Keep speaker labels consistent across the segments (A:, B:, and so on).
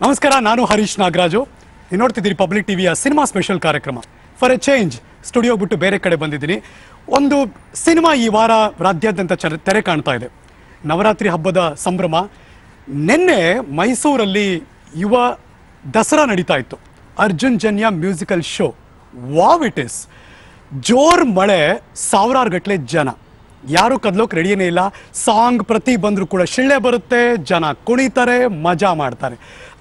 A: ನಮಸ್ಕಾರ, ನಾನು ಹರೀಶ್ ನಾಗರಾಜು. ನೀವು ನೋಡ್ತಿದ್ದೀರಿ ಪಬ್ಲಿಕ್ ಟಿವಿಯ ಸಿನಿಮಾ ಸ್ಪೆಷಲ್ ಕಾರ್ಯಕ್ರಮ. ಫಾರ್ ಎ ಚೇಂಜ್ ಸ್ಟುಡಿಯೋ ಬಿಟ್ಟು ಬೇರೆ ಕಡೆ ಬಂದಿದ್ದೀನಿ. ಒಂದು ಸಿನಿಮಾ ಈ ವಾರ ರಾಜ್ಯಾದ್ಯಂತ ತೆರೆ ಕಾಣ್ತಾ ಇದೆ. ನವರಾತ್ರಿ ಹಬ್ಬದ ಸಂಭ್ರಮ. ನಿನ್ನೆ ಮೈಸೂರಲ್ಲಿ ಯುವ ದಸರಾ ನಡೀತಾ ಇತ್ತು. Arjun Janya musical show. Wow it is. ಜೋರ್ ಮಳೆ, ಸಾವಿರಾರು ಗಟ್ಟಲೆ ಜನ, ಯಾರು ಕದ್ಲೋಕೆ ರೆಡಿಯೇ ಇಲ್ಲ. ಸಾಂಗ್ ಪ್ರತಿ ಬಂದರೂ ಕೂಡ ಶಿಳ್ಳೆ ಬರುತ್ತೆ, ಜನ ಕುಣಿತಾರೆ, ಮಜಾ ಮಾಡ್ತಾರೆ.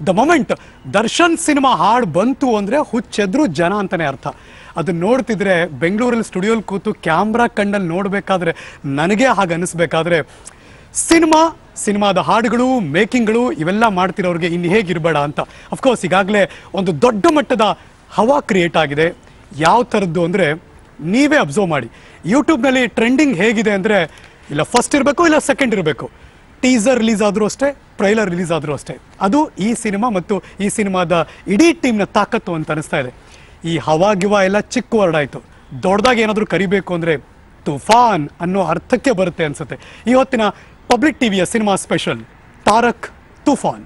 A: ದ ಮೊಮೆಂಟ್ ದರ್ಶನ್ ಸಿನಿಮಾ ಹಾಡು ಬಂತು ಅಂದರೆ ಹುಚ್ಚೆದ್ರು ಜನ ಅಂತಲೇ ಅರ್ಥ. ಅದನ್ನ ನೋಡ್ತಿದ್ರೆ ಬೆಂಗಳೂರಲ್ಲಿ ಸ್ಟುಡಿಯೋಲಿ ಕೂತು ಕ್ಯಾಮ್ರಾ ಕಣ್ಣಲ್ಲಿ ನೋಡಬೇಕಾದ್ರೆ ನನಗೆ ಹಾಗೆ ಅನ್ನಿಸ್ಬೇಕಾದ್ರೆ ಸಿನಿಮಾದ ಹಾಡುಗಳು, ಮೇಕಿಂಗ್ಗಳು ಇವೆಲ್ಲ ಮಾಡ್ತಿರೋರಿಗೆ ಇನ್ನು ಹೇಗಿರಬೇಡ ಅಂತ. ಅಫ್ಕೋರ್ಸ್ ಈಗಾಗಲೇ ಒಂದು ದೊಡ್ಡ ಮಟ್ಟದ ಹವಾ ಕ್ರಿಯೇಟ್ ಆಗಿದೆ. ಯಾವ ಥರದ್ದು ಅಂದರೆ ನೀವೇ ಅಬ್ಸರ್ವ್ ಮಾಡಿ. ಯೂಟ್ಯೂಬ್ನಲ್ಲಿ ಟ್ರೆಂಡಿಂಗ್ ಹೇಗಿದೆ ಅಂದರೆ, ಇಲ್ಲ ಫಸ್ಟ್ ಇರಬೇಕು ಇಲ್ಲ ಸೆಕೆಂಡ್ ಇರಬೇಕು. ಟೀಸರ್ ರಿಲೀಸ್ ಆದರೂ ಅಷ್ಟೇ, ಟ್ರೈಲರ್ ರಿಲೀಸ್ ಆದರೂ ಅಷ್ಟೇ. ಅದು ಈ ಸಿನಿಮಾ ಮತ್ತು ಈ ಸಿನಿಮಾದ ಇಡೀ ಟೀಮ್ನ ತಾಕತ್ತು ಅಂತ ಅನಿಸ್ತಾ ಇದೆ. ಈ ಹವಾ ಗಿವಾ ಎಲ್ಲ ಚಿಕ್ಕ ವರ್ಡ್ ಆಯಿತು. ದೊಡ್ಡದಾಗಿ ಏನಾದರೂ ಕರಿಬೇಕು ಅಂದರೆ ತುಫಾನ್ ಅನ್ನೋ ಅರ್ಥಕ್ಕೆ ಬರುತ್ತೆ ಅನಿಸುತ್ತೆ. ಈ ಹೊತ್ತಿನ ಪಬ್ಲಿಕ್ ಟಿವಿಯ ಸಿನಿಮಾ ಸ್ಪೆಷಲ್ ತಾರಕ್ ತುಫಾನ್.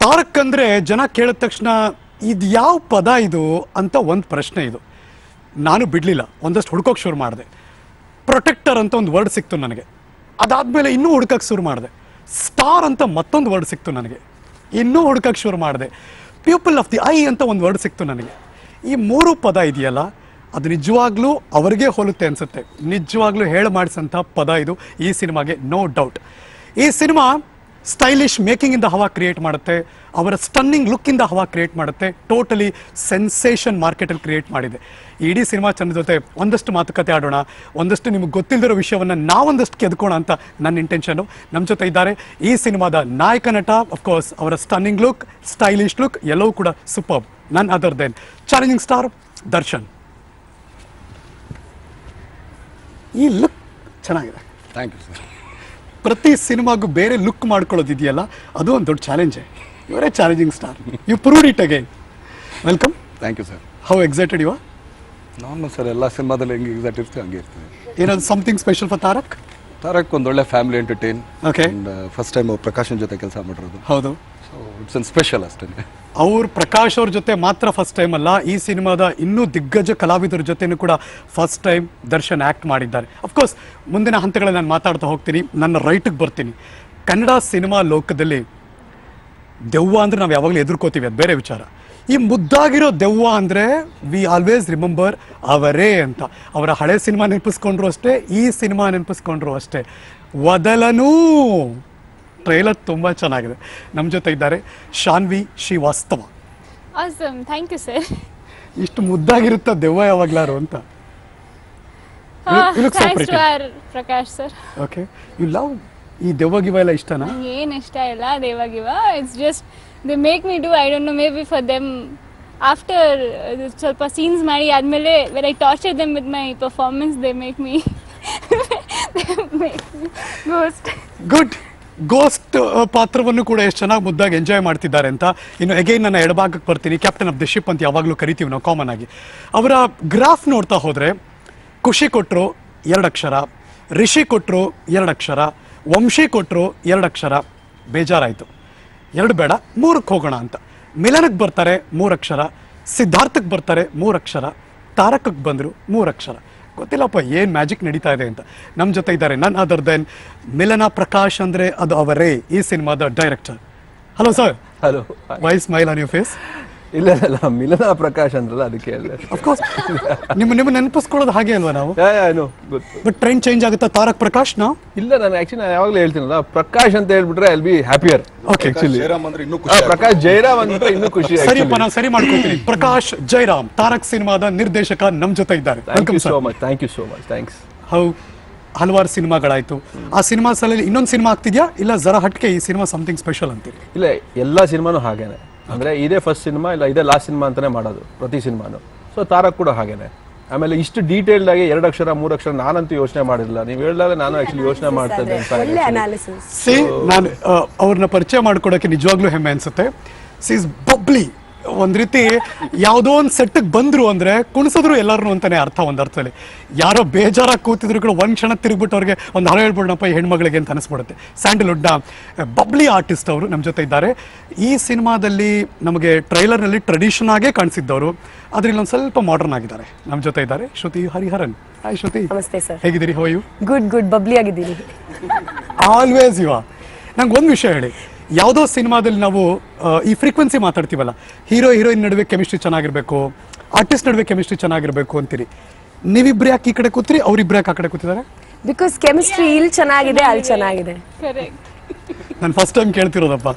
A: ತಾರಕ್ ಅಂದರೆ ಜನ ಕೇಳಿದ ತಕ್ಷಣ ಇದು ಯಾವ ಪದ ಇದು ಅಂತ ಒಂದು ಪ್ರಶ್ನೆ. ಇದು ನಾನು ಬಿಡಲಿಲ್ಲ, ಒಂದಷ್ಟು ಹುಡ್ಕೋಕೆ ಶುರು ಮಾಡಿದೆ. ಪ್ರೊಟೆಕ್ಟರ್ ಅಂತ ಒಂದು ವರ್ಡ್ ಸಿಕ್ತು ನನಗೆ. ಅದಾದಮೇಲೆ ಇನ್ನೂ ಹುಡ್ಕಕ್ಕೆ ಶುರು ಮಾಡಿದೆ. ಸ್ಟಾರ್ ಅಂತ ಮತ್ತೊಂದು ವರ್ಡ್ ಸಿಕ್ತು ನನಗೆ, ಇನ್ನೂ ಹುಡ್ಕಕ್ಕೆ ಶುರು ಮಾಡಿದೆ. ಪೀಪಲ್ ಆಫ್ ದಿ ಐ ಅಂತ ಒಂದು ವರ್ಡ್ ಸಿಕ್ತು ನನಗೆ. ಈ ಮೂರು ಪದ ಇದೆಯಲ್ಲ, ಅದು ನಿಜವಾಗ್ಲೂ ಅವರಿಗೆ ಹೋಲುತ್ತೆ ಅನಿಸುತ್ತೆ. ನಿಜವಾಗ್ಲೂ ಹೇಳಿ ಮಾಡಿಸಂಥ ಪದ ಇದು ಈ ಸಿನಿಮಾಗೆ, ನೋ ಡೌಟ್. ಈ ಸಿನಿಮಾ ಸ್ಟೈಲಿಶ್ ಮೇಕಿಂಗಿಂದ ಹವಾ ಕ್ರಿಯೇಟ್ ಮಾಡುತ್ತೆ, ಅವರ ಸ್ಟನ್ನಿಂಗ್ ಲುಕ್ಕಿಂದ ಹವಾ ಕ್ರಿಯೇಟ್ ಮಾಡುತ್ತೆ, ಟೋಟಲಿ ಸೆನ್ಸೇಷನ್ ಮಾರ್ಕೆಟಲ್ಲಿ ಕ್ರಿಯೇಟ್ ಮಾಡಿದೆ. ಇಡೀ ಸಿನಿಮಾ ಚೆನ್ನ ಜೊತೆ ಒಂದಷ್ಟು ಮಾತುಕತೆ ಆಡೋಣ, ಒಂದಷ್ಟು ನಿಮಗೆ ಗೊತ್ತಿಲ್ಲದಿರೋ ವಿಷಯವನ್ನು ನಾವೊಂದಷ್ಟು ಕೆದ್ಕೋಣ ಅಂತ ನನ್ನ ಇಂಟೆನ್ಷನು. ನಮ್ಮ ಜೊತೆ ಇದ್ದಾರೆ ಈ ಸಿನಿಮಾದ ನಾಯಕ ನಟ. ಅಫ್ಕೋರ್ಸ್ ಅವರ ಸ್ಟನ್ನಿಂಗ್ ಲುಕ್, ಸ್ಟೈಲಿಶ್ ಲುಕ್ ಎಲ್ಲವೂ ಕೂಡ super. None other than challenging star Darshan. ಈ ಲುಕ್ ಚೆನ್ನಾಗಿದೆ.
B: Thank you sir.
A: ಪ್ರತಿ ಸಿನಿಮಾಗೂ ಬೇರೆ ಲುಕ್ ಮಾಡ್ಕೊಳ್ಳೋದಿದೆಯಲ್ಲ, ಅದು ಒಂದು ದೊಡ್ಡ ಚಾಲೆಂಜೇ. ಇವರೇ challenging star. You proved it again. Welcome.
B: Thank you sir.
A: How excited you are?
B: Normal sir, ಎಲ್ಲ ಸಿನಿಮಾದಲ್ಲಿ ಹೆಂಗೆ ಎಕ್ಸೈಟ್ ಇರ್ತೀವಿ ಹಂಗೆ ಇರ್ತೀವಿ.
A: ಏನಾದ್ರು something special for Tarak?
B: Tarak ಒಂದು ಒಳ್ಳೆ family entertain.
A: Okay.
B: And first time ಪ್ರಕಾಶನ್ ಜೊತೆ ಕೆಲಸ ಮಾಡಿರೋದು.
A: ಹೌದು.
B: ಸೊ ಇಟ್ಸ್ ಒನ್ ಸ್ಪೆಷಲ್ ಅಷ್ಟೇ.
A: ಅವ್ರು ಪ್ರಕಾಶ್ ಅವ್ರ ಜೊತೆ ಮಾತ್ರ ಫಸ್ಟ್ ಟೈಮ್ ಅಲ್ಲ, ಈ ಸಿನಿಮಾದ ಇನ್ನೂ ದಿಗ್ಗಜ ಕಲಾವಿದರ ಜೊತೆನೂ ಕೂಡ ಫಸ್ಟ್ ಟೈಮ್ ದರ್ಶನ್ ಆ್ಯಕ್ಟ್ ಮಾಡಿದ್ದಾರೆ. ಅಫ್ಕೋರ್ಸ್ ಮುಂದಿನ ಹಂತಗಳಲ್ಲಿ ನಾನು ಮಾತಾಡ್ತಾ ಹೋಗ್ತೀನಿ. ನನ್ನ ರೈಟಿಗೆ ಬರ್ತೀನಿ. ಕನ್ನಡ ಸಿನಿಮಾ ಲೋಕದಲ್ಲಿ ದೆವ್ವ ಅಂದರೆ ನಾವು ಯಾವಾಗಲೂ ಎದುರ್ಕೋತೀವಿ, ಅದು ಬೇರೆ ವಿಚಾರ. ಈ ಮುದ್ದಾಗಿರೋ ದೆವ್ವ ಅಂದರೆ ವಿ ಆಲ್ವೇಸ್ ರಿಮೆಂಬರ್ ಅವರೇ ಅಂತ. ಅವರ ಹಳೆ ಸಿನಿಮಾ ನೆನಪಿಸ್ಕೊಂಡ್ರು ಅಷ್ಟೇ, ಈ ಸಿನಿಮಾ ನೆನಪಿಸ್ಕೊಂಡ್ರು ಅಷ್ಟೇ. ವದಲನೂ ಟ್ರೈಲರ್ ತುಂಬ ಚೆನ್ನಾಗಿದೆ. ನಮ್ಮ ಜೊತೆ ಇದ್ದಾರೆ Shanvi Srivastava.
C: Awesome, thank you sir.
A: ಇಷ್ಟು ಮುದ್ದಾಗಿರುತ್ತ ದೆವ್ವ ಯಾವಾಗ್ಲಾರು ಅಂತ.
C: Thanks to our Prakash sir.
A: Okay, you love ಈ ದೆವ್ವ ಗಿವ ಎಲ್ಲ ಇಷ್ಟನಾ?
C: ಏನ್ ಇಷ್ಟ ಇಲ್ಲ ದೇವಗಿವ. It's just they make me do, I don't know, maybe for them after ಸ್ವಲ್ಪ ಸೀನ್ಸ್ ಮಾಡಿ ಆದ್ಮೇಲೆ when I torture them with my performance they make me ghost.
A: Good. Ghost ಪಾತ್ರವನ್ನು ಕೂಡ ಎಷ್ಟು ಚೆನ್ನಾಗಿ ಮುದ್ದಾಗಿ ಎಂಜಾಯ್ ಮಾಡ್ತಿದ್ದಾರೆ ಅಂತ. ಇನ್ನು ಅಗೈನ್ ನನ್ನ ಎಡಭಾಗಕ್ಕೆ ಬರ್ತೀನಿ. ಕ್ಯಾಪ್ಟನ್ ಆಫ್ ದ ಶಿಪ್ ಅಂತ ಯಾವಾಗಲೂ ಕರಿತೀವಿ ನಾವು ಕಾಮನ್ ಆಗಿ. ಅವರ ಗ್ರಾಫ್ ನೋಡ್ತಾ ಹೋದರೆ ಖುಷಿ ಕೊಟ್ಟರು 2 ಅಕ್ಷರ, ರಿಷಿ ಕೊಟ್ಟರು 2 ಅಕ್ಷರ, ವಂಶಿ ಕೊಟ್ಟರು 2 ಅಕ್ಷರ. ಬೇಜಾರಾಯಿತು, 2 ಬೇಡ 3ಕ್ಕೆ ಹೋಗೋಣ ಅಂತ. ಮಿಲನಕ್ಕೆ ಬರ್ತಾರೆ 3 ಅಕ್ಷರ, ಸಿದ್ಧಾರ್ಥಕ್ಕೆ ಬರ್ತಾರೆ 3 ಅಕ್ಷರ, ತಾರಕಕ್ಕೆ ಬಂದರು 3 ಅಕ್ಷರ. ಗೊತ್ತಿಲ್ಲಪ್ಪ ಏನು ಮ್ಯಾಜಿಕ್ ನಡೀತಾ ಇದೆ ಅಂತ. ನಮ್ಮ ಜೊತೆ ಇದ್ದಾರೆ ನನ್ ಅದರ್ ದೆನ್ ಮಿಲನ ಪ್ರಕಾಶ್. ಅಂದರೆ ಅದು ಅವರೇ ಈ ಸಿನಿಮಾದ director. Hello sir.
D: Hello.
A: Why smile on your face?
D: ಇಲ್ಲ ಮಿಲನ ಪ್ರಕಾಶ್ ಅಂದ್ರಲ್ಲ, ಅದಕ್ಕೆ
A: ಅಫ್ಕೋರ್ಸ್ ನಿಮ್ಮ ನೆನಪಿಸ್ಕೊಳ್ಳೋದು ಹಾಗೆ ಅಲ್ವಾ ನಾವು? ಬಟ್ ಟ್ರೆಂಡ್ ಚೇಂಜ್ ಆಗುತ್ತಾ ತಾರಕ್ ಪ್ರಕಾಶ್ ನಾವು?
D: ಇಲ್ಲ, ನಾನು ಆಕ್ಚುಲಿ ಯಾವಾಗಲೂ ಹೇಳ್ತೀನಲ್ಲ, ಪ್ರಕಾಶ್ ಅಂತ ಹೇಳ್ಬಿಟ್ರೆ I will be happier.
A: Okay,
B: Jayaram ಅಂದ್ರೆ ಇನ್ನೂ ಖುಷಿ.
D: ಪ್ರಕಾಶ್ ಜಯರಾಮ್ ಅಂದ್ರೆ ಇನ್ನೂ ಖುಷಿ.
A: ಸರಿಯಪ್ಪ, ನಾನು ಸರಿ ಮಾಡ್ಕೊತೀನಿ. ಪ್ರಕಾಶ್ ಜಯರಾಮ್, ತಾರಕ್ ಸಿನಿಮಾದ ನಿರ್ದೇಶಕ, ನಮ್ಮ ಜೊತೆ ಇದ್ದಾರೆ.
D: Thank you so much. Thanks.
A: ಹಲವಾರು ಸಿನಿಮಾಗಳಾಯ್ತು. ಆ ಸಿನಿಮಾ ಸಲಲ್ಲಿ ಇನ್ನೊಂದು ಸಿನಿಮಾ ಆಗ್ತಿದ್ಯಾ, ಇಲ್ಲ ಜರಾ ಹಟ್ಕೆ ಈ ಸಿನಿಮಾ ಸಮಥಿಂಗ್ ಸ್ಪೆಷಲ್ ಅಂತೀರಿ?
D: ಇಲ್ಲ, ಎಲ್ಲ ಸಿನಿಮಾನು ಹಾಗೇನೆ. ಅಂದ್ರೆ ಇದೇ ಫಸ್ಟ್ ಸಿನಿಮಾ ಇಲ್ಲ ಇದೇ ಲಾಸ್ಟ್ ಸಿನಿಮಾ ಅಂತಾನೆ ಮಾಡೋದು ಪ್ರತಿ ಸಿನಿಮಾನು. ಸೊ ತಾರಕ್ ಕೂಡ ಹಾಗೇನೆ. ಆಮೇಲೆ ಇಷ್ಟು ಡೀಟೇಲ್ಡ್ ಆಗಿ 2 ಅಕ್ಷರ 3 ಅಕ್ಷರ ನಾನಂತೂ ಯೋಚನೆ ಮಾಡಿರಲಿಲ್ಲ. ನೀವು ಹೇಳಿದಾಗ ನಾನು ಆಕ್ಚುಲಿ ಯೋಚನೆ ಮಾಡ್ತಾ ಇದ್ದೆ.
A: ನಾನು ಅವ್ರನ್ನ ಪರಿಚಯ ಮಾಡ್ಕೊಡೋಕೆ ನಿಜವಾಗ್ಲೂ ಹೆಮ್ಮೆ ಅನ್ಸುತ್ತೆ. ಸಿ ಇಸ್ ಬಬ್ಲಿ, ಒಂದ್ ರೀತಿ ಯಾವುದೋ ಒಂದು ಸೆಟ್ಗೆ ಬಂದ್ರು ಅಂದ್ರೆ ಕುಣಿಸಿದ್ರು ಎಲ್ಲರೂ ಅಂತಾನೆ ಅರ್ಥ, ಒಂದ್ ಅರ್ಥದಲ್ಲಿ. ಯಾರೋ ಬೇಜಾರಾಗಿ ಕೂತಿದ್ರು ಕೂಡ ಒಂದ್ ಕ್ಷಣ ತಿರುಗ್ಬಿಟ್ಟು ಅವ್ರಿಗೆ ಒಂದು ಹರ ಹೇಳ್ಬಿಡಪ್ಪ ಈ ಹೆಣ್ಮಗಳಿಗೆ ಅಂತ ಅನಿಸ್ಬಿಡುತ್ತೆ. ಸ್ಯಾಂಡಲ್ವುಡ್ನ ಬಬ್ಲಿ ಆರ್ಟಿಸ್ಟ್ ಅವರು ನಮ್ಮ ಜೊತೆ ಇದ್ದಾರೆ. ಈ ಸಿನಿಮಾದಲ್ಲಿ ನಮಗೆ ಟ್ರೈಲರ್ನಲ್ಲಿ ಟ್ರೆಡಿಷನ್ ಆಗೇ ಕಾಣಿಸಿದ್ದವರು, ಆದ್ರೆ ಇಲ್ಲೊಂದು ಸ್ವಲ್ಪ ಮಾಡರ್ನ್ ಆಗಿದ್ದಾರೆ. ನಮ್ಮ ಜೊತೆ ಇದ್ದಾರೆ ಶ್ರುತಿ ಹರಿಹರನ್. ಹಾಯ್ ಶ್ರುತಿ.
E: ನಮಸ್ತೆ ಸರ್.
A: ಹೇಗಿದ್ದೀರಿ? ಹೋ ಯು?
E: ಗುಡ್ ಬಬ್ಲಿ ಆಗಿದ್ದೀನಿ.
A: ಆಲ್ವೇಸ್ ಇವ. ನಂಗೆ ಒಂದು ವಿಷಯ ಹೇಳಿ, ಯಾವುದೋ ಸಿನಿಮಾದಲ್ಲಿ ನಾವು ಈ ಫ್ರೀಕ್ವೆನ್ಸಿ ಮಾತಾಡ್ತೀವಲ್ಲ, ಹೀರೋ ಹೀರೋಯಿನ್ ನಡುವೆ ಕೆಮಿಸ್ಟ್ರಿ ಚೆನ್ನಾಗಿರ್ಬೇಕು, ಆರ್ಟಿಸ್ಟ್ ನಡುವೆ ಕೆಮಿಸ್ಟ್ರಿ ಚೆನ್ನಾಗಿರ್ಬೇಕು ಅಂತೀರಿ. ನೀವಿಬ್ರು ಯಾಕೆ ಈ ಕಡೆ ಕೂತ್ರಿ, ಅವ್ರಿಬ್ರು ಯಾಕೆ ಆ ಕಡೆ ಕೂತಿದ್ದಾರೆ?
E: ಬಿಕಾಸ್ ಕೆಮಿಸ್ಟ್ರಿ ಇಲ್ಲಿ ಚೆನ್ನಾಗಿದೆ, ಅಲ್ಲಿ ಚೆನ್ನಾಗಿದೆ.
C: ಕರೆಕ್ಟ್.
A: ನಾನು ಫಸ್ಟ್ ಟೈಮ್ ಕೇಳ್ತಿರೋದಪ್ಪ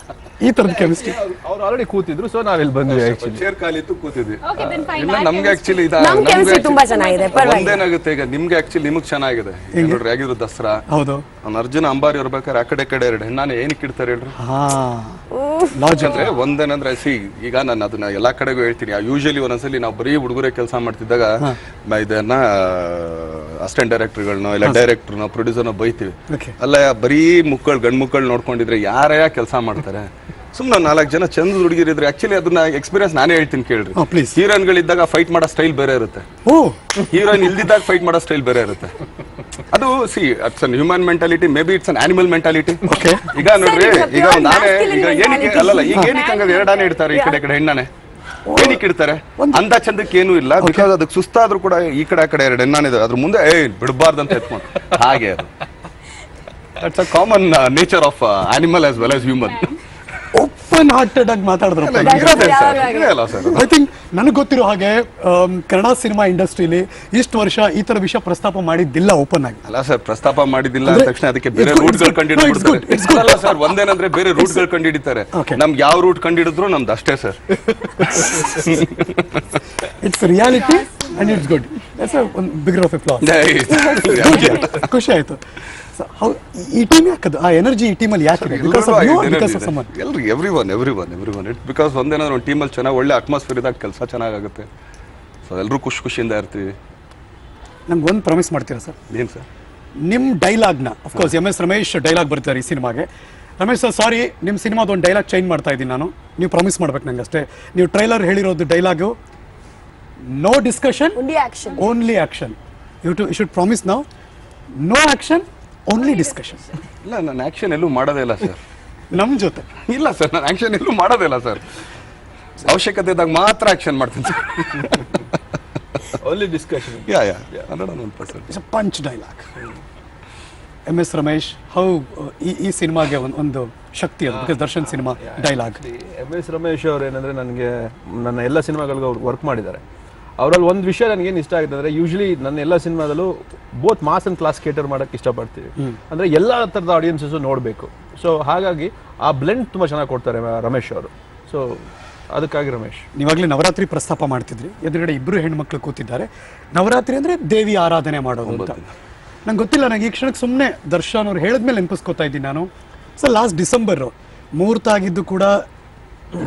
A: ಈ ತರದ ಕೆಮಿಸ್ಟ್ರಿ.
D: ಅವ್ರು ಆಲ್ರೆಡಿ ಕೂತಿದ್ರು, ಸೊ ನಾವಿಲ್ಲಿ ಬಂದ್ವಿ. ಆಕ್ಚುಲಿ
B: ಚೇರ್ ಖಾಲಿತ್ತು ಕೂತಿದ್ವಿ.
C: Okay, then fine.
B: ಇಲ್ಲ ನಮ್ಗೆ ಆಕ್ಚುಲಿ
E: ನಮ್ ಕೆಮಿಸ್ಟ್ರಿ ತುಂಬಾ ಚೆನ್ನಾಗಿದೆ, ಪರವಾಗಿಲ್ಲ.
B: ಒಂದೇನಾಗುತ್ತೆ ಈಗ ನಿಮ್ಗೆ ಆಕ್ಚುಲಿ ನಿಮಗ್ ಚೆನ್ನಾಗಿದೆ. ಈಗ ನೋಡ್ರಿ ಆಗಿದ್ರು ದಸರಾ,
A: ಹೌದು,
B: ಅವ್ನು ಅರ್ಜುನ ಅಂಬಾರಿ ಇರ್ಬೇಕಾದ್ರೆ ಆ ಕಡೆ ಎರಡು ಹೆಣ್ಣಾನೆ ಏನಕ್ಕೆ ಇಡ್ತಾರೆ ಹೇಳ್ರಿ?
A: ಹಾ ಲಾಜಿಕ್.
B: ಅಂದ್ರೆ ಒಂದೇನಂದ್ರೆ ಈಗ ನಾನು ಅದನ್ನ ಎಲ್ಲಾ ಕಡೆಗೂ ಹೇಳ್ತೀನಿ. ಯೂಶಲಿ ಒಂದೊಂದ್ಸಲಿ ನಾವು ಬರೀ ಹುಡುಗರೇ ಕೆಲಸ ಮಾಡ್ತಿದ್ದಾಗ ಇದನ್ನ ಅಸಿಸ್ಟೆಂಟ್ ಡೈರೆಕ್ಟರ್ಗಳನ್ನೋ ಇಲ್ಲ ಡೈರೆಕ್ಟರ್ನೋ ಪ್ರೊಡ್ಯೂಸರ್ನೋ ಬೈತೀವಿ. ಅಲ್ಲ ಬರೀ ಗಂಡ್ ಮುಕ್ಕಳು ನೋಡ್ಕೊಂಡಿದ್ರೆ ಯಾರೇ ಕೆಲಸ ಮಾಡ್ತಾರೆ? ಸುಮ್ಮನೆ 4 ಜನ ಚಂದ ಹುಡುಗಿರಿದ್ರೆ ಆಕ್ಚುಲಿ ಅದನ್ನ ಎಕ್ಸ್ಪೀರಿಯನ್ಸ್ ನಾನೇ ಹೇಳ್ತೀನಿ ಕೇಳ್ರಿ. ಹೀರೋಯಿನ್ಗಳಿದ್ದಾಗ ಫೈಟ್ ಮಾಡೋ ಸ್ಟೈಲ್ ಬೇರೆ ಇರುತ್ತೆ, ಹೀರೋಯಿನ್ ಇಲ್ದಿದ್ದಾಗ ಫೈಟ್ ಮಾಡೋ ಸ್ಟೈಲ್ ಬೇರೆ ಇರುತ್ತೆ. ಅದು it's an human mentality, may be it's an animal mentality. ಈಗ ನೋಡ್ರಿ, ಈಗ ನಾನೇ ಈಗ ಏನಕ್ಕೆ ಅಲ್ಲಲ್ಲ, ಈಗ ಏನಕ್ಕೆ ಹಂಗಾದ್ರೆ 2 ಆನೆ ಇಡ್ತಾರೆ, ಈ ಕಡೆ ಹೆಣ್ಣಾನೆ ಏನಕ್ಕೆ ಇಡ್ತಾರೆ? ಅಂದ ಚಂದಕ್ಕೆ ಏನೂ ಇಲ್ಲ, ಬಿಕಾಸ್ ಅದಕ್ಕೆ ಸುಸ್ತಾದ್ರೂ ಕೂಡ ಈ ಕಡೆ ಆ ಕಡೆ 2 ಹೆಣ್ಣಾನೆ ಇದೆ, ಅದ್ರ ಮುಂದೆ ಬಿಡಬಾರ್ದು ಅಂತ ಎತ್ಕೊಂಡು ಹಾಗೆ ಅದು. That's a common nature of animal as well as human.
A: Open hearted ಆಗಿ ಮಾತಾಡಿದ್ರಪ್ಪ. ಐ ಥಿಂಕ್ ನನಗೆ ಗೊತ್ತಿರೋ ಹಾಗೆ ಕನ್ನಡ ಸಿನಿಮಾ ಇಂಡಸ್ಟ್ರಿಲಿ ಇಷ್ಟು ವರ್ಷ ಈ ತರ ವಿಷಯ ಪ್ರಸ್ತಾಪ ಮಾಡಿದ್ದಿಲ್ಲ ಓಪನ್ ಆಗಿ.
B: ಅಲ್ಲ ಸರ್, ಪ್ರಸ್ತಾಪ ಮಾಡಿದ್ದಿಲ್ಲ ಅಂದ ತಕ್ಷಣ ಅದಕ್ಕೆ ಬೇರೆ ರೂಟ್ಗಳು ಕಂಡಿಡ್ತಾರೆ. ಅಲ್ಲ ಸರ್, ಒಂದೇನಂದ್ರೆ ಬೇರೆ ರೂಟ್ಗಳು ಕಂಡಿಡಿತಾರೆ. ನಮ್ಗೆ ಯಾವ ರೂಟ್ ಕಂಡಿಡಿದ್ರು ನಮ್ದು ಅಷ್ಟೇ sir.
A: It's reality and it's good. That's a bigger of applause. ಖುಷಿ ಆಯ್ತು. ಈ ಟೀಮ್ ಯಾಕದು, ಆ ಎನರ್ಜಿ ಈ ಟೀಮಲ್ಲಿ ಯಾಕೆ? Because of you are because of someone?
B: Everyone it because ಒಂದೇನಾದ್ರು ಒಂದು ಟೀಮಲ್ಲಿ ಚೆನ್ನಾಗಿ ಒಳ್ಳೆ ಅಟ್ಮಾಸ್ಫಿಯರ್ ಇದ್ದಾಗ ಕೆಲಸ ಚೆನ್ನಾಗುತ್ತೆ. ಸೊ ಎಲ್ಲರೂ ಖುಷಿಯಿಂದ ಇರ್ತೀವಿ.
A: ನಮ್ಗೆ ಒಂದು ಪ್ರಾಮಿಸ್ ಮಾಡ್ತೀರಾ ಸರ್?
B: ಏನು ಸರ್?
A: ನಿಮ್ಮ ಡೈಲಾಗ್ನ, ಅಫ್ಕೋರ್ಸ್ MS ರಮೇಶ್ ಡೈಲಾಗ್ ಬರ್ತಾರೆ ಈ ಸಿನಿಮಾಗೆ. ರಮೇಶ್ ಸರ್, ಸಾರಿ, ನಿಮ್ಮ ಸಿನಿಮಾದ ಒಂದು ಡೈಲಾಗ್ ಚೇಂಜ್ ಮಾಡ್ತಾ ಇದ್ದೀನಿ ನಾನು. ನೀವು ಪ್ರಾಮಿಸ್ ಮಾಡ್ಬೇಕು ನಂಗೆ ಅಷ್ಟೇ. ನೀವು ಟ್ರೈಲರ್ ಹೇಳಿರೋದು dialogue no discussion, only action. You should promise now. No action, only discussion.
B: ಇಲ್ಲ, ನಾನು ಆಕ್ಷನ್ ಎಲ್ಲೂ ಮಾಡೋದೇ ಇಲ್ಲ ಸರ್.
A: ನಮ್ಮ ಜೊತೆ
B: ಇಲ್ಲ ಸರ್, ನಾನು ಆಕ್ಷನ್ ಎಲ್ಲೂ ಮಾಡೋದೇ ಇಲ್ಲ ಸರ್. ಅವಶ್ಯಕತೆ ಇದ್ದಾಗ ಮಾತ್ರ ಆಕ್ಷನ್ ಮಾಡ್ತೀನಿ sir.
D: Only discussion.
B: Yeah 100%.
A: It's a punch dialogue. MS Ramesh, how ಈ ಸಿನಿಮಾಗೆ ಒಂದು ಶಕ್ತಿ ಅದು, because Darshan cinema dialogue.
D: MS Ramesh ಅವ್ರು ಏನಂದ್ರೆ ನನಗೆ ನನ್ನ ಎಲ್ಲ ಸಿನಿಮಾಗಳಿಗೂ ಅವ್ರು ವರ್ಕ್ ಮಾಡಿದ್ದಾರೆ. ಅವರಲ್ಲಿ ಒಂದು ವಿಷಯ ನನಗೇನು ಇಷ್ಟ ಆಗಿದೆ ಅಂದರೆ, ಯೂಶಲಿ ನನ್ನ ಎಲ್ಲ ಸಿನಿಮಾದಲ್ಲೂ both mass and class cater ಮಾಡೋಕ್ಕೆ ಇಷ್ಟಪಡ್ತೀವಿ. ಅಂದರೆ ಎಲ್ಲ ಥರದ ಆಡಿಯನ್ಸಸ್ಸು ನೋಡಬೇಕು. ಸೊ ಹಾಗಾಗಿ ಆ ಬ್ಲೆಂಡ್ ತುಂಬ ಚೆನ್ನಾಗಿ ಕೊಡ್ತಾರೆ ರಮೇಶ್ ಅವರು. ಸೊ ಅದಕ್ಕಾಗಿ ರಮೇಶ್.
A: ನೀವಾಗಲೇ ನವರಾತ್ರಿ ಪ್ರಸ್ತಾಪ ಮಾಡ್ತಿದ್ರಿ, ಎದುರುಗಡೆ 2 ಹೆಣ್ಮಕ್ಳು ಕೂತಿದ್ದಾರೆ. ನವರಾತ್ರಿ ಅಂದರೆ ದೇವಿ ಆರಾಧನೆ ಮಾಡೋದು ಅಂತ. ನಂಗೆ ಗೊತ್ತಿಲ್ಲ, ನನಗೆ ಈ ಕ್ಷಣಕ್ಕೆ ಸುಮ್ಮನೆ ದರ್ಶನ್ ಅವ್ರು ಹೇಳಿದ್ಮೇಲೆ ನೆನಪಿಸ್ಕೊತಾ ಇದ್ದೀನಿ ನಾನು. ಸೊ ಲಾಸ್ಟ್ ಡಿಸೆಂಬರ್ ಮುಹೂರ್ತ ಆಗಿದ್ದು ಕೂಡ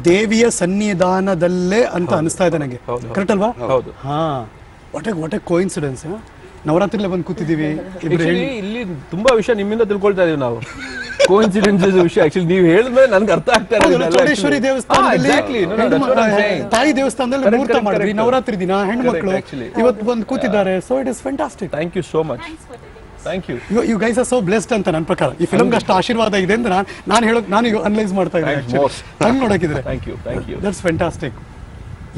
A: ದೇವಿಯ ಸನ್ನಿಧಾನದಲ್ಲೇ ಅಂತ ಅನಿಸ್ತಾ ಇದೆ ನನಗೆ. ಕರೆಕ್ಟ್ ಅಲ್ವಾ?
D: ಹೌದು.
A: ಹಾ, ವಾಟ್ ಎ ಕೋಇನ್ಸಿಡೆನ್ಸ್. ನವರಾತ್ರಿಲೇ ಬಂದು ಕೂತಿದ್ದೀವಿ.
D: ಇಲ್ಲಿ ತುಂಬಾ ವಿಷಯ ನಿಮ್ಮಿಂದ ತಿಳ್ಕೊಳ್ತಾ ಇದೀವಿ ನಾವು. ಕೋಇನ್ಸಿಡೆನ್ಸಸ್ ವಿಷಯ ಆಕ್ಚುಲಿ ನೀವು ಹೇಳಿದ್ಮೇಲೆ ನನಗೆ ಅರ್ಥ ಆಗ್ತಾ ಇಲ್ಲ.
A: ಚೌಡೇಶ್ವರಿ ದೇವಸ್ಥಾನದಲ್ಲಿ, ತಾಯಿ ದೇವಸ್ಥಾನದಲ್ಲಿ ಮುಹೂರ್ತ ಮಾಡಿದ್ವಿ ನವರಾತ್ರಿ ದಿನ. ಹೆಣ್ಮಕ್ಳು ಇವತ್ತು ಬಂದು ಕೂತಿದ್ದಾರೆ. So it is fantastic.
D: Thank you so much. Thank you.
A: You guys are so blessed ಅಂತ ನನ್ನ ಪ್ರಕಾರ. ಈ ಫಿಲ್ಮ್ಗೆ ಅಷ್ಟು ಆಶೀರ್ವಾದ ಇದೆ ಅಂತ ನಾನು ಈಗ ಅನಲೈಸ್ ಮಾಡ್ತಾ ಇದ್ದೀನಿ. ಹಂಗೆ ನೋಡೋಕಿದ್ರೆ ದಟ್ಸ್ ಫ್ಯಾಂಟಾಸ್ಟಿಕ್.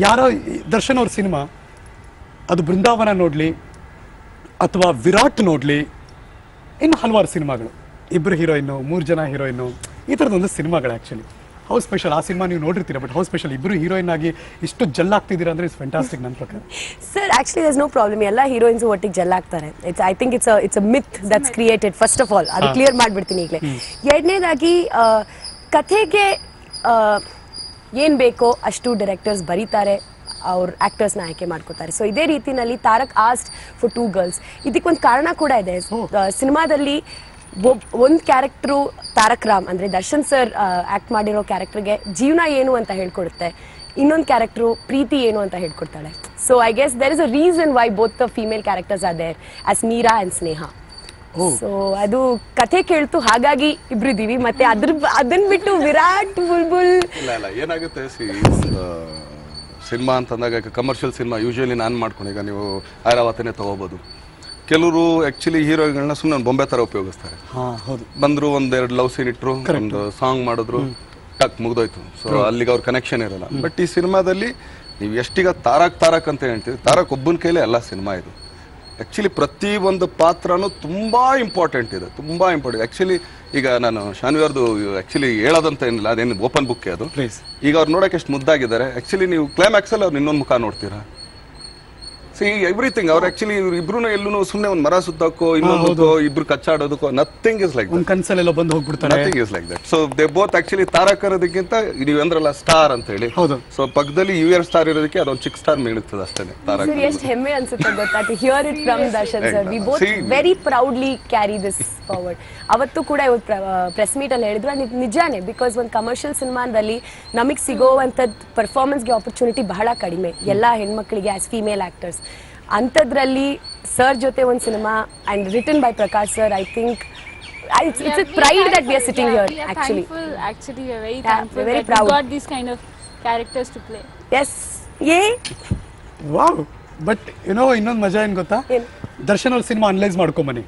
A: ಯಾರೋ ದರ್ಶನ್ ಅವ್ರ ಸಿನಿಮಾ, ಅದು ಬೃಂದಾವನ ನೋಡಲಿ ಅಥವಾ ವಿರಾಟ್ ನೋಡಲಿ, ಇನ್ನು ಹಲವಾರು ಸಿನಿಮಾಗಳು, 2 ಹೀರೋಯಿನ್ನು 3 ಜನ ಹೀರೋಯಿನ್ನು, ಈ ಥರದೊಂದು ಸಿನಿಮಾಗಳು ಆ್ಯಕ್ಚುಲಿ ಹೌ ಸ್ಪೆಷಲ್. ಆ ಸಿನಿಮಾ ನೀವು ನೋಡಿರ್ತೀರ, ಬಟ್ ಹೌ ಸ್ಪೆಷಲ್ 2 ಹೀರೋಯಿನ್ ಆಗಿ ಇಷ್ಟು ಜಲ್ ಆಗ್ತಿದ್ದೀರಾ ಅಂದ್ರೆ ಇಟ್ಸ್ ಫ್ಯಾಂಟಾಸ್ಟಿಕ್ ನನ್ನ ಪ್ರಕಾರ.
E: Sir actually there's no problem, ಎಲ್ಲ ಹೀರೋಯಿನ್ಸ್ ಒಟ್ಟಿಗೆ ಜಲ್ ಆಗ್ತಾರೆ. I think it's a myth that's created. First of all ಅದು ಕ್ಲಿಯರ್ ಮಾಡ್ಬಿಡ್ತೀನಿ ಈಗಲೇ. ಎರಡನೇದಾಗಿ ಕಥೆಗೆ ಏನು ಬೇಕೋ ಅಷ್ಟು ಡೈರೆಕ್ಟರ್ಸ್ ಬರೀತಾರೆ, ಅವ್ರ ಆಕ್ಟರ್ಸ್ನ ಆಯ್ಕೆ ಮಾಡ್ಕೋತಾರೆ. ಸೊ ಇದೇ ರೀತಿನಲ್ಲಿ ತಾರಕ್ ಆಸ್ಕ್ಡ್ ಫಾರ್ 2 ಗರ್ಲ್ಸ್. ಇದಕ್ಕೊಂದು ಕಾರಣ ಕೂಡ ಇದೆ. ಸಿನಿಮಾದಲ್ಲಿ ಒಂದು ಕ್ಯಾರೆಕ್ಟ್ರು ತಾರಕ್ ರಾಮ್ ಅಂದರೆ ದರ್ಶನ್ ಸರ್ ಆ್ಯಕ್ಟ್ ಮಾಡಿರೋ ಕ್ಯಾರೆಕ್ಟರ್ಗೆ ಜೀವನ ಏನು ಅಂತ ಹೇಳ್ಕೊಡುತ್ತೆ, ಇನ್ನೊಂದು ಕ್ಯಾರೆಕ್ಟ್ರು ಪ್ರೀತಿ ಏನು ಅಂತ ಹೇಳ್ಕೊಡ್ತಾಳೆ. So I guess there is a reason why both the female characters are there as Meera and Sneha. So ಅದು ಕಥೆ ಕೇಳ್ತು, ಹಾಗಾಗಿ ಇಬ್ರು ಇದೀವಿ. ಮತ್ತೆ ಅದನ್ನ ಬಿಟ್ಟು ವಿರಾಟ್ ಬುಲ್ಬುಲ್
B: ಇಲ್ಲ ಏನಾಗುತ್ತೆ, ಸಿನಿಮಾ ಅಂತಂದಾಗ ಕಮರ್ಷಿಯಲ್ ಸಿನಿಮಾ ಯೂಶಲಿ ನಾನು ಮಾಡ್ಕೊಂಡು ಈಗ ನೀವು ಐರಾವತನೇ ತೊಗೋಬೋದು. ಕೆಲವರು ಆ್ಯಕ್ಚುಲಿ ಹೀರೋಗಳನ್ನ ಸುಮ್ಮನೆ ಬೊಂಬೆ ಥರ ಉಪಯೋಗಿಸ್ತಾರೆ.
A: ಹೌದು,
B: ಬಂದರು ಒಂದೆರಡು ಲವ್ ಸೀನ್ ಇಟ್ಟರು, ಒಂದು ಸಾಂಗ್ ಮಾಡಿದ್ರು, ಟಕ್ ಮುಗ್ದೋಯ್ತು. ಸೊ ಅಲ್ಲಿಗೆ ಅವ್ರ ಕನೆಕ್ಷನ್ ಇರಲ್ಲ. ಬಟ್ ಈ ಸಿನಿಮಾದಲ್ಲಿ ನೀವು ಎಷ್ಟೀಗ ತಾರಕ್ ಅಂತ ಹೇಳ್ತೀವಿ, ತಾರಕ್ ಒಬ್ಬನ ಕೈಲೇ ಎಲ್ಲ ಸಿನಿಮಾ ಇದು. ಆ್ಯಕ್ಚುಲಿ ಪ್ರತಿ ಒಂದು ಪಾತ್ರನೂ ತುಂಬ ಇಂಪಾರ್ಟೆಂಟ್ ಇದೆ, ತುಂಬ ಇಂಪಾರ್ಟೆಂಟ್. ಆ್ಯಕ್ಚುಲಿ ಈಗ ನಾನು ಶಾನ್ವಿ ಅವ್ರದ್ದು ಆ್ಯಕ್ಚುಲಿ ಹೇಳೋದಂತ ಏನಿಲ್ಲ, ಅದೇನು ಓಪನ್ ಬುಕ್ಕೇ ಅದು. ಈಗ ಅವ್ರು ನೋಡೋಕೆ ಎಷ್ಟು ಮುದ್ದಾಗಿದ್ದಾರೆ. ಆ್ಯಕ್ಚುಲಿ ನೀವು ಕ್ಲೈಮ್ಯಾಕ್ಸಲ್ಲಿ ಅವ್ರು ಇನ್ನೊಂದು ಮುಖ ನೋಡ್ತೀರಾ. ಸಿ ಎವ್ರಿಥಿಂಗ್ ಅವ್ರು ಆ್ಯಕ್ಚುಲಿ ಇಬ್ರು ಎಲ್ಲೂ ಸುಮ್ಮನೆ ಒಂದು ಮರ ಸುತ್ತಕ್ಕೋ ಇನ್ನೊಂದು ಇಬ್ರು ಕಚ್ಚಾಡೋದಕ್ಕೋ ನಥಿಂಗ್ ಇಸ್ ಲೈಕ್
A: ಒಂದು ಕನ್ಸಲ್ಲೆಲ್ಲ ಬಂದು ಹೋಗ್ಬಿಡ್ತಾರೆ.
B: Nothing is like that. So they both actually Tarak ಇರೋದಕ್ಕಿಂತ ನೀವು ಅಂದ್ರಲ್ಲ ಸ್ಟಾರ್ ಅಂತ ಹೇಳಿ, ಸೊ ಪಕ್ಕದಲ್ಲಿ UR ಸ್ಟಾರ್ ಇರೋದಕ್ಕೆ ಅದೊಂದು ಚಿಕ್ಕ ಸ್ಟಾರ್ ಮೇಳುತ್ತದೆ ಅಷ್ಟೇ ತಾರಕ್.
E: ಸರ್ ಎಷ್ಟು ಹೆಮ್ಮೆ ಅನ್ಸುತ್ತೆ ಗೊತ್ತಾ to hear it from Darshan sir. We both very proudly carry this forward. ಅವತ್ತು ಕೂಡ ಇವತ್ತು ಪ್ರೆಸ್ ಮೀಟ್ ಅಲ್ಲಿ ಹೇಳಿದ್ರು, ಅದು ನಿಜಾನೇ. ಬಿಕಾಸ್ ಒಂದು ಕಮರ್ಷಿಯಲ್ ಸಿನಿಮಾದಲ್ಲಿ ನಮಗೆ ಸಿಗೋವಂಥದ್ದು ಪರ್ಫಾರ್ಮೆನ್ಸ್ಗೆ ಆಪರ್ಚುನಿಟಿ ಬಹಳ ಕಡಿಮೆ ಎಲ್ಲ ಹೆಣ್ಮಕ್ಳಿಗೆ ಆಸ್ ಫೀಮೇಲ್ ಆಕ್ಟರ್ಸ್. ಅಂಥದ್ರಲ್ಲಿ ಸರ್ ಜೊತೆ ಒಂದು cinema and written by Prakash sir, I think it's a pride that we are sitting here. Actually,
C: we are very thankful.
E: We're very
C: that
E: proud.
C: we got these kind of characters to play.
E: yes, yay.
A: Wow. But ಇನ್ನೊಂದು ಮಜಾ ಏನ್ ಗೊತ್ತಾ, ದರ್ಶನ್ ಅವ್ರ cinema analyse ಮಾಡ್ಕೊಂಬನ್ನಿ.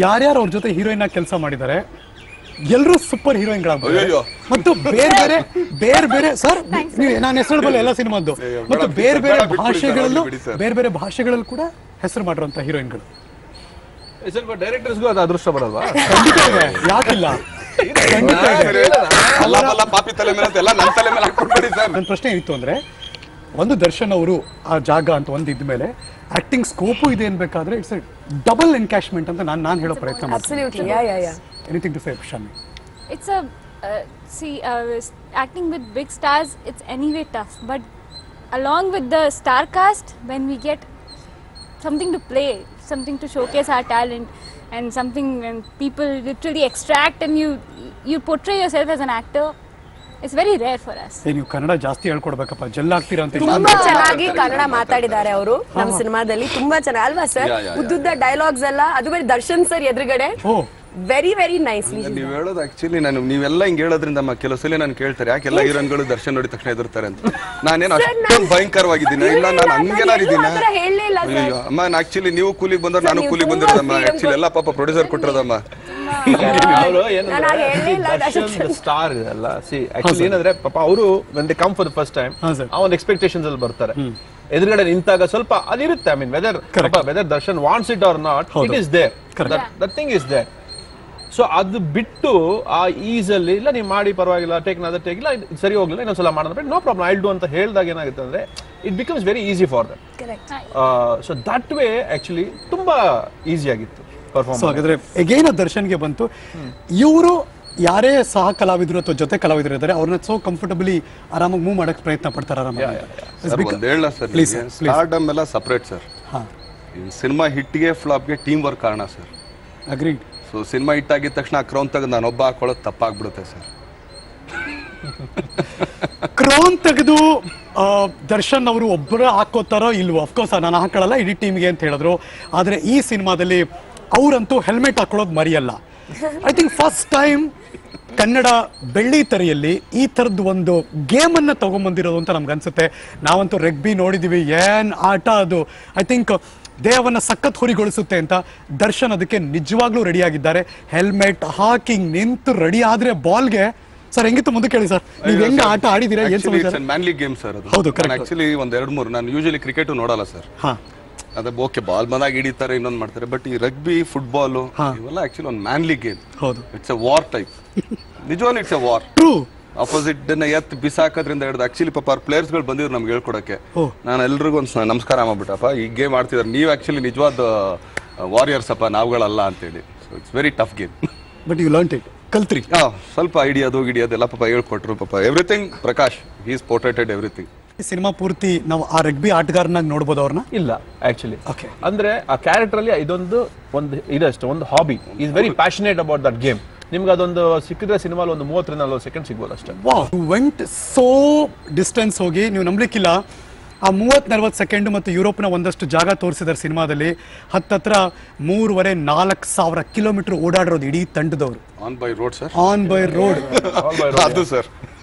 A: ಯಾರ್ಯಾರು ಅವ್ರ ಜೊತೆ heroine ಆಗಿ ಕೆಲಸ ಮಾಡಿದ್ದಾರೆ ಎಲ್ಲರೂ ಸೂಪರ್ ಹೀರೋಯಿನ್ಗಳಾಗ್ತಾರೆ. ಮತ್ತು ಬೇರೆ ಬೇರೆ ಸರ್, ನೀವು ನಾನು ಹೆಸರು ಬಲ್ಲ ಎಲ್ಲ ಸಿನಿಮಾದ್ದು, ಮತ್ತು ಬೇರೆ ಬೇರೆ ಭಾಷೆಗಳಲ್ಲೂ ಕೂಡ ಹೆಸರು ಮಾಡಿರುವಂತ ಹೀರೋಯಿನ್ಗಳು.
D: ಸ್ವಲ್ಪ ಡೈರೆಕ್ಟರ್ಸ್ಗೂ ಅದು ಅದೃಷ್ಟ ಬರಲ್ವಾ?
A: ಖಂಡಿತ ಇದೆ, ಯಾಕಿಲ್ಲ, ಖಂಡಿತ ಇದೆ. ನನ್ನ ಪ್ರಶ್ನೆ ಇತ್ತು ಅಂದ್ರೆ, ಒಂದು ದರ್ಶನ್ ಅವರು ಆ ಜಾಗ ಅಂತ ಒಂದು ಇದ್ಮೇಲೆ ಆಕ್ಟಿಂಗ್ ಸ್ಕೋಪು ಇದೆ ಅನ್ಬೇಕಾದ್ರೆ ಇಟ್ಸ್ ಡಬಲ್ ಎನ್ಕ್ಯಾಶ್ಮೆಂಟ್ ಅಂತ ನಾನು ಹೇಳೋ ಪ್ರಯತ್ನ ಮಾಡ್ತೀನಿ.
E: Absolutely, yeah.
A: Anything to say, Shami?
C: It's a acting with big stars, it's anyway tough, but along with the star cast, when we get something to play, something to showcase our talent, and something when people literally extract and you portray yourself as an actor, it's very rare for us.
A: ನೀವು ಕನ್ನಡ ಜಾಸ್ತಿ ಹೇಳ್ಕೊಡ್ಬೇಕಪ್ಪ, gel ಆಗ್ತೀರಾ ಅಂತ.
E: ತುಂಬಾ ಚೆನ್ನಾಗಿ ಕನ್ನಡ ಮಾತಾಡಿದ್ದಾರೆ ಅವರು ನಮ್ಮ ಸಿನಿಮಾದಲ್ಲಿ, ತುಂಬಾ ಚೆನ್ನಾಗಿ ಅಲ್ವಾ ಸರ್? ಉದ್ದುದ್ದ ಡೈಲಾಗ್ಸ್ ಎಲ್ಲ, ಅದು ಬೇರೆ ದರ್ಶನ್ ಸರ್ ಎದುರುಗಡೆ ವೆರಿ ವೆರಿ ನೈಸ್ಲಿ.
B: ನೀವು ಹೇಳೋದು ಆಕ್ಚುಲಿ ನೀವೆಲ್ಲ ಹಿಂಗೆ ಹೇಳೋದ್ರಿಂದ ಕೆಲವು ಸಲ ನಾನು ಕೇಳ್ತಾರೆ ಯಾಕೆಲ್ಲ ಹೀರೋನ್ಗಳು ದರ್ಶನ್ ನೋಡಿ ತಕ್ಷಣ ಎದುರ್ತಾರೆ ಅಂತ. ನಾನೇನು ಅಷ್ಟೊಂದು ಭಯಂಕರವಾಗಿದ್ದೀನಿ? ಇಲ್ಲ, ನಾನು ಹಂಗೇನಾರಿದ್ದೀನಿ ಅಮ್ಮ. ಆಕ್ಚುಲಿ ನೀವು ಕೂಲಿಗೆ ಬಂದ್ರೆ ನಾನು ಕೂಲಿಗೆ ಬಂದಿರೋದಮ್ಮ. ಆಕ್ಚುಲಿ ಎಲ್ಲ ಪಾಪ ಪ್ರೊಡ್ಯೂಸರ್ ಕೊಟ್ಟಿರೋದಮ್ಮ.
D: ಸ್ಟಾರ್ ಇದೆಲ್ಲ ಆಕ್ಚುಲಿ ಏನಂದ್ರೆ ಪಾಪ ಅವರು when they come for the first time ಆ ಒಂದು ಎಕ್ಸ್ಪೆಕ್ಟೇಷನ್ಸ್ ಅಲ್ಲಿ ಬರ್ತಾರೆ. ಎದುರುಗಡೆ ನಿಂತಾಗ ಸ್ವಲ್ಪ ಅದಿರುತ್ತೆ. I mean whether Darshan wants it or not, it is there, that thing is there. So ಅದು ಬಿಟ್ಟು ಆ ಈಸಲ್ಲಿ ಇಲ್ಲ ನೀವು ಮಾಡಿ ಪರವಾಗಿಲ್ಲ, ಟೇಕ್ ನದರ್ ಟೇಕ್, ಇಲ್ಲ ಸರಿ ಹೋಗ್ಲಿಲ್ಲ ಇನ್ನೊಂದ್ಸಲ ಮಾಡಿದ್ರೆ ನೋ ಪ್ರಾಬ್ಲಮ್ ಐ ಡೂ ಅಂತ ಹೇಳಿದಾಗ ಏನಾಗುತ್ತೆ ಅಂದ್ರೆ it becomes very easy for them. So that way actually ತುಂಬಾ ಈಸಿ ಆಗಿತ್ತು ಪರ್ಫಾರ್ಮೆನ್ಸ್.
A: ಹಾಗಾದ್ರೆ ಎಗೇನ್ ದರ್ಶನ್ಗೆ ಬಂತು, ಇವರು ಯಾರೇ ಸಹ ಕಲಾವಿದರು ಅಥವಾ ಜೊತೆ ಕಲಾವಿದರು ಇದ್ದಾರೆ ಅವ್ರನ್ನ ಸೋ ಕಂಫರ್ಟಬಲಿ ಆರಾಮಾಗಿ ಮೂವ್ ಮಾಡಕ್ ಪ್ರಯತ್ನ ಪಡ್ತಾರೆ.
B: ಸ್ಟಾರ್ಡಮ್ ಎಲ್ಲ ಸಪರೇಟ್ ಸರ್. ಸಿನಿಮಾ ಹಿಟ್ಗೆ ಫ್ಲಾಪ್ಗೆ ಟೀಮ್ ವರ್ಕ್ ಕಾರಣ sir.
A: Agreed.
B: So cinema hit ಆಗಿದ ತಕ್ಷಣ ಕ್ರೌನ್ ತೆಗೆದು ನಾನೊಬ್ಬ ಹಾಕೊಳ್ಳೋದು ತಪ್ಪಾಗ್ಬಿಡುತ್ತೆ ಸರ್.
A: ಕ್ರೌನ್ ತೆಗೆದು ದರ್ಶನ್ ಅವರು ಒಬ್ಬರು ಹಾಕೋತಾರೋ ಇಲ್ವೋ, ಅಫ್ಕೋರ್ಸ್ ನಾನು ಹಾಕೊಳ್ಳಲ್ಲ ಇಡೀ ಟೀಮ್ಗೆ ಅಂತ ಹೇಳಿದ್ರು. ಆದರೆ ಈ ಸಿನಿಮಾದಲ್ಲಿ ಅವರಂತೂ ಹೆಲ್ಮೆಟ್ ಹಾಕೊಳ್ಳೋದು ಮರಿಯಲ್ಲ. I think first time Kannada ಬೆಳ್ಳಿ ತೆರೆಯಲ್ಲಿ ಈ ಥರದ್ದು ಒಂದು ಗೇಮನ್ನು ತಗೊಂಬಂದಿರೋದು ಅಂತ ನಮ್ಗೆ ಅನ್ಸುತ್ತೆ. ನಾವಂತೂ ರೆಗ್ಬಿ ನೋಡಿದ್ದೀವಿ, ಏನ್ ಆಟ ಅದು. ಐ ಥಿಂಕ್ ದೇಹವನ್ನು ಸಖತ್ ಹುರಿಗೊಳಿಸುತ್ತೆ ಅಂತ ದರ್ಶನ್ ಅದಕ್ಕೆ ನಿಜವಾಗ್ಲೂ ರೆಡಿ ಆಗಿದ್ದಾರೆ. ಹೆಲ್ಮೆಟ್ ಹಾಕಿ ನಿಂತು ರೆಡಿ ಆದ್ರೆ ಬಾಲ್ಗೆ ಸರ್ ಹೆಂಗಿತ್ತು ಮುಂದೆ ಕೇಳಿ ಸರ್, ನೀವು ಹೆಂಗ ಆಟ ಆಡಿದಿರಾ?
B: ಮ್ಯಾನ್ಲಿ ಗೇಮ್ ಸರ್ ಅದು.
A: ಹೌದು,
B: ಆಕ್ಚುಲಿ ಒಂದ್ 2-3 ನಾನು ಯೂಶಲಿ ಕ್ರಿಕೆಟ್ ನೋಡಲ್ಲ ಸರ್. ಅದೇ ಓಕೆ ಬಾಲ್ ಬಂದಾಗ ಹಿಡಿತಾರೆ, ಇನ್ನೊಂದು ಮಾಡ್ತಾರೆ. ಬಟ್ ಈ ರಗ್ಬಿ, ಫುಟ್ಬಾಲ್ ಇವೆಲ್ಲ ಆಕ್ಚುಲಿ ಒಂದು ಮ್ಯಾನ್ಲಿ ಗೇಮ್.
A: ಹೌದು,
B: ಇಟ್ಸ್ ಎ ವಾರ್ ಟೈಪ್. ನಿಜವಾಗ್ಲೂ it's A war.
A: True.
B: Opposite ಎತ್ ಬಿಸಾಕೋದ್ರಿಂದ ಹಿಡಿದು ಆಕ್ಚುಲಿ ಪಾಪ ಅವ್ರ ಪ್ಲೇಯರ್ಸ್ ಗಳು ಬಂದಿದ್ರು ನಮ್ಗೆ ಹೇಳ್ಕೊಡಕ್ಕೆ. ನಾನು ಎಲ್ರಿಗೂ ಒಂದು ನಮಸ್ಕಾರ ಮಾಡ್ಬಿಟ್ಟಪ್ಪ, ಈ ಗೇಮ್ ಆಡ್ತಿದ್ದಾರೆ ನೀವು, ಆಕ್ಚುಲಿ ನಿಜವಾದ ವಾರಿಯರ್ಸ್ ಅಪ್ಪ, ನಾವುಗಳಲ್ಲ ಅಂತೇಳಿ. So it's very tough game.
A: But you learn it, ಕಲ್ತ್ರಿ.
B: ಸ್ವಲ್ಪ ಹಿಡಿಯೋದು ಗಿಡಿಯೋದೆಲ್ಲ ಪಾಪ ಹೇಳ್ಕೊಟ್ರು. ಪಾಪ everything Prakash he is portrayed everything.
A: Cinema ಪೂರ್ತಿ ನಾವು ಆ ರಗ್ಬಿ ಆಟಗಾರನಾಗಿ ನೋಡ್ಬೋದು ಅವ್ರನ್ನ?
D: ಇಲ್ಲ ಆಕ್ಚುಲಿ. ಅಂದ್ರೆ ಆ ಕ್ಯಾರೆಕ್ಟರ್ ಅಲ್ಲಿ ಇದೊಂದು ಇದಷ್ಟು ಒಂದು hobby. Is very passionate about that game. ನಿಮ್ಗೆ ಅದೊಂದು ಸಿಕ್ಕಿದ್ರೆ ಸಿನಿಮಾಲ್ ಒಂದು 30-40 ಸೆಕೆಂಡ್ ಸಿಗ್ಬೋದು ಅಷ್ಟೇ.
A: ವೆಂಟ್ ಸೋ ಡಿಸ್ಟೆನ್ಸ್ ಹೋಗಿ ನೀವು ನಂಬಲಿಕ್ಕಿಲ್ಲ. ಆ 30-40 ಸೆಕೆಂಡ್ ಮತ್ತು ಯುರೋಪ್ನ ಒಂದಷ್ಟು ಜಾಗ ತೋರಿಸಿದಾರೆ ಸಿನಿಮಾದಲ್ಲಿ. ಹತ್ತತ್ರ 3,500-4,000 ಕಿಲೋಮೀಟರ್ ಓಡಾಡಿರೋದು ಇಡೀ ತಂಡದವರು.
B: On by road sir.
A: On by road.
B: ಅದು sir.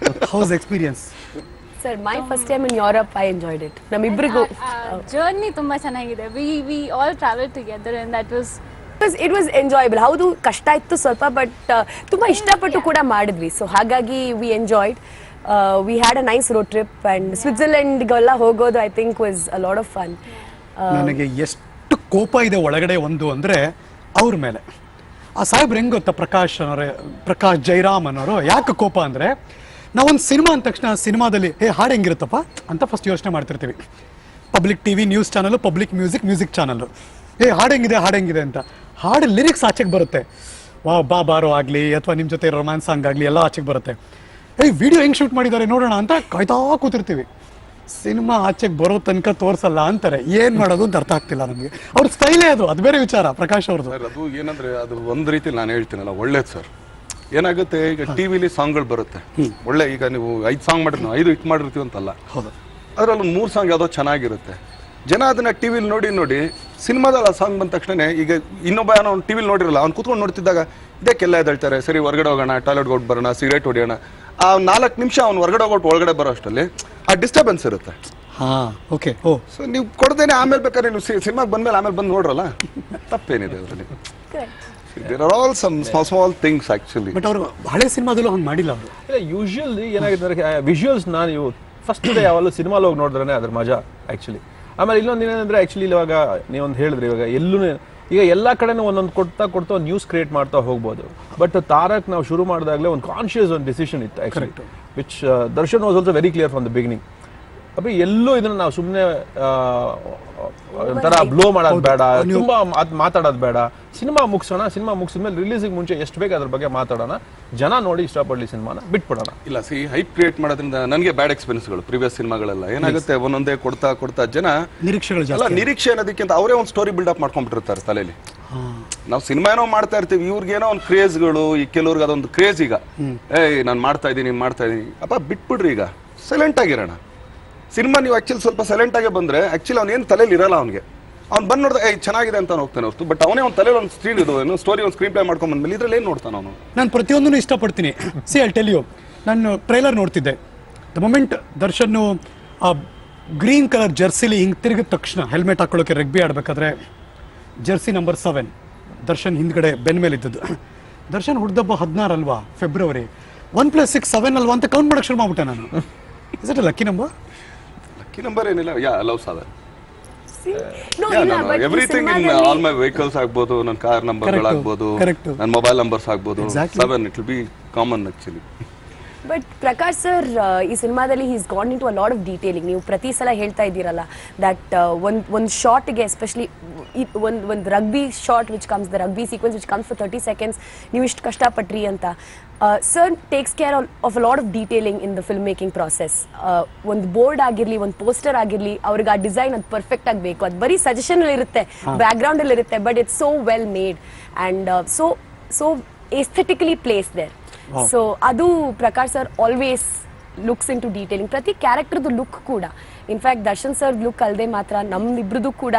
A: How's experience?
E: Sir my first time in Europe I enjoyed it ನಮ್ಮಿಬ್ಬರಿಗೂ
C: ಜರ್ನಿ ತುಂಬಾ ಚೆನ್ನಾಗಿದೆ. We all travel together and that was
E: it was enjoyable. ಹೌದು ಕಷ್ಟ ಇತ್ತು ಸ್ವಲ್ಪ, ಬಟ್ ತುಂಬಾ ಇಷ್ಟಪಟ್ಟು ಕೂಡ ಮಾಡಿದ್ವಿ. ಸೊ ಹಾಗಾಗಿ we enjoyed. We had a nice road trip and ಸ್ವಿಟ್ಜರ್ಲೆಂಡ್ಗೆಲ್ಲ ಹೋಗೋದು I think was a lot of fun.
A: ನನಗೆ ಎಷ್ಟು ಕೋಪ ಇದೆ ಒಳಗಡೆ ಒಂದು ಅಂದರೆ ಅವ್ರ ಮೇಲೆ. ಆ ಸಾಹೇಬ್ರು ಹೆಂಗೆ ಗೊತ್ತಾ, ಪ್ರಕಾಶ್ ಜೈರಾಮ್ ಅನ್ನೋರು ಯಾಕೆ ಕೋಪ ಅಂದರೆ, ನಾವೊಂದು ಸಿನಿಮಾ ಅಂದ ತಕ್ಷಣ ಸಿನಿಮಾದಲ್ಲಿ ಹಾಡು ಹೆಂಗಿರುತ್ತಪ್ಪ ಅಂತ ಫಸ್ಟ್ ಯೋಚನೆ ಮಾಡ್ತಿರ್ತೀವಿ. Public TV news channel, public music channel, ಹಾಡು ಹೆಂಗಿದೆ ಅಂತ. ಹಾಡು ಲಿರಿಕ್ಸ್ ಆಚೆಗೆ ಬರುತ್ತೆ, ಬಾರೋ ಆಗಲಿ ಅಥವಾ ನಿಮ್ಮ ಜೊತೆ ರೊಮ್ಯಾನ್ಸ್ ಸಾಂಗ್ ಆಗಲಿ ಎಲ್ಲ ಆಚೆಗೆ ಬರುತ್ತೆ. ವಿಡಿಯೋ ಹೆಂಗೆ ಶೂಟ್ ಮಾಡಿದ್ದಾರೆ ನೋಡೋಣ ಅಂತ ಕಾಯ್ತಾ ಕೂತಿರ್ತೀವಿ. ಸಿನಿಮಾ ಆಚೆಗೆ ಬರೋ ತನಕ ತೋರಿಸಲ್ಲ ಅಂತಾರೆ. ಏನು ಮಾಡೋದು ಅಂತ ಅರ್ಥ ಆಗ್ತಿಲ್ಲ ನಮಗೆ. ಅವ್ರ ಸ್ಟೈಲೇ ಅದು ಬೇರೆ ವಿಚಾರ ಪ್ರಕಾಶ್ ಅವ್ರದ್ದು.
B: ಅದು ಏನಂದ್ರೆ ಅದು ಒಂದು ರೀತಿ ನಾನು ಹೇಳ್ತೀನಲ್ಲ ಒಳ್ಳೇದು ಸರ್. ಏನಾಗುತ್ತೆ ಈಗ ಟಿವಿಲಿ ಸಾಂಗ್ಗಳು ಬರುತ್ತೆ ಒಳ್ಳೆ, ಈಗ ನೀವು 5 ಸಾಂಗ್ ಮಾಡಿರಿ, ನಾವು 5 ಹಿಟ್ ಮಾಡಿರ್ತೀವಿ ಅಂತಲ್ಲ,
A: ಹೌದು,
B: ಅದರಲ್ಲಿ ಒಂದು 3 ಸಾಂಗ್ ಯಾವುದೋ ಚೆನ್ನಾಗಿರುತ್ತೆ. ಜನ ಅದನ್ನ ಟಿವಿಲಿ ನೋಡಿ ಸಿನಿಮಾದಲ್ಲಿ ಆ ಸಾಂಗ್ ಬಂದ ತಕ್ಷಣ, ಈಗ ಇನ್ನೊಬ್ಬ ಏನೋ ಅವ್ನು ಟಿವಿಲಿ ನೋಡಿರಲ್ಲ, ಅವ್ನು ಕೂತ್ಕೊಂಡು ನೋಡ್ತಿದ್ದಾಗ ಇದಕ್ಕೆಲ್ಲ ಎದ್ದೇಳ್ತಾರೆ, ಸರಿ ಹೊರಗಡೆ ಹೋಗೋಣ, ಟಾಯ್ಲೆಟ್ ಹೋಗಿ ಬರೋಣ, ಸಿಗರೇಟ್ ಹೊಡಿಯೋಣ. ಆ 4 ನಿಮಿಷ ಅವ್ನು ಹೊರಗಡೆ ಹೋಗ್ಬಿಟ್ಟು ಒಳಗಡೆ ಬರೋ ಅಷ್ಟರಲ್ಲಿ ಆ ಡಿಸ್ಟರ್ಬೆನ್ಸ್ ಇರುತ್ತೆ.
A: ಓಕೆ.
B: ಸೊ ನೀವು ಕೊಡ್ದೇನೆ ಆಮೇಲೆ ಬೇಕಾದ್ರೆ ನೀವು ಸಿನಿಮಾಗೆ ಬಂದ್ಮೇಲೆ ಆಮೇಲೆ ಬಂದು ನೋಡ್ರಲ್ಲ, ತಪ್ಪೇನಿದೆ ಅದರಲ್ಲಿ. There are all some small things actually.
A: But ಅವರು ಹಳೆ ಸಿನಿಮಾದಲ್ಲೂ ಹಂಗೆ ಮಾಡಿಲ್ಲ ಅವರು.
D: ಯೂಶುವಲಿ ಏನಾಗಿದೆ ಅಂದರೆ ವಿಜುವಲ್ಸ್ ನೀವು ಫಸ್ಟ್ ಯಾವಲ್ಲೂ ಸಿನಿಮಾಲ್ ಹೋಗಿ ನೋಡಿದ್ರೆ ಅದ್ರ ಮಜಾ ಆ್ಯಕ್ಚುಲಿ. ಆಮೇಲೆ ಇನ್ನೊಂದು ಏನಂದರೆ ಆ್ಯಕ್ಚುಲಿ ಇವಾಗ ನೀವೊಂದು ಹೇಳಿದ್ರಿ, ಇವಾಗ ಎಲ್ಲೂ ಈಗ ಎಲ್ಲ ಕಡೆನೂ ಒಂದೊಂದು ಕೊಡ್ತಾ ಒಂದು ನ್ಯೂಸ್ ಕ್ರಿಯೇಟ್ ಮಾಡ್ತಾ ಹೋಗ್ಬೋದು. ಬಟ್ ತಾರಕ್ ನಾವು ಶುರು ಮಾಡಿದಾಗಲೇ ಒಂದು ಕಾನ್ಷಿಯಸ್ ಒಂದು ಡಿಸಿಷನ್ ಇತ್ತು actually, which Darshan was also very clear from the beginning. ಅಪ್ಪ ಎಲ್ಲೂ ಇದನ್ನ ನಾವು ಸುಮ್ಮನೆ ಒಂಥರ ಬ್ಲೋ ಮಾಡೋದು ಬೇಡ, ತುಂಬ ಮಾತಾಡೋದು ಬೇಡ, ಸಿನಿಮಾ ಮುಗಿಸಿದ್ಮೇಲೆ ರಿಲೀಸಿಗೆ ಮುಂಚೆ ಎಷ್ಟು ಬೇಕು ಅದ್ರ ಬಗ್ಗೆ ಮಾತಾಡೋಣ, ಜನ ನೋಡಿ ಇಷ್ಟಪಡಲಿ ಸಿನಿಮಾನ, ಬಿಟ್ಬಿಡೋಣ.
B: ಇಲ್ಲ ಹೈಪ್ ಕ್ರಿಯೇಟ್ ಮಾಡೋದ್ರಿಂದ ನನಗೆ ಬ್ಯಾಡ್ ಎಕ್ಸ್ಪೀರಿಯನ್ಸ್ಗಳು ಪ್ರೀವಿಯಸ್ ಸಿನಿಮಾಗಳೆಲ್ಲ ಏನಾಗುತ್ತೆ, ಒಂದೊಂದೇ ಕೊಡ್ತಾ ಜನ ನಿರೀಕ್ಷೆ ಅನ್ನೋದಕ್ಕಿಂತ ಅವರೇ ಒಂದು ಸ್ಟೋರಿ ಬಿಲ್ಡಪ್ ಮಾಡ್ಕೊಂಡ್ಬಿಟ್ಟಿರ್ತಾರೆ ತಲೆಯಲ್ಲಿ. ನಾವು ಸಿನಿಮಾ ಏನೋ ಮಾಡ್ತಾ ಇರ್ತೀವಿ, ಇವ್ರಿಗೇನೋ ಒಂದು ಕ್ರೇಜ್ಗಳು, ಈ ಕೆಲವ್ರಿಗೆ ಅದೊಂದು ಕ್ರೇಜ್. ಈಗ ನಾನು ಮಾಡ್ತಾ ಇದ್ದೀನಿ ಅಪ್ಪ ಬಿಟ್ಬಿಡ್ರಿ, ಈಗ ಸೈಲೆಂಟ್ ಆಗಿರೋಣ. ಸಿನಿಮಾ ನೀವು ಆಕ್ಚುಲಿ ಸ್ವಲ್ಪ ಸೈಲೆಂಟ್ ಆಗಿ ಬಂದ್ರೆ ಆಕ್ಚುಲಿ ಅವ್ನೇನು ತಲೆಯಲ್ಲಿ ಇರಲ್ಲ. ಅವ್ನಿಗೆ ಬಂದ್ ನೋಡಿದ್ರೆ ಚೆನ್ನಾಗಿದೆ ಅಂತ ಹೋಗ್ತಾನೆ ಹೊರತು, ಬಟ್ ಅವನೇ ಒಂದು ತಲೆಯಲ್ಲಿ ಒಂದು ಸ್ಕ್ರೀನ್ ಇದು ಸ್ಟೋರಿ ಒಂದು ಸ್ಕ್ರೀನ್ ಪ್ಲೇ ಮಾಡ್ಕೊಂಡ್ ಬಂದ್ಮೇಲೆ ಇದ್ರಲ್ಲಿ ಏನು ನೋಡ್ತಾನೆ ಅವನು.
A: ನಾನು ಪ್ರತಿಯೊಂದನ್ನು ಇಷ್ಟಪಡ್ತೀನಿ. ಸಿ ಐ ಟೆಲ್ ಯು, ನಾನು ಟ್ರೈಲರ್ ನೋಡ್ತಿದ್ದೆ. ದ ಮೊಮೆಂಟ್ ದರ್ಶನ್ ಆ ಗ್ರೀನ್ ಕಲರ್ ಜರ್ಸಿಲಿ ಹಿಂಗೆ ತಿರುಗಿದ ತಕ್ಷಣ ಹೆಲ್ಮೆಟ್ ಹಾಕೊಳ್ಳೋಕೆ ರಗ್ಬಿ ಆಡಬೇಕಾದ್ರೆ ಜರ್ಸಿ ನಂಬರ್ 7 ದರ್ಶನ್ ಹಿಂದ್ಗಡೆ ಬೆನ್ ಮೇಲೆ ಇದ್ದದ್ದು. ದರ್ಶನ್ ಹುಡ್ದಬ್ಬ 16 ಅಲ್ವಾ, ಫೆಬ್ರವರಿ. 1+6 7 ಅಲ್ವಾ ಅಂತ ಕೌಂಟ್ ಮಾಡಕ್ಕೆ ಶುರು ಮಾಡ್ಬಿಟ್ಟೆ ನಾನು. Is it lucky number?
B: Lucky number ಏನಿಲ್ಲ, love Sadhan.
E: No,
B: everything in all my vehicles ಆಗ್ಬೋದು, ನನ್ನ ಕಾರ್ ನಂಬರ್ಗಳಾಗ್ಬೋದು, ನನ್ನ ಮೊಬೈಲ್ ನಂಬರ್ಸ್ ಆಗ್ಬೋದು, 7 it will be common actually.
E: But Prakash sir ಈ ಸಿನಿಮಾದಲ್ಲಿ he's gone into a lot of detailing. ನೀವು ಪ್ರತಿ ಸಲ ಹೇಳ್ತಾ ಇದ್ದೀರಲ್ಲ ದಟ್ ಒಂದು ಶಾರ್ಟ್ಗೆ ಎಸ್ಪೆಷಲಿ ಒಂದು rugby shot which comes, the rugby sequence which comes for 30 seconds, ನೀವು ಇಷ್ಟು ಕಷ್ಟಪಟ್ರಿ ಅಂತ. Sir takes care of a lot of detailing in the film making process. ಒಂದು ಬೋರ್ಡ್ ಆಗಿರಲಿ, ಒಂದು ಪೋಸ್ಟರ್ ಆಗಿರಲಿ, ಅವ್ರಿಗೆ ಆ ಡಿಸೈನ್ ಅದು ಪರ್ಫೆಕ್ಟ್ ಆಗಬೇಕು. ಅದು ಬರೀ ಸಜೆಷನ್ ಇರುತ್ತೆ, ಬ್ಯಾಕ್ ಗ್ರೌಂಡ್ ಅಲ್ಲಿ ಇರುತ್ತೆ, but it's so well made and so aesthetically place there. So ಅದು Prakash sir always looks into detailing. ಪ್ರತಿ ಕ್ಯಾರೆಕ್ಟರ್ದು ಲುಕ್ ಕೂಡ, ಇನ್ಫ್ಯಾಕ್ಟ್ ದರ್ಶನ್ ಸರ್ ಲುಕ್ ಅಲ್ಲದೆ ಮಾತ್ರ ನಮ್ಮಿಬ್ರದ್ದು ಕೂಡ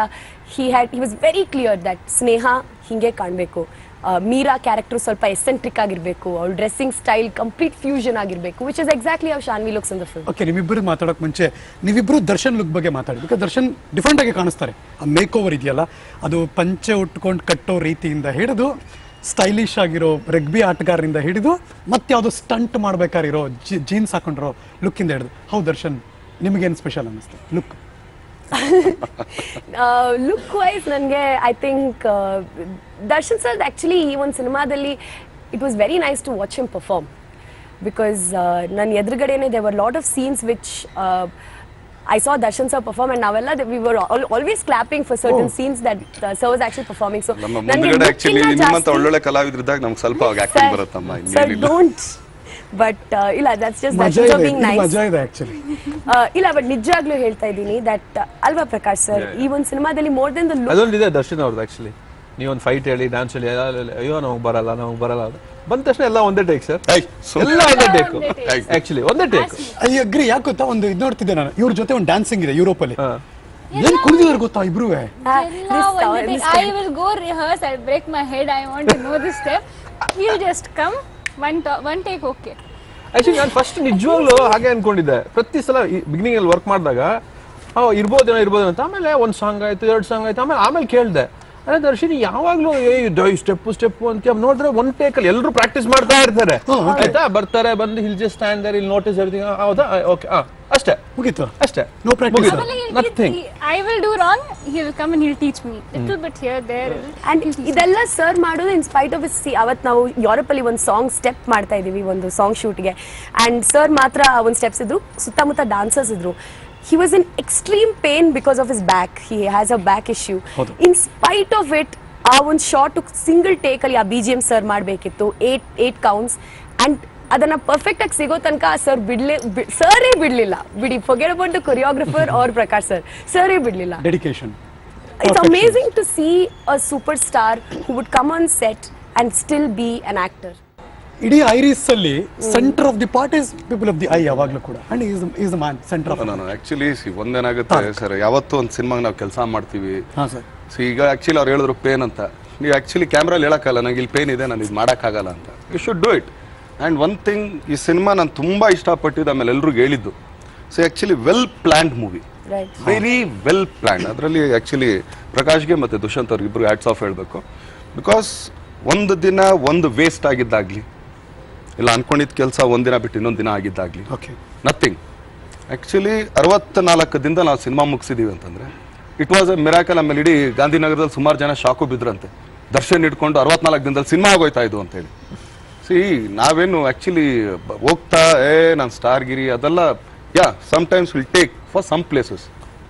E: he was very clear that Sneha ಹಿಂಗೆ ಕಾಣಬೇಕು, ಮೀರಾ ಕ್ಯಾರೆಕ್ಟರ್ ಸ್ವಲ್ಪ ಎಸೆಂಟ್ರಿಕ್ ಆಗಿರಬೇಕು, ಅವ್ರ ಡ್ರೆಸ್ಸಿಂಗ್ ಸ್ಟೈಲ್ ಕಂಪ್ಲೀಟ್ ಫ್ಯೂಷನ್ ಆಗಿರಬೇಕು, which is exactly how Shanvi looks in the film.
A: Okay, ನಿಮ್ಮಿಬ್ಬರು ಮಾತಾಡೋಕೆ ಮುಂಚೆ ನೀವಿಬ್ಬರು ದರ್ಶನ್ ಲುಕ್ ಬಗ್ಗೆ ಮಾತಾಡಿ. ಬಿಕಾಸ್ ದರ್ಶನ್ ಡಿಫ್ರೆಂಟ್ ಆಗಿ ಕಾಣಿಸ್ತಾರೆ. ಆ ಮೇಕ್ ಓವರ್ ಇದೆಯಲ್ಲ, ಅದು ಪಂಚೆ ಉಟ್ಕೊಂಡು ಕಟ್ಟೋ ರೀತಿಯಿಂದ ಹಿಡಿದು ಸ್ಟೈಲಿಶ್ ಆಗಿರೋ ರಗ್ಬಿ ಆಟಗಾರರಿಂದ ಹಿಡಿದು ಮತ್ತೆ ಯಾವುದೋ ಸ್ಟಂಟ್ ಮಾಡ್ಬೇಕಾಗಿರೋ ಜೀನ್ಸ್ ಹಾಕೊಂಡಿರೋ ಲುಕ್ಕಿಂದ ಹಿಡಿದು, ಹೌ ದರ್ಶನ್ ನಿಮಗೇನು ಸ್ಪೆಷಲ್ ಅನ್ನಿಸ್ತು ಲುಕ್?
E: ಲುಕ್ ವೈಸ್ ನನಗೆ I think Darshan sir actually ಈ ಒಂದು ಸಿನಿಮಾದಲ್ಲಿ it was very nice to watch him perform. Because ನನ್ನ ಎದುರುಗಡೆನೆ there were lot of scenes which I saw Darshan sir perform and navella we were always clapping for certain scenes that sir was actually performing. So
B: ನಮ್ಮ ಮುಂದಗಡೆ actually ನಿಮ್ಮಂತ ಒಳ್ಳೊಳ್ಳೆ ಕಲಾವಿದರಿದ್ದಾಗ ನಮಗೆ ಸ್ವಲ್ಪ acting ಬರುತ್ತಮ್ಮ.
E: Sir don't, but ಇಲ್ಲ that's just Darshan sir being nice.
A: ಮಜಾ ಇದೆ actually.
E: ಇಲ್ಲ ಬಟ್ ನಿಜವಾಗ್ಲೂ ಹೇಳ್ತಾ ಇದ್ದೀನಿ ದಟ್ ಅಲ್ವಾ ಪ್ರಕಾಶ್ ಸರ್ ಈ ಒಂದು ಸಿನಿಮಾದಲ್ಲಿ ಮೋರ್ ದೆನ್ ದ ಲುಕ್
D: ಅದೊಂದಿದೆ ದರ್ಶನ್ ಅವ್ರದ್ದು ಆಕ್ಚುಲಿ. ನೀವೊಂದು ಫೈಟ್ ಹೇಳಿ ಡ್ಯಾನ್ಸ್ ಹೇಳಿ ಅಯ್ಯೋ ನಮಗೆ ಬರಲ್ಲ ಬಂದ ತಕ್ಷಣ ಎಲ್ಲ ಒಂದೇ ಟೇಕ್ ಸರ್, ಎಲ್ಲ ಒಂದೇ ಟೇಕ್ ಆಕ್ಚುಲಿ ಒಂದೇ ಟೇಕ್.
A: I agree. ಯಾಕೆ ಗೊತ್ತಾ, ಒಂದು ಇದು ನೋಡ್ತಿದ್ದೆ ನಾನು, ಇವ್ರ ಜೊತೆ ಒಂದು ಡ್ಯಾನ್ಸಿಂಗ್ ಇದೆ ಯುರೋಪಲ್ಲಿ. ಏನ್ ಕುಣಿದಿದ್ದಾರೆ ಗೊತ್ತಾ ಇಬ್ರು?
C: I will go rehearse, I'll break my head, I want to know this step. You just come, one take, okay.
D: Actually ನಾನು ಫಸ್ಟ್ ನಿಜವಾಗ್ಲೂ ಹಾಗೆ ಅನ್ಕೊಂಡಿದ್ದೆ. ಪ್ರತಿ ಸಲ ಬಿಗಿನಿಂಗ್ ಅಲ್ಲಿ ವರ್ಕ್ ಮಾಡಿದಾಗ ಇರ್ಬೋದೇನೋ ಅಂತ, ಆಮೇಲೆ ಒಂದು ಸಾಂಗ್ ಆಯ್ತು, 2 ಸಾಂಗ್ ಆಯ್ತು, ಆಮೇಲೆ ಕೇಳಿದೆ ಅದೇ ದರ್ಶಿನಿ ಯಾವಾಗ್ಲೂ ಸ್ಟೆಪ್ ಅಂತ ನೋಡಿದ್ರೆ ಒನ್ ಟೇಕ್ ಅಲ್ಲಿ ಎಲ್ಲರೂ ಪ್ರಾಕ್ಟೀಸ್ ಮಾಡ್ತಾ ಇರ್ತಾರೆ. ಆಯ್ತಾ, ಬರ್ತಾರೆ, ಬಂದು ಹಿಲ್ ಜಸ್ಟ್ ಸ್ಟ್ಯಾಂಡ್ ದೇರ್, ಇಲ್ಲಿ ನೋಟಿಸ್ ಎವ್ರಿಥಿಂಗ್. ಹೌದಾ, ಓಕೆ, ಅಷ್ಟೇ
A: ಮುಗೀತು,
D: ಅಷ್ಟೇ.
A: No practice.
D: Nothing.
C: I will do wrong, he will come and he'll teach me little bit here there.
E: And ಇದೆಲ್ಲ ಸರ್ ಮಾಡೋದು ಇನ್ ಸ್ಪೈಟ್ ಆಫ್ ಸಿ. ಅವತ್ತು ನಾವು Europe ಅಲ್ಲಿ ಒಂದು ಸಾಂಗ್ ಸ್ಟೆಪ್ ಮಾಡ್ತಾ ಇದೀವಿ, ಒಂದು ಸಾಂಗ್ ಶೂಟ್ಗೆ, ಅಂಡ್ ಸರ್ ಮಾತ್ರ ಒಂದು ಸ್ಟೆಪ್ಸ್ ಇದ್ರು, ಸುತ್ತಮುತ್ತ ಡಾನ್ಸರ್ಸ್ ಇದ್ರು. He was in extreme pain because of his back. He has a back issue. In spite of it, ಆ ಒಂದು ಶಾರ್ಟ್ ಸಿಂಗಲ್ ಟೇಕ್ ಅಲ್ಲಿ ಆ BGM ಸರ್ ಮಾಡಬೇಕಿತ್ತು, 8 counts, ಅಂಡ್ ಅದನ್ನ ಪರ್ಫೆಕ್ಟ್ ಆಗಿ ಸಿಗೋ ತನಕ ಸರೇ ಬಿಡ್ಲಿಲ್ಲ. ಬಿಡಿ, forget about the choreographer or Prakash ಸರೇ ಬಿಡ್ಲಿಲ್ಲ.
A: Dedication.
E: It's amazing to see a superstar who would come on set and still be an actor.
A: ಇಡೀ ಐರಿಸ್ ಅಲ್ಲಿ centre of the part is people of the I ಯಾವಾಗ್ಲೂ ಕೂಡ, and is the man centre of.
B: ನಾನು actually ಒಂದೇನಾಗುತ್ತೆ sir, ಯಾವತ್ತೂ ಒಂದು ಸಿನಿಮಾಗೆ ನಾವು ಕೆಲಸ ಮಾಡ್ತೀವಿ.
A: ಹಾಂ ಸರ್.
B: ಸೊ ಈಗ ಆಕ್ಚುಲಿ ಅವ್ರು ಹೇಳಿದ್ರು ಪೇನ್ ಅಂತ, ನೀವು ಆಕ್ಚುಲಿ ಕ್ಯಾಮ್ರಲ್ಲಿ ಹೇಳೋಕ್ಕಲ್ಲ ನಂಗೆ ಇಲ್ಲಿ ಪೇನ್ ಇದೆ, ನಾನು ಇದು ಮಾಡೋಕ್ಕಾಗಲ್ಲ ಅಂತ. You should do it. And one thing, ಈ ಸಿನಿಮಾ ನಾನು ತುಂಬ ಇಷ್ಟಪಟ್ಟಿದ್ದು, ಆಮೇಲೆ ಎಲ್ರಿಗೂ ಹೇಳಿದ್ದು, so actually well planned movie, very well planned. ಅದರಲ್ಲಿ ಆ್ಯಕ್ಚುಲಿ ಪ್ರಕಾಶ್ಗೆ ಮತ್ತು ದುಷ್ಯಂತ್ ಅವ್ರಿಗೆ ಇಬ್ಬರು ಹ್ಯಾಟ್ಸ್ ಆಫ್ ಹೇಳಬೇಕು. ಬಿಕಾಸ್ ಒಂದು ದಿನ ಒಂದು ವೇಸ್ಟ್ ಆಗಿದ್ದಾಗಲಿ, ಇಲ್ಲ ಅನ್ಕೊಂಡಿದ್ದ ಕೆಲಸ ಒಂದಿನ ಬಿಟ್ಟು ಇನ್ನೊಂದು ದಿನ ಆಗಿದ್ದಾಗಲಿ, ನಥಿಂಗ್. ಆ್ಯಕ್ಚುಲಿ 64 ದಿನದಲ್ಲಿ ನಾವು ಸಿನಿಮಾ ಮುಗಿಸಿದ್ದೀವಿ ಅಂತಂದರೆ ಇಟ್ ವಾಸ್ ಎ ಮಿರಾಕಲ್. ಆಮೇಲೆ ಇಡೀ ಗಾಂಧಿನಗರದಲ್ಲಿ ಸುಮಾರು ಜನ ಶಾಕು ಬಿದ್ರಂತೆ, ದರ್ಶನ್ ಇಟ್ಕೊಂಡು 64 ದಿನದಲ್ಲಿ ಸಿನಿಮಾ ಆಗೋಯ್ತಾ ಇದು ಅಂತೇಳಿ. ನಾವೇನು ಆ್ಯಕ್ಚುಲಿ ಹೋಗ್ತಾ ನಾನು ಸ್ಟಾರ್ಗಿರಿ ಅದೆಲ್ಲ, sometimes will take for some places,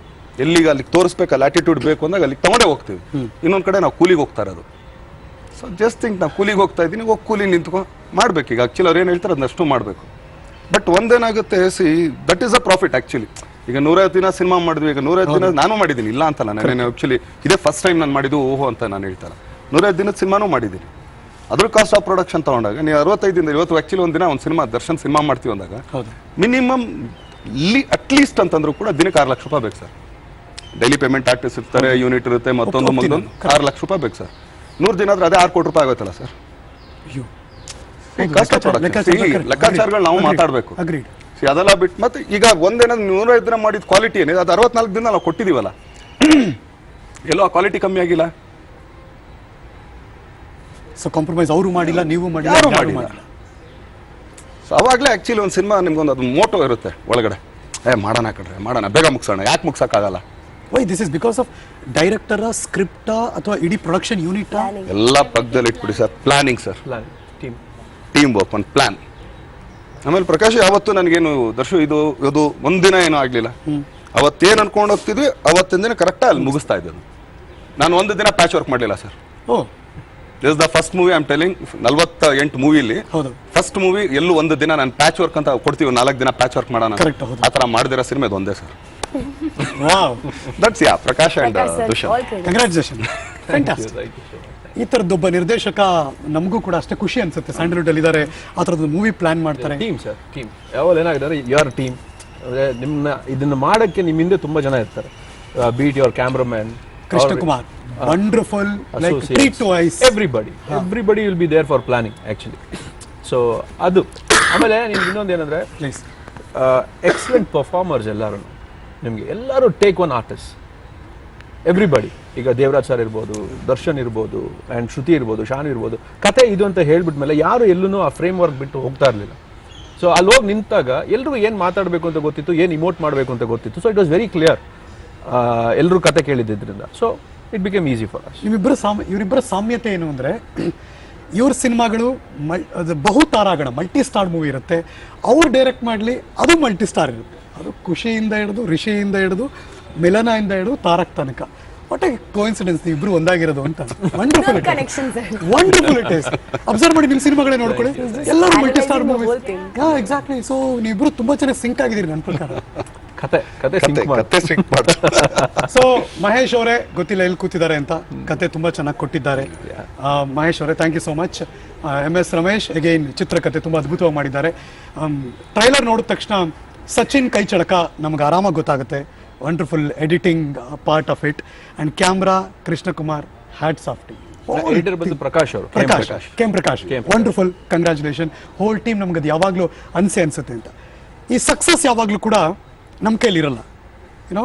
B: ಎಲ್ಲಿಗೆ ಅಲ್ಲಿಗೆ ತೋರಿಸ್ಬೇಕಲ್ಲ ಆಟಿಟ್ಯೂಡ್ ಬೇಕು ಅಂದಾಗ ಅಲ್ಲಿಗೆ ತಗೊಂಡೇ ಹೋಗ್ತೀವಿ. ಇನ್ನೊಂದು ಕಡೆ ನಾವು ಕೂಲಿಗೆ ಹೋಗ್ತಾ ಇರೋದು. ಸೊ ಜಸ್ಟ್ ಥಿಂಕ್, ನಾವು ಕೂಲಿಗೆ ಹೋಗ್ತಾ ಇದ್ದೀನಿ, ಹೋಗಿ ಕೂಲಿ ನಿಂತ್ಕೊಂಡು ಮಾಡ್ಬೇಕು. ಈಗ ಆ್ಯಕ್ಚುಲಿ ಅವ್ರು ಏನು ಹೇಳ್ತಾರೆ ಅದನ್ನಷ್ಟು ಮಾಡಬೇಕು. ಬಟ್ ಒಂದೇನಾಗುತ್ತೆ, that is a profit actually. ಈಗ 150 ದಿನ ಸಿನಿಮಾ ಮಾಡಿದ್ವಿ, ಈಗ 150 ದಿನ ನಾನು ಮಾಡಿದ್ದೀನಿ, ಇಲ್ಲ ಅಂತಲ್ಲ. ನಾನು ಆ್ಯಕ್ಚುಲಿ ಇದೇ ಫಸ್ಟ್ ಟೈಮ್ ನಾನು ಮಾಡಿದ್ದು ಓಹೋ ಅಂತ ನಾನು ಹೇಳ್ತಾರೆ. 150 ದಿನದ ಸಿನಿಮಾನೂ ಮಾಡಿದ್ದೀನಿ. ಅದ್ರ ಕಾಸ್ಟ್ ಆಫ್ ಪ್ರೊಡಕ್ಷನ್ ತೊಗೊಂಡಾಗ ನೀವು 65 ದಿನ, ಇವತ್ತು ಆ್ಯಕ್ಚುಲಿ ಒಂದಿನ ಒಂದು ಸಿನಿಮಾ ದರ್ಶನ್ ಸಿನಿಮಾ ಮಾಡ್ತೀವಿ ಅಂದಾಗ ಮಿನಿಮಮ್ ಅಟ್ಲೀಸ್ಟ್ ಅಂತಂದ್ರೂ ಕೂಡ ದಿನಕ್ಕೆ 6 ಲಕ್ಷ ರೂಪಾಯಿ ಬೇಕು ಸರ್. ಡೈಲಿ ಪೇಮೆಂಟ್ ಆರ್ಟಿಸ್ಟ್ ಇರ್ತಾರೆ, ಯೂನಿಟ್ ಇರುತ್ತೆ, ಮತ್ತೊಂದು 6 ಲಕ್ಷ ರೂಪಾಯಿ ಬೇಕು ಸರ್. 100 ದಿನ ಆದ್ರೆ ಅದೇ 6 ಕೋಟಿ ರೂಪಾಯಿ ಆಗುತ್ತಲ್ಲ ಸರ್. ಲೆಕ್ಕಾಚಾರಗಳು ನಾವು ಮಾತಾಡಬೇಕು. ಅದೆಲ್ಲ ಬಿಟ್ಟು ಮತ್ತೆ ಈಗ ಒಂದೇನ 105 ದಿನ ಮಾಡಿದ ಕ್ವಾಲಿಟಿ ಏನಿದೆ ಅದು 64 ದಿನ ನಾವು ಕೊಟ್ಟಿದೀವಲ್ಲ, ಎಲ್ಲೋ ಆ ಕ್ವಾಲಿಟಿ ಕಮ್ಮಿ ಆಗಿಲ್ಲ.
A: ಸೊ ಕಾಂಪ್ರಮೈಸ್ ಅವರು ಮಾಡಿಲ್ಲ, ನೀವು ಮಾಡಿಲ್ಲ,
B: ಯಾರು ಮಾಡಿಲ್ಲ. ಸೊ ಅವಾಗಲೇ ಆ್ಯಕ್ಚುಲಿ ಒಂದು ಸಿನಿಮಾ ನಿಮ್ಗೊಂದು ಅದು ಮೋಟೋ ಇರುತ್ತೆ ಒಳಗಡೆ, ಮಾಡೋಣ ಕಣ್ರೆ, ಮಾಡೋಣ, ಬೇಗ ಮುಗಿಸೋಣ. ಯಾಕೆ ಮುಗ್ಸೋಕ್ಕಾಗಲ್ಲ?
A: Why this is because of ಡೈರೆಕ್ಟರ, ಸ್ಕ್ರಿಪ್ಟಾ ಅಥವಾ ಇಡೀ ಪ್ರೊಡಕ್ಷನ್ ಯೂನಿಟಾ?
B: ಎಲ್ಲ ಪಕ್ಕದಲ್ಲಿ ಇಟ್ಬಿಡಿ sir. Planning sir, team work, ಒಂದು ಪ್ಲಾನ್. ಆಮೇಲೆ ಪ್ರಕಾಶ್ ಯಾವತ್ತು ನನಗೇನು ಇದು ಒಂದಿನ ಏನೂ ಆಗಲಿಲ್ಲ. ಅವತ್ತೇನು ಅನ್ಕೊಂಡು ಹೋಗ್ತಿದ್ವಿ ಅವತ್ತಿನ ದಿನ ಕರೆಕ್ಟಾಗಿ ಅಲ್ಲಿ ಮುಗಿಸ್ತಾ ಇದ್ದನು. ನಾನು ಒಂದು ದಿನ ಪ್ಯಾಚ್ ವರ್ಕ್ ಮಾಡಲಿಲ್ಲ sir. This the first movie I am telling. 48 ಮೂವಿಲಿ ಫಸ್ಟ್ ಮೂವಿ ಎಲ್ಲೂ ಒಂದು ದಿನ ನಾನು ಪ್ಯಾಚ್ ವರ್ಕ್ ಅಂತ ಕೊಡ್ತೀವಿ, 4 ದಿನ ಪ್ಯಾಚ್ ವರ್ಕ್ ಮಾಡೋಣ, ಆ ಥರ ಮಾಡಿದಿರೋ ಸಿನಿಮಾ ಇದು ಒಂದೇ sir. That's Prakash and Dushyant.
A: Congratulation, fantastic. ಈ ಥರದ್ದೊಬ್ಬ ನಿರ್ದೇಶಕ ನಮಗೂ ಕೂಡ ಅಷ್ಟೇ ಖುಷಿ ಅನ್ಸುತ್ತೆ. ಸ್ಯಾಂಡಲ್ವುಡ್ ಅಲ್ಲಿ ಇದ್ದಾರೆ, ಆ ಥರದ್ದು ಮೂವಿ ಪ್ಲಾನ್ ಮಾಡ್ತಾರೆ.
D: ಟೀಮ್ ಸರ್, ಟೀಮ್ ಯಾವಾಗ ಏನಾಗಿದ್ದಾರೆ, ಯಾರ್ ಟೀಮ್ ಅಂದರೆ ನಿಮ್ಮನ್ನ ಇದನ್ನ ಮಾಡೋಕ್ಕೆ ನಿಮ್ಮ ಹಿಂದೆ ತುಂಬ ಜನ ಇರ್ತಾರೆ. Beat your cameraman
A: Krishnakumar, wonderful, like treat to eyes,
D: everybody will be there for planning actually. So ಅದು ಆಮೇಲೆ ನಿಮ್ಗೆ ಇನ್ನೊಂದು ಏನಂದರೆ, ಎಕ್ಸಲೆಂಟ್ ಪರ್ಫಾರ್ಮರ್ಸ್ ಎಲ್ಲರೂ, ನಿಮಗೆ ಎಲ್ಲರೂ ಟೇಕ್ ಒನ್ ಆರ್ಟಿಸ್ಟ್, ಎವ್ರಿಬಡಿ. ಈಗ ದೇವರಾಜ್ ಸರ್ ಇರ್ಬೋದು, ದರ್ಶನ್ ಇರ್ಬೋದು, ಆ್ಯಂಡ್ ಶ್ರುತಿ ಇರ್ಬೋದು, ಶಾನ್ ಇರ್ಬೋದು, ಕತೆ ಇದು ಅಂತ ಹೇಳ್ಬಿಟ್ಮೇಲೆ ಯಾರು ಎಲ್ಲೂ ಆ ಫ್ರೇಮ್ ವರ್ಕ್ ಬಿಟ್ಟು ಹೋಗ್ತಾ ಇರಲಿಲ್ಲ. ಸೊ ಅಲ್ಲಿ ಹೋಗಿ ನಿಂತಾಗ ಎಲ್ರಿಗೂ ಏನು ಮಾತಾಡಬೇಕು ಅಂತ ಗೊತ್ತಿತ್ತು, ಏನು ಇಮೋಟ್ ಮಾಡಬೇಕು ಅಂತ ಗೊತ್ತಿತ್ತು. So it was very clear, ಎಲ್ಲರೂ ಕತೆ ಕೇಳಿದ್ದರಿಂದ. So it became easy for us.
A: ಇವರಿಬ್ಬರ ಸಾಮ್ಯತೆ ಏನು ಅಂದರೆ, ಇವ್ರ ಸಿನಿಮಾಗಳು ಬಹು ತಾರಾಗಣ, ಮಲ್ಟಿ ಸ್ಟಾರ್ ಮೂವಿ ಇರುತ್ತೆ. ಅವ್ರು ಡೈರೆಕ್ಟ್ ಮಾಡಲಿ ಅದು ಮಲ್ಟಿ ಸ್ಟಾರ್ ಇರುತ್ತೆ. ಅದು ಖುಷಿಯಿಂದ ಹಿಡಿದು, ರಿಷಿಯಿಂದ ಹಿಡಿದು, ಮಿಲನದಿಂದ ಹಿಡಿದು ತಾರಕ್ ತನಕ. ವಾಟ್ ಎ ಕೋಇನ್ಸಿಡೆನ್ಸ್ ಇಬ್ರು ಒಂದಾಗಿರೋದು ಅಂತ. Wonderful it is. ಅಬ್ಸರ್ವ್ ಮಾಡಿ ನಿಮ್ಮ ಸಿನಿಮಾಗಳೇ ನೋಡ್ಕೊಳ್ಳಿ, ಎಲ್ಲರೂ multi star movie. Exactly. So ನೀವಿಬ್ರು ತುಂಬಾ ಚೆನ್ನಾಗಿ ಸಿಂಕ್ ಆಗಿದ್ದೀರಿ ನನ್ನ ಪ್ರಕಾರ. ಸೊ ಮಹೇಶ್ ಅವರೇ, ಗೊತ್ತಿಲ್ಲ ಎಲ್ಲಿ ಕೂತಿದ್ದಾರೆ ಅಂತ, ಕತೆ ತುಂಬಾ ಚೆನ್ನಾಗಿ ಕೊಟ್ಟಿದ್ದಾರೆ. ಮಹೇಶ್ ಅವರೇ, thank you so much. MS Ramesh again ಚಿತ್ರಕತೆ ತುಂಬಾ ಅದ್ಭುತವಾಗಿ ಮಾಡಿದ್ದಾರೆ. ಟ್ರೈಲರ್ ನೋಡಿದ ತಕ್ಷಣ ಸಚಿನ್ ಕೈ ಚಳಕ ನಮ್ಗೆ ಆರಾಮಾಗಿ ಗೊತ್ತಾಗುತ್ತೆ. Wonderful editing part of it, and camera Krishnakumar, hats off to.
D: Editor ಬಂದು ಪ್ರಕಾಶ್ ಅವರು
A: Prakash wonderful, congratulation. Whole team ನಮ್ಗೆ ಅದು ಯಾವಾಗಲೂ ಅನ್ಸುತ್ತೆ ಅಂತ. ಈ ಸಕ್ಸಸ್ ಯಾವಾಗಲೂ ಕೂಡ ನಮ್ಮ ಕೈಲಿ ಇರಲ್ಲ, ಏನೋ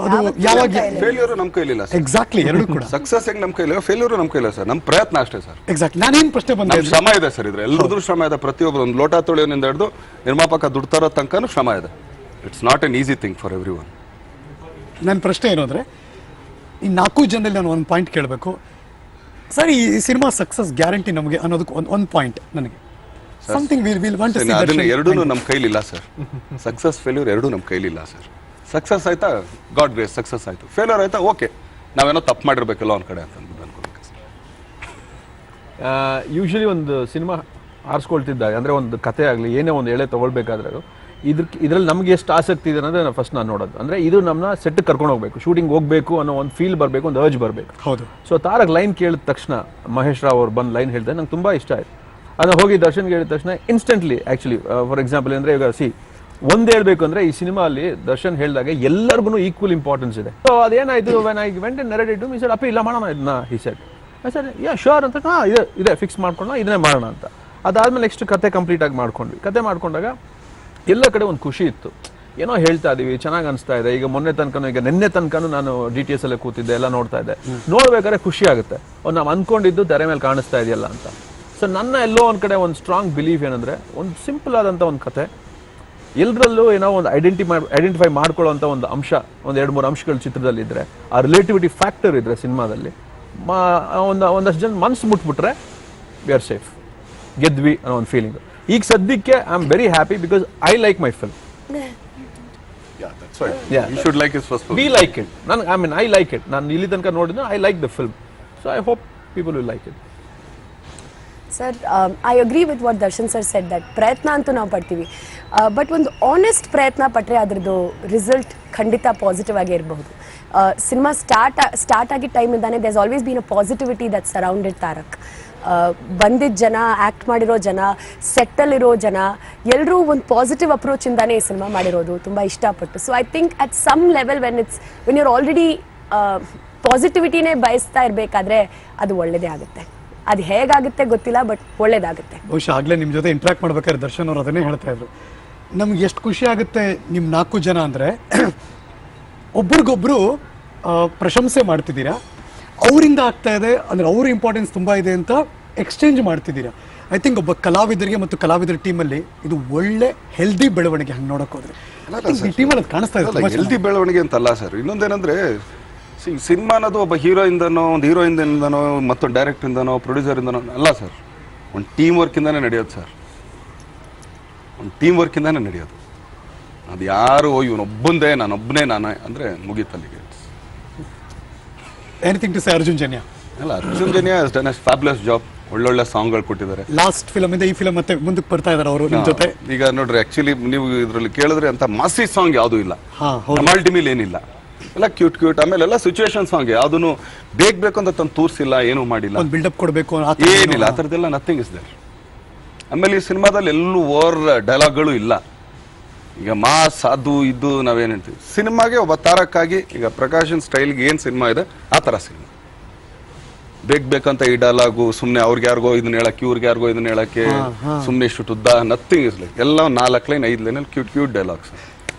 A: ಅದು ಯಾವಾಗ
B: ಫೇಲ್ಯೂರ್ ನಮ್ಮ ಕೈಲಿಲ್ಲ ಸರ್.
A: ಎಕ್ಸಾಕ್ಟ್ಲಿ, ಎರಡು ಕೂಡ.
B: ಸಕ್ಸಸ್ ಹೆಂಗ್ ನಮ್ಮ ಕೈಲಿಲ್ಲ, ಫೇಲ್ಯೂರ್ ನಮ್ಮ ಕೈಲಿಲ್ಲ ಸರ್. ನಮ್ಮ ಪ್ರಯತ್ನ ಅಷ್ಟೇ ಸರ್.
A: ಎಕ್ಸಾಕ್ಟ್ಲಿ. ನಾನೇನು ಪ್ರಶ್ನೆ ಬಂದ
B: ನಮ್ಮ ಶ್ರಮ ಇದೆ ಸರ್. ಇದ್ರೆ ಎಲ್ಲರದ್ದು ಶ್ರಮ ಇದೆ. ಪ್ರತಿಯೊಬ್ಬರು ಒಂದು ಲೋಟ ತೊಳೆಯೋನಿಂದ ಹಿಡಿದು ನಿರ್ಮಾಪಕ ದುಡ್ತಾ ಇರೋ ತನಕನೂ ಶ್ರಮ ಇದೆ. It's not an easy thing for every one.
A: ನನ್ನ ಪ್ರಶ್ನೆ ಏನು ಅಂದರೆ, ಈ 4 ಜನದಲ್ಲಿ ನಾನು ಒಂದು ಪಾಯಿಂಟ್ ಕೇಳಬೇಕು ಸರ್. ಈ ಸಿನಿಮಾ ಸಕ್ಸಸ್ ಗ್ಯಾರಂಟಿ ನಮಗೆ ಅನ್ನೋದಕ್ಕೆ ಒಂದು ಪಾಯಿಂಟ್ ನನಗೆ something will want to see.
B: ಅದನ್ನ ಎರಡೂ ನಮ್ಮ ಕೈಲಿಲ್ಲ ಸರ್. ಸಕ್ಸಸ್ ಫೇಲ್ಯೂರ್ ಎರಡೂ ನಮ್ಮ ಕೈಲಿಲ್ಲ ಸರ್. ಸಕ್ಸಸ್ ಆಯ್ತಾ ಗಾಡ್ ಗ್ರೇಸ್, ಸಕ್ಸಸ್ ಆಯ್ತು. ಫೇಲ್ಯೂರ್ ಆಯ್ತಾ ಓಕೆ, ನಾವೇನೋ ತಪ್ಪು ಮಾಡಿರ್ಬೇಕಲ್ಲ ಒಂದು ಕಡೆ ಅಂತ ಅನ್ಕೋಬೇಕು.
D: ಯೂಶಲಿ ಒಂದು ಸಿನಿಮಾ ಆರಿಸ್ಕೊಳ್ತಿದ್ದಾಗ ಅಂದರೆ ಒಂದು ಕಥೆ ಆಗಲಿ ಏನೇ ಒಂದು ಎಳೆ ತೊಗೊಳ್ಬೇಕಾದ್ರೂ ಇದರಲ್ಲಿ ನಮಗೆ ಎಷ್ಟು ಆಸಕ್ತಿ ಇದೆ ಅನ್ನೋದೇ ಫಸ್ಟ್ ನಾನು ನೋಡೋದು. ಅಂದರೆ ಇದು ನಮ್ಮನ್ನ ಸೆಟ್ಟಿಗೆ ಕರ್ಕೊಂಡು ಹೋಗಬೇಕು, ಶೂಟಿಂಗ್ ಹೋಗಬೇಕು ಅನ್ನೋ ಒಂದು ಫೀಲ್ ಬರಬೇಕು, ಒಂದು ಅರ್ಜ್ ಬರಬೇಕು.
A: ಹೌದು.
D: ಸೊ ತಾರಕ್ ಲೈನ್ ಕೇಳಿದ ತಕ್ಷಣ ಮಹೇಶ್ ರಾವ್ ಅವ್ರು ಬಂದು ಲೈನ್ ಹೇಳಿದ್ರೆ ನಂಗೆ ತುಂಬ ಇಷ್ಟ ಆಯಿತು. ಅದನ್ನು ಹೋಗಿ ದರ್ಶನ್ಗೆ ಹೇಳಿದ ತಕ್ಷಣ ಇನ್ಸ್ಟೆಂಟ್ಲಿ ಆ್ಯಕ್ಚುಲಿ ಫಾರ್ ಎಕ್ಸಾಂಪಲ್ ಅಂದರೆ ಈಗ ಒಂದು ಹೇಳ್ಬೇಕು ಅಂದರೆ ಈ ಸಿನಿಮಾ ಅಲ್ಲಿ ದರ್ಶನ್ ಹೇಳಿದಾಗ ಎಲ್ಲರಿಗೂ ಈಕ್ವಲ್ ಇಂಪಾರ್ಟೆನ್ಸ್ ಇದೆ. ಸೊ ಅದೇನಾಯಿತು, when I went and narrated to sir ಅಪ್ಪ ಇಲ್ಲ ಮಾಡೋಣ ಇದನ್ನ he said sir ya sure ಅಂತ ಇದೆ ಫಿಕ್ಸ್ ಮಾಡ್ಕೊಂಡು ಇದನ್ನೇ ಮಾಡೋಣ ಅಂತ. ಅದಾದಮೇಲೆ ನೆಕ್ಸ್ಟ್ ಕತೆ ಕಂಪ್ಲೀಟ್ ಆಗಿ ಮಾಡ್ಕೊಂಡ್ವಿ. ಕತೆ ಮಾಡ್ಕೊಂಡಾಗ ಎಲ್ಲ ಕಡೆ ಒಂದು ಖುಷಿ ಇತ್ತು, ಏನೋ ಹೇಳ್ತಾ ಇದೀವಿ, ಚೆನ್ನಾಗಿ ಅನಿಸ್ತಾ ಇದೆ. ಈಗ ಮೊನ್ನೆ ತನಕನೂ ಈಗ ನಿನ್ನೆ ತನಕನೂ ನಾನು DTS ಅಲ್ಲೇ ಕೂತಿದ್ದೆ, ಎಲ್ಲ ನೋಡ್ತಾ ಇದ್ದೆ. ನೋಡ್ಬೇಕಾದ್ರೆ ಖುಷಿ ಆಗುತ್ತೆ, ನಾವು ಅನ್ಕೊಂಡಿದ್ದು ತೆರೆ ಮೇಲೆ ಕಾಣಿಸ್ತಾ ಇದೆಯಲ್ಲ ಅಂತ. ಸೊ ನನ್ನ ಎಲ್ಲೋ ಒಂದು ಕಡೆ ಒಂದು ಸ್ಟ್ರಾಂಗ್ ಬಿಲೀಫ್ ಏನಂದ್ರೆ, ಒಂದು ಸಿಂಪಲ್ ಆದಂಥ ಒಂದು ಕತೆ ಎಲ್ಲರಲ್ಲೂ ಏನೋ ಒಂದು ಐಡೆಂಟಿಫೈ ಮಾಡ್ಕೊಳ್ಳೋಂಥ ಒಂದು ಅಂಶ, ಒಂದು 2-3 ಅಂಶಗಳು ಚಿತ್ರದಲ್ಲಿ ಇದ್ರೆ, ಆ ರಿಲೇಟಿವಿಟಿ ಫ್ಯಾಕ್ಟರ್ ಇದ್ರೆ ಸಿನಿಮಾದಲ್ಲಿ ಒಂದಷ್ಟು ಜನ ಮನ್ಸು ಮುಟ್ಬಿಟ್ರೆ ವಿ ಆರ್ ಸೇಫ್, ಗೆದ್ವಿ ಅನ್ನೋ ಒಂದು ಫೀಲಿಂಗ್. ಈಗ ಸದ್ಯಕ್ಕೆ I am very happy because I like my film.
B: You should like his first film.
D: We like it. I like it. ನಾನು ಇಲ್ಲಿ ತನಕ ನೋಡಿದ್ರೆ I like the film. So I hope people will like it.
E: Sir, I agree with what Darshan sir said that ಪ್ರಯತ್ನ ಅಂತೂ ನಾವು ಪಡ್ತೀವಿ, but ಒಂದು honest ಪ್ರಯತ್ನ ಪಟ್ಟರೆ ಅದರದ್ದು ರಿಸಲ್ಟ್ ಖಂಡಿತ ಪಾಸಿಟಿವ್ ಆಗೇ ಇರಬಹುದು. ಸಿನಿಮಾ ಸ್ಟಾರ್ಟ್ ಆಗಿದ್ದ ಟೈಮಿಂದಾನೆ there is always been a positivity that surrounded Tarak. ಬಂದಿದ್ದ ಜನ, ಆ್ಯಕ್ಟ್ ಮಾಡಿರೋ ಜನ, ಸೆಟ್ಟಲ್ಲಿರೋ ಜನ ಎಲ್ಲರೂ ಒಂದು ಪಾಸಿಟಿವ್ ಅಪ್ರೋಚಿಂದಾನೇ ಈ ಸಿನಿಮಾ ಮಾಡಿರೋದು, ತುಂಬ ಇಷ್ಟಪಟ್ಟು. So I think at some level when you're already ಪಾಸಿಟಿವಿಟಿನೇ ಬಯಸ್ತಾ ಇರಬೇಕಾದ್ರೆ ಅದು ಒಳ್ಳೆಯದೇ ಆಗುತ್ತೆ. ಅದು ಹೇಗಾಗುತ್ತೆ ಗೊತ್ತಿಲ್ಲ, ಬಟ್ ಒಳ್ಳೇದಾಗುತ್ತೆ.
A: ಬಹುಶಃ ಆಗಲೇ ನಿಮ್ಮ ಜೊತೆ ಇಂಟ್ರಾಕ್ಟ್ ಮಾಡ್ಬೇಕಾದ್ರೆ ದರ್ಶನ್ ಅವರು ಅದನ್ನೇ ಹೇಳ್ತಾ ಇದ್ರು, ನಮ್ಗೆ ಎಷ್ಟು ಖುಷಿ ಆಗುತ್ತೆ ನಿಮ್ಮ 4 ಜನ ಅಂದರೆ ಒಬ್ರಿಗೊಬ್ರು ಪ್ರಶಂಸೆ ಮಾಡ್ತಿದ್ದೀರಾ, ಅವರಿಂದ ಆಗ್ತಾ ಇದೆ ಅಂದರೆ ಅವ್ರ ಇಂಪಾರ್ಟೆನ್ಸ್ ತುಂಬ ಇದೆ ಅಂತ ಎಕ್ಸ್ಚೇಂಜ್ ಮಾಡ್ತಿದ್ದೀರಾ. ಐ ಥಿಂಕ್ ಒಬ್ಬ ಕಲಾವಿದರಿಗೆ ಮತ್ತು ಕಲಾವಿದರ ಟೀಮಲ್ಲಿ ಇದು ಒಳ್ಳೆ ಹೆಲ್ದಿ ಬೆಳವಣಿಗೆ. ಹಂಗೆ ನೋಡೋಕೆ ಹೋದ್ರೆ ಈ ಟೀಮಲ್ಲಿ ಅದು ಕಾಣಿಸ್ತಾ ಇದೆ.
B: ಹೆಲ್ದಿ ಬೆಳವಣಿಗೆ ಅಂತಲ್ಲ ಸರ್. ಇನ್ನೊಂದೇನಂದ್ರೆ ಸಿನಿಮಾ ಅನ್ನೋದು ಒಬ್ಬ ಹೀರೋಯಿಂದನೋ, ಒಂದು ಹೀರೋಯಿಂದನೋ, ಮತ್ತೊಂದು ಡೈರೆಕ್ಟ್ರಿಂದನೋ, ಪ್ರೊಡ್ಯೂಸರಿಂದನೋ ಅಲ್ಲ ಸರ್. ಒಂದು ಟೀಮ್ ವರ್ಕಿಂದಾನೇ ನಡೆಯೋದು ಸರ್. ಒಂದು ಟೀಮ್ ವರ್ಕಿಂದಾನೇ ನಡೆಯೋದು. ಅದು ಯಾರು ಇವನೊಬ್ಬಂದೇ ನಾನೊಬ್ಬನೇ ಅಂದರೆ ಮುಗೀತಲ್ಲಿಗೆ.
A: Anything to say Arjun Janya?
B: ಅಲ್ಲ, Arjun Janya has done a fabulous job. ಒಳ್ಳೊಳ್ಳೆ ಸಾಂಗ್ಗಳು ಕೊಟ್ಟಿದ್ದಾರೆ.
A: ಲಾಸ್ಟ್ ಫಿಲಮ್ ಇಂದ ಈ ಫಿಲಮ್ ಮತ್ತೆ ಮುಂದಕ್ಕೆ ಬರ್ತಾ ಇದ್ದಾರೆ ಅವರು ನಿಮ್ಮ ಜೊತೆ.
B: ಈಗ ನೋಡ್ರಿ, ಆಕ್ಚುಲಿ ನೀವು ಇದರಲ್ಲಿ ಕೇಳಿದ್ರೆ ಅಂತ ಮಾಸಿ ಸಾಂಗ್ ಯಾವುದೂ ಇಲ್ಲ, ಮಲ್ಟಿಮಿಲ್ ಏನಿಲ್ಲ, ಎಲ್ಲ ಕ್ಯೂಟ್. ಆಮೇಲೆ ಎಲ್ಲ ಸಿಚುವೇಶನ್ ಸಾಂಗ್, ಯಾವುದೂ ಬೇಕು ಅಂತ ತಂದು ತೋರಿಸಿಲ್ಲ, ಏನೂ ಮಾಡಿಲ್ಲ,
A: ಒಂದು ಬಿಲ್ಡಪ್ ಕೊಡಬೇಕು
B: ಏನಿಲ್ಲ, ಆ ಥರದ್ದೆಲ್ಲ ನಥಿಂಗ್ ಇಸ್ ದೇರ್. ಆಮೇಲೆ ಈ ಸಿನಿಮಾದಲ್ಲಿ ಎಲ್ಲೂ ಓವರ್ ಡೈಲಾಗ್ಗಳು ಇಲ್ಲ. ಈಗ ಮಾಸ್ ಅದು ಇದು ನಾವೇನು ಹೇಳ್ತೀವಿ, ಸಿನಿಮಾಗೆ ಒಬ್ಬ ತಾರಕ್ಕಾಗಿ ಈಗ ಪ್ರಕಾಶನ್ ಸ್ಟೈಲ್ಗೆ ಏನು ಸಿನಿಮಾ ಇದೆ ಆ ಥರ ಸಿನಿಮಾ. ಬೇಕಂತ ಈ ಡೈಲಾಗು ಸುಮ್ಮನೆ ಅವ್ರಿಗೆ ಯಾರಿಗೋ ಇದನ್ನ ಹೇಳಕ್ಕೆ, ಇವ್ರಿಗೆ ಯಾರಿಗೋ ಇದನ್ನ ಹೇಳಕ್ಕೆ, ಸುಮ್ಮನೆ ಇಷ್ಟು ಉದ್ದ, ನಥಿಂಗ್ ಇಸ್ ಲೈಕ್ ಎಲ್ಲ 4 ಲೈನ್ 5 ಲೈನಲ್ಲಿ ಕ್ಯೂಟ್ ಡೈಲಾಗ್ಸ್.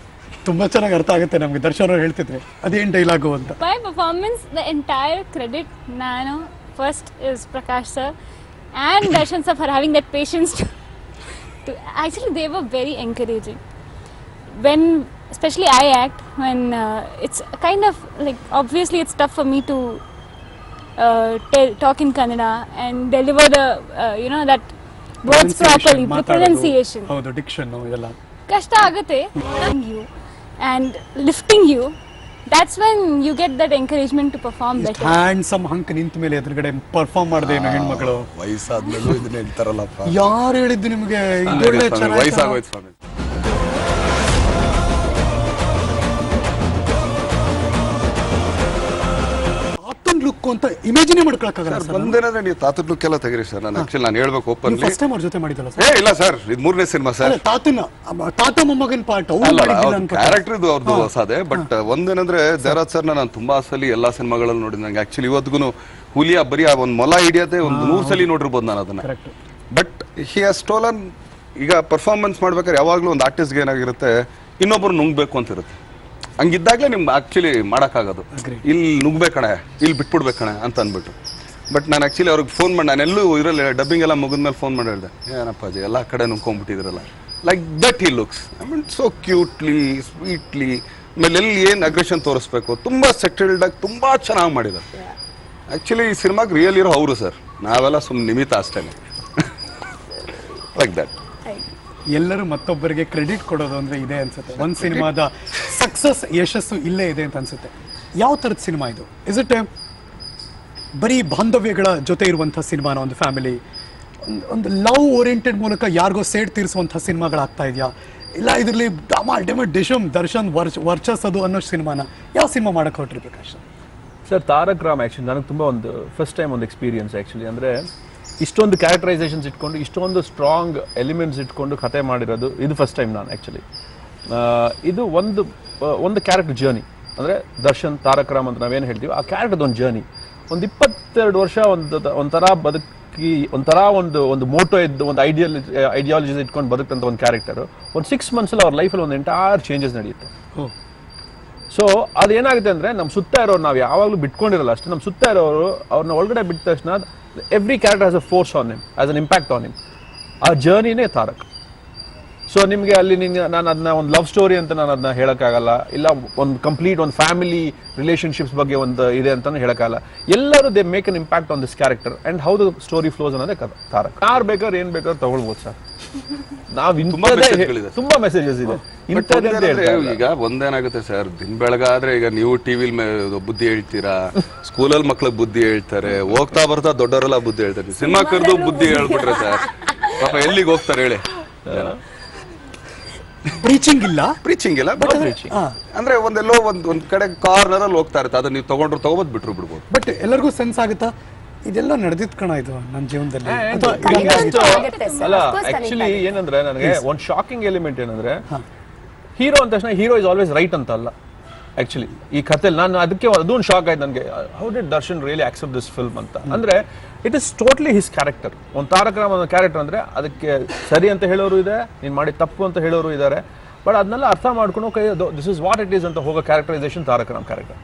A: ತುಂಬಾ ಚೆನ್ನಾಗಿ ಅರ್ಥ ಆಗುತ್ತೆ ನಮಗೆ. ದರ್ಶನ್ ಅವರು ಹೇಳ್ತಿದ್ರೆ ಅದೇನು ಡೈಲಾಗು ಅಂತ.
C: My performance, the entire credit Nano first is Prakash sir and Darshan sir for having that patience to actually they were very encouraging. When especially I act, when it's kind of like obviously it's tough for me to talk in Kannada and deliver the that words properly, the pronunciation.
A: ಹೌದು, diction ಇದೆಲ್ಲ
C: ಕಷ್ಟ ಆಗುತ್ತೆ. You and lifting you, that's when you get that encouragement to perform better.
A: Handsome ಹಂಕ್ ನಿಂತ ಮೇಲೆ ಎದುರುಗಡೆ perform ಮಾಡದೆ ಏನು ಹೆಣ್ಮಗಳು
B: ವಯಸ್ಸಾದ್ಮೇಲೂ ಇದನ್ನ ಹೇಳ್ತಾರಲ್ಲಪ್ಪ.
A: ಯಾರು ಹೇಳಿದ್ದು ನಿಮಗೆ? ಇದೊಳ್ಳೆ
B: ವಯಸ್ಸಾಗೋಯ್ತು ಸ್ವಾಮಿ.
A: ಮತ್ತೊಂದು ಲುಕ್ ಲುಕ್ ಅಂತ ಇಮೇಜಿನೇ ಮಾಡ್ಕೊಳಕ್ಕಾಗಲ್ಲ
B: ಸರ್ ಬಂದೇನಂದ್ರೆ ನೀವು ತಾತದ ಲುಕ್ ಎಲ್ಲ ತೆಗೀರಿ ಸರ್. ನಾನು ಆಕ್ಚುಲಿ ನಾನು ಹೇಳ್ಬೇಕು ಓಪನ್ಲಿ,
A: ಫಸ್ಟ್ ಟೈಮ್ ಅವ್ರ ಜೊತೆ ಮಾಡಿದ್ದಲ್ಲ ಸರ್?
B: ಇಲ್ಲ ಸರ್, ಇದು 3ನೇ ಸಿನಿಮಾ ಸರ್.
A: ತಾತ ಮೊಮ್ಮಗನ್ ಪಾರ್ಟ್
B: ಕ್ಯಾರೆಕ್ಟರ್ ಇದು ಅವ್ರದ್ದು ಹೊಸದೇ. ಬಟ್ ಒಂದೇನಂದ್ರೆ ದೇವರಾಜ್ ಸರ್ ನಾನು ತುಂಬಾ ಸಲ ಎಲ್ಲಾ ಸಿನಿಮಾಗಳಲ್ಲಿ ನೋಡಿದ್. ನಂಗೆ ಆಕ್ಚುಲಿ ಇವತ್ತಿಗೂ ಹುಲಿಯ ಬರೀ ಆ ಒಂದು ಮೊಲ ಹಿಡಿಯದೆ ಒಂದು 100 ಸಲ ನೋಡಿರ್ಬೋದು ನಾನು ಅದನ್ನ. But he has stolen. ಈಗ ಪರ್ಫಾರ್ಮೆನ್ಸ್ ಮಾಡ್ಬೇಕಾದ್ರೆ ಯಾವಾಗ್ಲೂ ಒಂದು ಆರ್ಟಿಸ್ಟ್ಗೆ ಏನಾಗಿರುತ್ತೆ, ಇನ್ನೊಬ್ರು ನುಂಗ್ಬೇಕು ಅಂತ ಇರುತ್ತೆ. ಹಂಗಿದ್ದಾಗಲೇ ನಿಮ್ಗೆ ಆಕ್ಚುಲಿ ಮಾಡೋಕ್ಕಾಗೋದು. ಇಲ್ಲಿ ನುಗ್ಬೇಕಣೆ, ಇಲ್ಲಿ ಬಿಟ್ಬಿಡ್ಬೇಕಣೆ ಅಂತ ಅಂದ್ಬಿಟ್ಟು. ಬಟ್ ನಾನು ಆಕ್ಚುಲಿ ಅವ್ರಿಗೆ ಫೋನ್ ಮಾಡಿ, ನಾನೆಲ್ಲೂ ಇರಲ್ಲ, ಡಬ್ಬಿಂಗ್ ಎಲ್ಲ ಮುಗಿದ್ಮೇಲೆ ಫೋನ್ ಮಾಡಿ ಹೇಳಿದೆ, ಏನಪ್ಪಾಜಿ ಎಲ್ಲ ಕಡೆ ನುಗ್ಕೊಂಡ್ಬಿಟ್ಟಿದ್ರಲ್ಲ, like that he looks. I mean so cutely, sweetly. ಆಮೇಲೆ ಎಲ್ಲಿ ಏನು ಅಗ್ರೆಷನ್ ತೋರಿಸ್ಬೇಕು, ತುಂಬ ಸೆಟಲ್ಡ್ ಆಗಿ ತುಂಬ ಚೆನ್ನಾಗಿ ಮಾಡಿದ್ದಾರೆ. ಆಕ್ಚುಲಿ ಈ ಸಿನಿಮಾಗೆ ರಿಯಲ್ ಇರೋ ಅವರು ಸರ್, ನಾವೆಲ್ಲ ಸುಮ್ಮನೆ ನಿಮಿತ್ತ ಅಷ್ಟೇ. Like that.
A: ಎಲ್ಲರೂ ಮತ್ತೊಬ್ಬರಿಗೆ ಕ್ರೆಡಿಟ್ ಕೊಡೋದು ಅಂದ್ರೆ ಇದೆ ಅನ್ಸುತ್ತೆ. ಒಂದು ಸಿನಿಮಾದ ಸಕ್ಸಸ್, ಯಶಸ್ಸು ಇಲ್ಲೇ ಇದೆ ಅಂತ ಅನ್ಸುತ್ತೆ. ಯಾವ ಥರದ ಸಿನಿಮಾ ಇದು? ಇಸ್ ಇಟ್ ಬರೀ ಬಾಂಧವ್ಯಗಳ ಜೊತೆ ಇರುವಂಥ ಸಿನಿಮಾನ, ಒಂದು ಫ್ಯಾಮಿಲಿ, ಒಂದು ಲವ್ ಓರಿಯೆಂಟೆಡ್ ಮೂಲಕ ಯಾರಿಗೋ ಸೇಡ್ ತೀರಿಸುವಂಥ ಸಿನಿಮಾಗಳಾಗ್ತಾ ಇದೆಯಾ, ಇಲ್ಲ ಇದರಲ್ಲಿ ಅಲ್ಟಿಮೇಟ್ ದರ್ಶನ್ ವರ್ಚಸ್ಸದು ಅನ್ನೋ ಸಿನಿಮಾನ ಯಾವ ಸಿನಿಮಾ ಮಾಡಕ್ಕೆ ಹೊರಟ್ರಿ ಪ್ರಕಾಶ್
D: ಸರ್? ತಾರಕ್ ರಾಮ್ ಆ್ಯಕ್ಚುಲಿ ನನಗೆ ತುಂಬ ಒಂದು ಫಸ್ಟ್ ಟೈಮ್ ಒಂದು ಎಕ್ಸ್ಪೀರಿಯನ್ಸ್ ಆ್ಯಕ್ಚುಲಿ. ಅಂದರೆ ಇಷ್ಟೊಂದು ಕ್ಯಾರೆಕ್ಟರೈಸೇಷನ್ಸ್ ಇಟ್ಕೊಂಡು, ಇಷ್ಟೊಂದು ಸ್ಟ್ರಾಂಗ್ ಎಲಿಮೆಂಟ್ಸ್ ಇಟ್ಕೊಂಡು ಕತೆ ಮಾಡಿರೋದು ಇದು ಫಸ್ಟ್ ಟೈಮ್ ನಾನು ಆ್ಯಕ್ಚುಲಿ. ಇದು ಒಂದು ಕ್ಯಾರೆಕ್ಟರ್ ಜರ್ನಿ. ಅಂದರೆ ದರ್ಶನ್, ತಾರಕ್ ರಾಮ್ ಅಂತ ನಾವೇನು ಹೇಳ್ತೀವಿ, ಆ ಕ್ಯಾರೆಕ್ಟರ್ದು ಒಂದು ಜರ್ನಿ. ಒಂದು 22 ವರ್ಷ ಒಂಥರ ಬದುಕಿ, ಒಂಥರ ಒಂದು ಮೋಟೋ ಇದ್ದು, ಒಂದು ಐಡಿಯಾಲಜೀಸ್ ಇಟ್ಕೊಂಡು ಬದುಕಂತ ಒಂದು ಕ್ಯಾರೆಕ್ಟರು ಒಂದು 6 ಮಂತ್ಸಲ್ಲಿ ಅವ್ರ ಲೈಫಲ್ಲಿ ಒಂದು ಎಂಟೈರ್ ಚೇಂಜಸ್ ನಡೆಯುತ್ತೆ. ಸೊ ಅದೇನಾಗುತ್ತೆ ಅಂದರೆ ನಮ್ಮ ಸುತ್ತ ಇರೋರು ನಾವು ಯಾವಾಗಲೂ ಬಿಟ್ಕೊಂಡಿರಲ್ಲ ಅಷ್ಟೇ. ನಮ್ಮ ಸುತ್ತ ಇರೋರು ಅವ್ರನ್ನ ಒಳಗಡೆ ಬಿಟ್ಟ ತಕ್ಷಣ every character has a force on him, has an impact on him. ಆ ಜರ್ನಿನೇ ತಾರಕ್. ಸೊ ನಿಮಗೆ ಅಲ್ಲಿ ನಾನು ಅದನ್ನ ಒಂದು ಲವ್ ಸ್ಟೋರಿ ಅಂತ ನಾನು ಅದನ್ನ ಹೇಳೋಕ್ಕಾಗಲ್ಲ, ಇಲ್ಲ ಒಂದು ಕಂಪ್ಲೀಟ್ ಒಂದು ಫ್ಯಾಮಿಲಿ ರಿಲೇಷನ್ಶಿಪ್ಸ್ ಬಗ್ಗೆ ಒಂದು ಇದೆ ಅಂತಲೂ ಹೇಳೋಕ್ಕಾಗಲ್ಲ. ಎಲ್ಲರೂ they make an impact on this character and how the story flows ಅನ್ನೋದೇ ತಾರಕ್. ಯಾರು ಬೇಕಾದ್ರೆ ಏನು ಬೇಕಾದ್ರೂ ತಗೊಳ್ಬೋದು ಸರ್. ನಾವು ತುಂಬಾ ಮೆಸೇಜಸ್ ಇದೆ.
B: ಈಗ ಒಂದೇನಾಗುತ್ತೆ ಸರ್, ದಿನ ಬೆಳಗಾದ್ರೆ ಈಗ ನೀವು ಟಿವಿಲ್ ಬುದ್ಧಿ ಹೇಳ್ತೀರಾ, ಸ್ಕೂಲಲ್ಲಿ ಮಕ್ಳಿಗೆ ಬುದ್ಧಿ ಹೇಳ್ತಾರೆ, ಹೋಗ್ತಾ ಬರ್ತಾ ದೊಡ್ಡವರೆಲ್ಲ ಬುದ್ಧಿ ಹೇಳ್ತಾರೆ. ಸಿನಿಮಾ ಕರೆದು ಬುದ್ಧಿ ಹೇಳ್ಬಿಟ್ರೆ ಸರ್ ಪಾಪ ಎಲ್ಲಿಗೆ ಹೋಗ್ತಾರೆ ಹೇಳಿ?
A: ಪ್ರೀಚಿಂಗ್ ಇಲ್ಲ
B: ಬಟ್ ಅಂದ್ರೆ ಒಂದೆಲ್ಲೋ ಒಂದ್ ಕಡೆ ಕಾರ್ನರ್ ಅಲ್ಲಿ ಹೋಗ್ತಾ ಇರುತ್ತೆ. ಅದನ್ನ ನೀವು ತಗೋಬೋದು, ಬಿಡ್ಬೋದು.
A: ಬಟ್ ಎಲ್ಲರಿಗೂ ಸೆನ್ಸ್ ಆಗುತ್ತಾ ಇದೆಲ್ಲ ನಡೆದಿದ್ ಕಣ ಇದು ನನ್ನ ಜೀವನದಲ್ಲಿ?
D: ಅಲ್ಲ ಆಕ್ಚುಲಿ ಏನಂದ್ರೆ ನನಗೆ ಒಂದು ಶಾಕಿಂಗ್ ಎಲಿಮೆಂಟ್ ಏನಂದ್ರೆ, ಹೀರೋ ಅಂದ ತಕ್ಷಣ ಹೀರೋ ಇಸ್ ಆಲ್ವೇಸ್ ರೈಟ್ ಅಂತ ಅಲ್ಲ. ಆಕ್ಚುಲಿ ಈ ಕಥೆಯಲ್ಲಿ ನಾನು ಅದಕ್ಕೆ ಅದೊಂದು ಶಾಕ್ ಆಯ್ತು ನನಗೆ. How did Darshan really accept this film ಅಂತ. ಅಂದ್ರೆ it is totally his character. ಒಂದು ತಾರಕ ರಾಮ್ ಅನ್ನೋ ಕ್ಯಾರೆಕ್ಟರ್ ಅಂದ್ರೆ ಅದಕ್ಕೆ ಸರಿ ಅಂತ ಹೇಳೋರು ಇದೆ, ನೀನು ಮಾಡಿ ತಪ್ಪು ಅಂತ ಹೇಳೋರು ಇದ್ದಾರೆ. ಬಟ್ ಅದನ್ನೆಲ್ಲ ಅರ್ಥ ಮಾಡ್ಕೊಂಡು this is what it is ಅಂತ ಹೋಗೋ characterisation Taraka Ram character.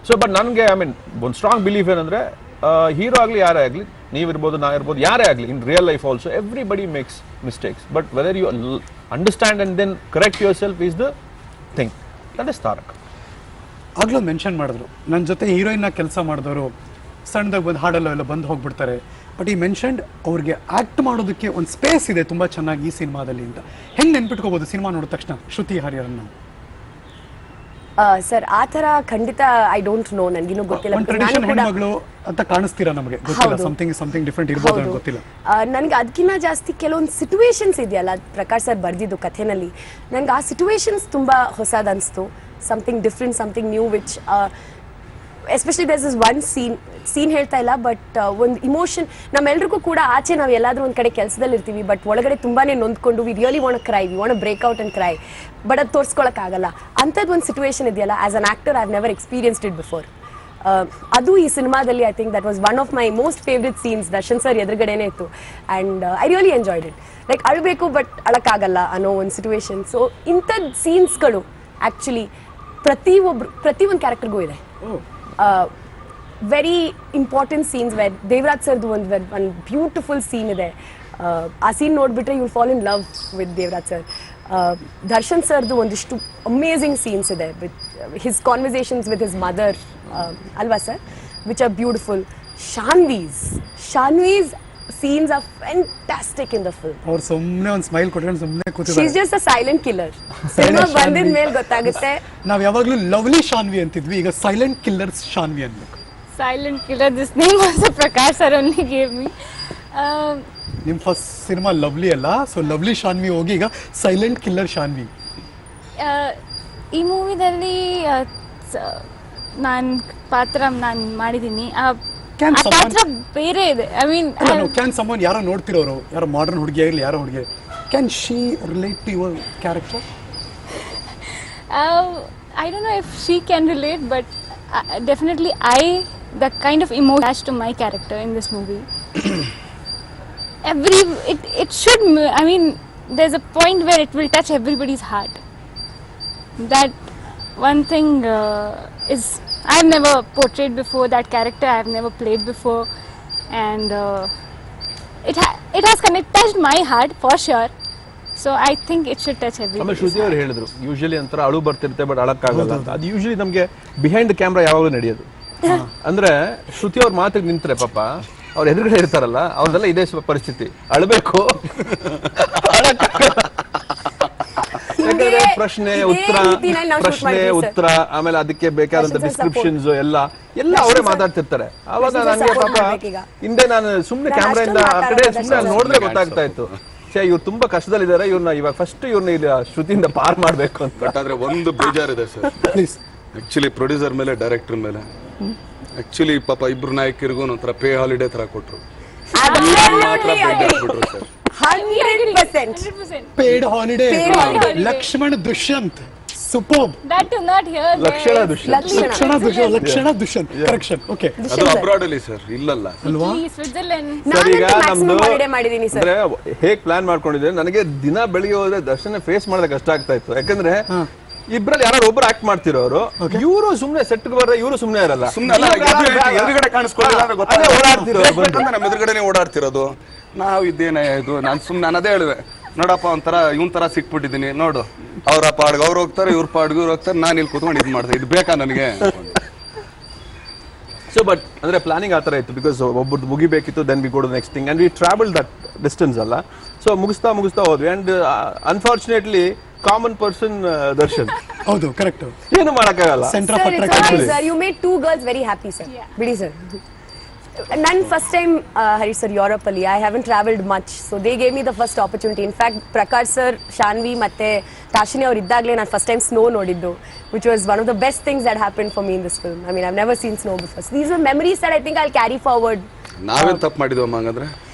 D: So but ನನಗೆ ಐ ಮೀನ್ ಒಂದು ಸ್ಟ್ರಾಂಗ್ ಬಿಲೀಫ್ ಏನಂದ್ರೆ, ಹೀರೋ ಆಗಲಿ ಯಾರೇ ಆಗಲಿ, ನೀವಿರ್ಬೋದು, ನಾ ಇರ್ಬೋದು, ಯಾರೇ ಆಗಲಿ, in real life also everybody makes mistakes. But whether you understand and then correct yourself is the thing. That is Tarak.
A: ಆಗ್ಲೂ ಮೆನ್ಷನ್ ಮಾಡಿದ್ರು, ನನ್ನ ಜೊತೆ ಹೀರೋಯಿನ್ನ ಕೆಲಸ ಮಾಡಿದವರು ಸಣ್ಣದಾಗಿ ಬಂದು ಹಾಡಲ್ಲ ಎಲ್ಲ ಬಂದು ಹೋಗ್ಬಿಡ್ತಾರೆ. ಬಟ್ ಈ ಮೆನ್ಷನ್ಡ್ ಅವ್ರಿಗೆ ಆಕ್ಟ್ ಮಾಡೋದಕ್ಕೆ ಒಂದು ಸ್ಪೇಸ್ ಇದೆ ತುಂಬ ಚೆನ್ನಾಗಿ ಈ ಸಿನಿಮಾದಲ್ಲಿ ಅಂತ. ಹೆಂಗೆ ನೆನ್ಪಿಟ್ಕೋಬೋದು ಸಿನಿಮಾ ನೋಡಿದ ತಕ್ಷಣ ಶ್ರುತಿ ಹರಿಹರನ್?
E: ಸರ್ ಆ ಥರ ಖಂಡಿತ ಐ ಡೋಂಟ್ ನೋ, ನನಗಿನ್ನೂ ಗೊತ್ತಿಲ್ಲ.
A: ಟ್ರೆಡಿಷನ್ ಹೆಣ್ಮಗಳು ಅಂತ ಕಾಣಿಸ್ತೀರಾ ನಮಗೆ, ಗೊತ್ತಿಲ್ಲ. ಸಮಥಿಂಗ್ ಡಿಫ್ರೆಂಟ್ ಇರ್ಬೋದು ಅಂತ ಗೊತ್ತಿಲ್ಲ
E: ನನಗೆ. ಅದಕ್ಕಿಂತ ಜಾಸ್ತಿ ಕೆಲವೊಂದು ಸಿಚುವೇಶನ್ಸ್ ಇದೆಯಲ್ಲ ಪ್ರಕಾಶ್ ಸರ್ ಬರ್ದಿದ್ದು ಕಥೆನಲ್ಲಿ, ನನಗೆ ಆ ಸಿಚುವೇಶನ್ಸ್ ತುಂಬ ಹೊಸದು ಅನಿಸ್ತು. Something different, something new, which especially there is one scene ಹೇಳ್ತಾ ಇಲ್ಲ, ಬಟ್ ಒಂದು ಇಮೋಷನ್ ನಮ್ಮೆಲ್ರಿಗೂ ಕೂಡ. ಆಚೆ ನಾವು ಎಲ್ಲಾದರೂ ಒಂದು ಕಡೆ ಕೆಲಸದಲ್ಲಿ ಇರ್ತೀವಿ, ಬಟ್ ಒಳಗಡೆ ತುಂಬಾ ನೊಂದ್ಕೊಂಡು we really want cry, we want break out and cry, but ಅದು ತೋರಿಸ್ಕೊಳಕ್ಕಾಗಲ್ಲ. ಅಂಥದ್ದು ಒಂದು ಸಿಚುವೇಶನ್ ಇದೆಯಲ್ಲ, as an actor I have never experienced it before. ಅದು ಈ ಸಿನಿಮಾದಲ್ಲಿ I think that was one of my most favourite scenes. Darshan sir ಎದುರುಗಡೆನೇ ಇತ್ತು and I really enjoyed it. Like ಅಳಬೇಕು ಬಟ್ ಅಳಕ್ಕಾಗಲ್ಲ ಅನ್ನೋ ಒಂದು ಸಿಚುವೇಶನ್. ಸೊ ಇಂಥದ್ದು ಸೀನ್ಸ್ಗಳು ಆ್ಯಕ್ಚುಲಿ ಪ್ರತಿ ಒಂದು ಕ್ಯಾರೆಕ್ಟರ್ಗೂ ಇದೆ. Very important scenes where Devaraj ಸರ್ದು ಒಂದು ಬ್ಯೂಟಿಫುಲ್ ಸೀನ್ ಇದೆ. ಆ ಸೀನ್ ನೋಡಿಬಿಟ್ರೆ you fall in love with Devaraj sir. Darshan ಸರ್ದು ಒಂದಿಷ್ಟು ಅಮೇಝಿಂಗ್ ಸೀನ್ಸ್ ಇದೆ with his conversations with his mother, ಅಲ್ವಾ sir, which are beautiful. Shanvi's scenes are fantastic in the film.
A: ಅವ್ರು ಸುಮ್ಮನೆ ಒಂದು ಸ್ಮೈಲ್ ಕೊಟ್ಕೊಂಡು ಸುಮ್ಮನೆ ಕೂತಿದ್ದಾರೆ.
E: She's just a silent killer. Cinema ಬಂದಿದ ಮೇಲೆ ಗೊತ್ತಾಗುತ್ತೆ.
A: ನಾವು ಯಾವಾಗಲೂ ಲವ್ಲಿ ಶಾನ್ವಿ ಅಂತಿದ್ವಿ, ಈಗ ಸೈಲೆಂಟ್ ಕಿಲ್ಲರ್ಸ್ ಶಾನ್ವಿ ಅನ್ಬೇಕು.
C: Silent killer, this name also Prakash sir only gave me.
A: ನಿಮ್ಮ ಫಸ್ಟ್ ಸಿನಿಮಾ ಲವ್ಲಿ ಅಲ್ಲ, ಸೊ ಲವ್ಲಿ ಶಾನ್ವಿ ಹೋಗಿ ಈಗ ಸೈಲೆಂಟ್ ಕಿಲ್ಲರ್ ಶಾನ್ವಿ.
C: ಈ ಮೂವಿದಲ್ಲಿ ನಾನು ಪಾತ್ರ ನಾನು ಮಾಡಿದ್ದೀನಿ ಆ
A: Can someone-
C: ಪಾತ್ರ ಬೇರೆ ಇದೆ. ಐ ಮೀನ್
A: ಕ್ಯಾನ್ ಸಮನ್ ಯಾರೋ ನೋಡ್ತಿರೋರು, ಯಾರೋ ಮಾಡರ್ನ್ ಹುಡುಗಿ ಆಗಲಿ, ಯಾರೋ ಹುಡುಗಿ, can she relate to your character?
C: I don't know if she can relate, but definitely the kind of emotion attached to my character in this movie. It should, I mean, there's a point where it will touch everybody's heart. That one thing is, I've never portrayed before that character, I've never played before, and it has touched my heart for sure. So I think it should touch
D: ಆಮೇಲೆ
C: everybody.
D: ಶ್ರುತಿ ಅವ್ರು ಹೇಳಿದ್ರು usually ಒಂಥರ ಅಳು ಬರ್ತಿರುತ್ತೆ but ಅಳಕ್ಕಾಗಲ್ಲ ಅಂತ. ಅದು usually ನಮಗೆ behind the camera ಯಾವಾಗಲೂ ನಡೆಯೋದು. ಅಂದ್ರೆ ಶ್ರುತಿ ಅವ್ರ ಮಾತಿಗೆ ನಿಂತ್ರೆ ಪಾಪ ಅವ್ರ ಎದುರುಗಡೆ ಇರ್ತಾರಲ್ಲ ಅವ್ರದೆಲ್ಲ ಇದೇ ಪರಿಸ್ಥಿತಿ, ಅಳಬೇಕು ಯಾಕಂದ್ರೆ ಪ್ರಶ್ನೆ ಉತ್ತರ ಆಮೇಲೆ ಅದಕ್ಕೆ ಬೇಕಾದಂತ ಡಿಸ್ಕ್ರಿಪ್ಷನ್ಸ್ ಎಲ್ಲ ಅವರೇ ಮಾತಾಡ್ತಿರ್ತಾರೆ. ಅವಾಗ ನಂಗೆ ಪಾಪ ಹಿಂದೆ ನಾನು ಸುಮ್ನೆ ಕ್ಯಾಮ್ರಾಯಿಂದ ಆ ಕಡೆ ಸುಮ್ನೆ ನೋಡಿದ್ರೆ ಗೊತ್ತಾಗ್ತಾ ಇತ್ತು, ಇವ್ರು ತುಂಬಾ ಕಷ್ಟದಲ್ಲಿದ್ದಾರೆ, ಇವ್ರನ್ನ ಇವಾಗ ಫಸ್ಟ್ ಇವ್ರನ್ನ ಶ್ರುತಿಯಿಂದ ಪಾರ್ ಮಾಡ್ಬೇಕು ಅಂತ.
B: ಬಟ್ ಆದ್ರೆ ಒಂದು ಬೇಜಾರಿದೆ ಸರ್, ಆಕ್ಚುಲಿ ಪ್ರೊಡ್ಯೂಸರ್ ಮೇಲೆ ಡೈರೆಕ್ಟರ್ ಮೇಲೆ. ಆಕ್ಚುಲಿ ಪಾಪ ಇಬ್ರು ನಾಯಕರಿಗೂ ಒಂಥರ ಪೇ ಹಾಲಿಡೇ ತರ ಕೊಟ್ರು, ಮಾತ್ರ ಬೇಜಾರ್ಬಿಟ್ರು ಸರ್.
E: 100%.
A: Paid holiday.
E: Paid holiday.
A: Lakshman Dushyant superb.
C: That too not here.
D: Lakshana Dushya
A: Lakshana Dushyant correction. Okay,
B: ಅದು ಅಬ್ರಾಡ್ ಅಲ್ಲಿ ಸರ್, ಇಲ್ಲಲ್ಲ.
A: ಅಲ್ವಾ?
C: Italy, Switzerland.
D: ಸರ್ ಈಗ ನಮ್ದು
E: ಹಾಲಿಡೇ ಮಾಡಿದೀನಿ ಸರ್.
D: ಅಂದ್ರೆ ಹೇಗ್ ಪ್ಲಾನ್ ಮಾಡ್ಕೊಂಡಿದ್ರೆ ನನಗೆ ದಿನ ಬೆಳಿಗ್ಗೆ ಹೋದ್ರೆ ದರ್ಶನ ಫೇಸ್ ಮಾಡೋದು ಕಷ್ಟ ಆಗ್ತಾ ಇತ್ತು. ಯಾಕಂದ್ರೆ ಇಬ್ರಲ್ಲಿ ಯಾರು ಒಬ್ರು ಆಕ್ಟ್ ಮಾಡ್ತಿರೋರು, ಇವರು ಸುಮ್ನೆ ಸೆಟ್ ಬರ್ರೆ, ಇವರು ಸುಮ್ನೆ ಇರಲ್ಲ,
B: ಸುಮ್ನೆ ಎದುರುಗಡೆ ಕಾಣಿಸ್ಕೊಳ್ಳಿಲ್ಲ ನಮ್ಮ ಎದುರುಗಡೆನೆ ಓಡಾಡ್ತಿರೋದು. ನಾವು ಇದ್ದೇನೆ ಇದು, ನಾನು ಅದೇ ಹೇಳಿದೆ, ನೋಡಪ್ಪ ಒಂಥರ ಇವನ್ ತರ ಸಿಕ್ಬಿಟ್ಟಿದ್ದೀನಿ ನೋಡು, ಅವ್ರ ಪಾಡ್ಗೆ ಅವ್ರು ಹೋಗ್ತಾರೆ, ಇವ್ರ ಪಾಡ್ಗೆ ಇವ್ರು ಹೋಗ್ತಾರೆ, ನಾನು ಇಲ್ಲಿ ಕೂತ್ಕೊಂಡು ಇದು ಮಾಡ್ತಾರೆ, ಇದು ಬೇಕಾ ನನಗೆ?
D: ಸೊ ಬಟ್ ಅಂದ್ರೆ ಪ್ಲಾನಿಂಗ್ ಆ ಥರ ಇತ್ತು, ಬಿಕಾಸ್ ಒಬ್ಬರು ಮುಗಿಬೇಕಿತ್ತು, then we go to next thing and we travel that distance ಅಲ್ಲ. ಸೊ ಮುಗಿಸ್ತಾ ಹೋದ್ವಿ and unfortunately common person Darshan.
A: ಹೌದು, ಕರೆಕ್ಟ್.
D: ಏನು ಮಾಡಕ್ಕಾಗಲ್ಲ.
A: Centre of
E: Sir, it's
A: attraction.
E: okay, sir. You made 2 girls very happy, sir. ಬಿಡಿ sir. ನನ್ನ first time Harish sir Europe ಅಲ್ಲಿ, I haven't travelled much, so they gave me the first opportunity. In fact Prakash sir, Shanvi ಮತ್ತೆ ತಾಶಿನಿ ಅವ್ರು ಇದ್ದಾಗಲೇ ನಾನು first time snow ನೋಡಿದ್ದು, which was one of the best things that happen for me in this film. I mean I've never seen snow before. These are memories that I think I will carry forward.
B: ನಾವೇನ್ ತಪ್ಪು ಮಾಡಿದ್ವಮ್ಮ ಹಂಗಂದ್ರೆ?